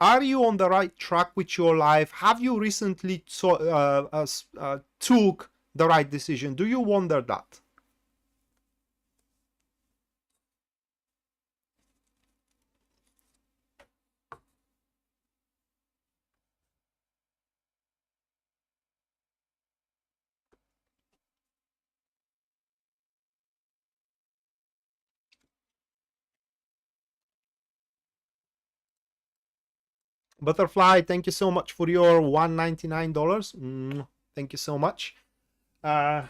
are you on the right track with your life? Have you recently took the right decision? Do you wonder that? Butterfly, thank you so much for your $199. Thank you so much. But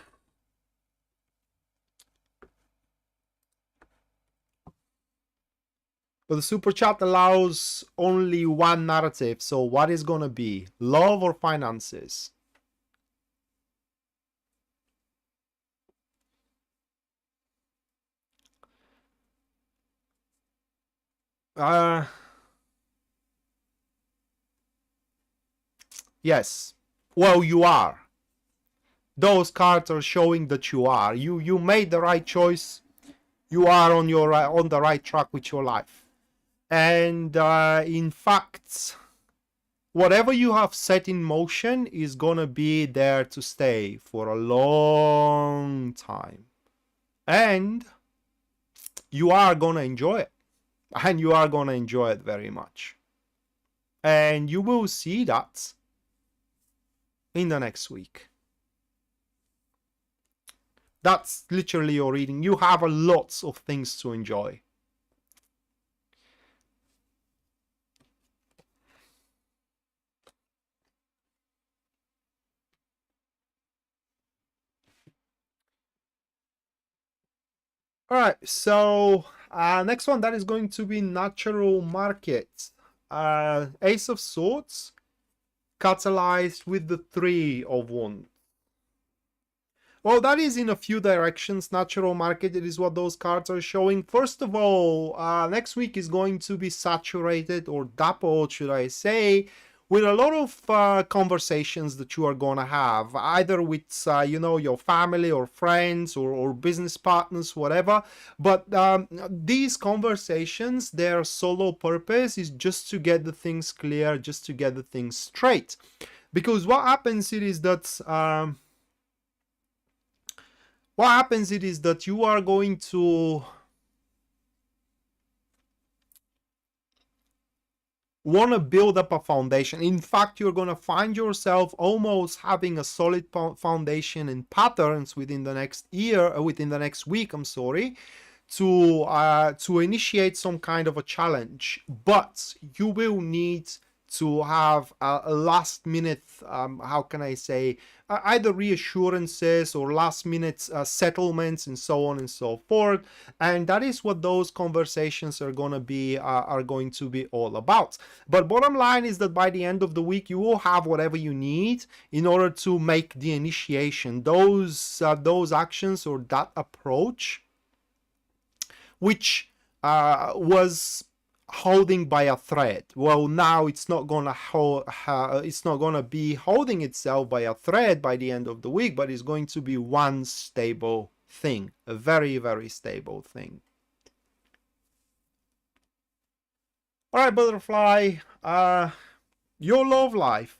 the super chat allows only one narrative. So what is going to be? Love or finances? Yes. Well, you are. Those cards are showing that you are. You made the right choice. You are on the right track with your life. And in fact, whatever you have set in motion is gonna be there to stay for a long time. And you are gonna enjoy it. And you are gonna enjoy it very much. And you will see that in the next week. That's literally your reading. You have a lots of things to enjoy. All right, so next one, that is going to be natural market. Ace of Swords catalyzed with the Three of Wands. Well, that is in a few directions. Natural market, it is what those cards are showing. First of all, next week is going to be saturated, or dappled, should I say, with a lot of conversations that you are going to have, either with, your family or friends or business partners, whatever. But these conversations, their solo purpose is just to get the things clear, just to get the things straight. Because what happens is that... what happens is that you are going to want to build up a foundation. In fact, you're going to find yourself almost having a solid foundation and patterns within the next year, within the next week, I'm sorry, to initiate some kind of a challenge. But you will need to have a last minute, how can I say, either reassurances or last minute settlements and so on and so forth. And that is what those conversations are going to be all about. But bottom line is that by the end of the week, you will have whatever you need in order to make the initiation. Those actions or that approach, which was holding by a thread. Well, now it's not gonna be holding itself by a thread by the end of the week, but it's going to be one stable thing, a very, very stable thing. All right, butterfly, your love life.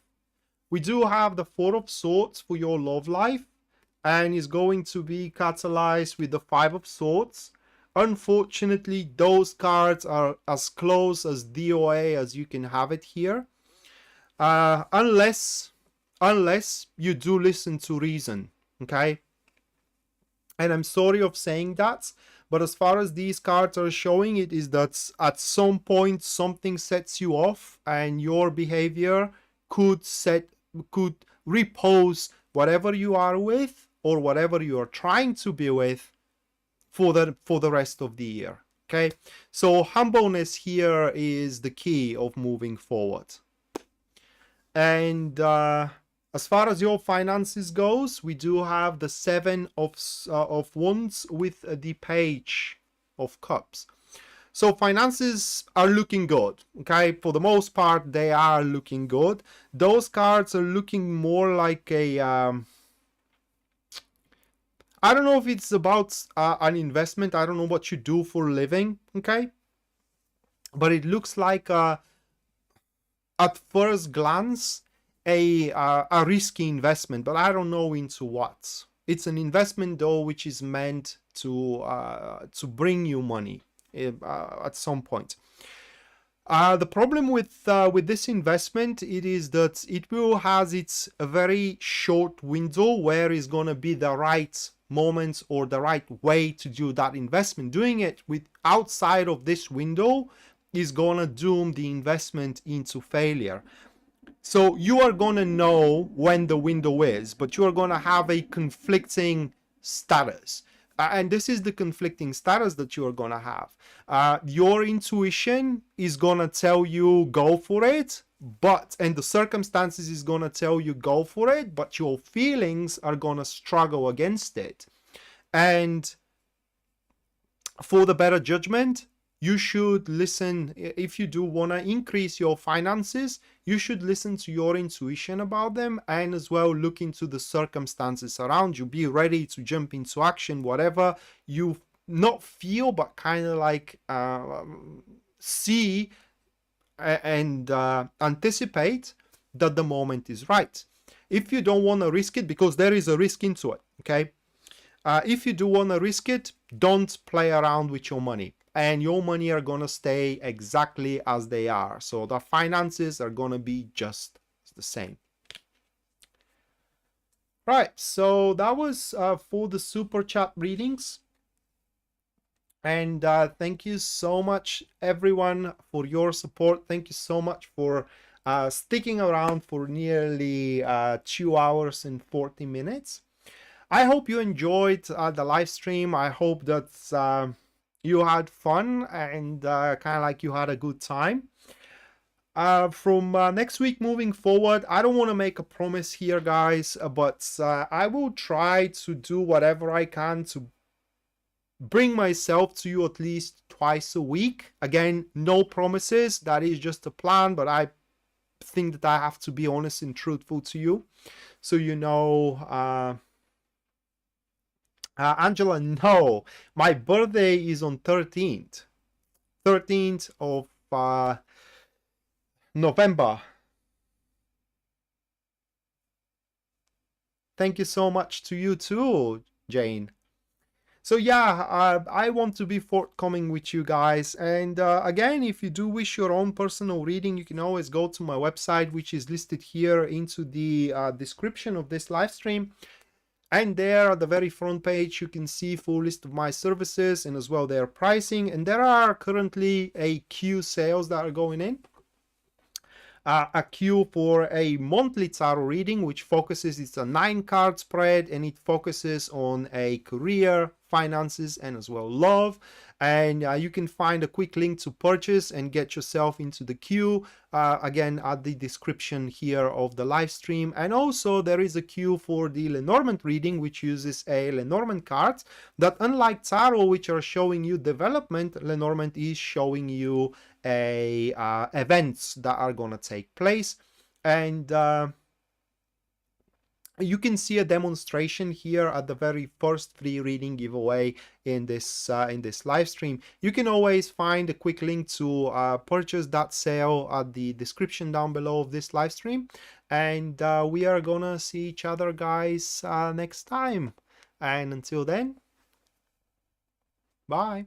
We do have the Four of Swords for your love life, and is going to be catalyzed with the Five of Swords. Unfortunately, those cards are as close as DOA as you can have it here. Unless you do listen to reason, okay? And I'm sorry of saying that, but as far as these cards are showing, it is that at some point something sets you off and your behavior could repose whatever you are with or whatever you are trying to be with for the rest of the year. Okay, so humbleness here is the key of moving forward. And as far as your finances goes, we do have the Seven of Wands with the Page of Cups. So finances are looking good. Okay, for the most part, they are looking good. Those cards are looking more like a I don't know if it's about an investment. I don't know what you do for a living, okay? But it looks like, at first glance, a risky investment, but I don't know into what. It's an investment, though, which is meant to bring you money at some point. The problem with this investment, it is that it will has its a very short window where it's gonna be the right moment or the right way to do that investment. Doing it with outside of this window is gonna doom the investment into failure. So you are gonna know when the window is, but you are gonna have a conflicting status. And this is the conflicting status that you're gonna have. Your intuition is gonna tell you go for it, and the circumstances is gonna tell you go for it, but your feelings are gonna struggle against it. And for the better judgment, you should listen. If you do want to increase your finances, you should listen to your intuition about them, and as well look into the circumstances around you. Be ready to jump into action, whatever you not feel, but kind of like see and anticipate that the moment is right. If you don't want to risk it, because there is a risk into it, okay? If you do want to risk it, don't play around with your money. And your money are going to stay exactly as they are. So the finances are going to be just the same. Right, so that was for the super chat readings. And thank you so much, everyone, for your support. Thank you so much for sticking around for nearly 2 hours and 40 minutes. I hope you enjoyed the live stream. I hope that you had fun and kind of like you had a good time. From next week moving forward, I don't want to make a promise here, guys, but I will try to do whatever I can to bring myself to you at least twice a week. Again, no promises. That is just a plan, but I think that I have to be honest and truthful to you. So you know, Angela, no, my birthday is on 13th of November. Thank you so much to you too, Jane. So yeah, I want to be forthcoming with you guys. And again, if you do wish your own personal reading, you can always go to my website, which is listed here into the description of this live stream. And there at the very front page, you can see full list of my services and as well their pricing. And there are currently a Q sales that are going in. a cue for a monthly tarot reading, which focuses, it's a 9-card spread, and it focuses on a career, finances, and as well love. And you can find a quick link to purchase and get yourself into the queue, again at the description here of the live stream. And also there is a queue for the Lenormand reading, which uses a Lenormand cards that, unlike tarot, which are showing you development, Lenormand is showing you a events that are gonna take place. And you can see a demonstration here at the very first free reading giveaway in this live stream. You can always find a quick link to purchase that sale at the description down below of this live stream. And we are gonna see each other, guys, next time. And until then, bye.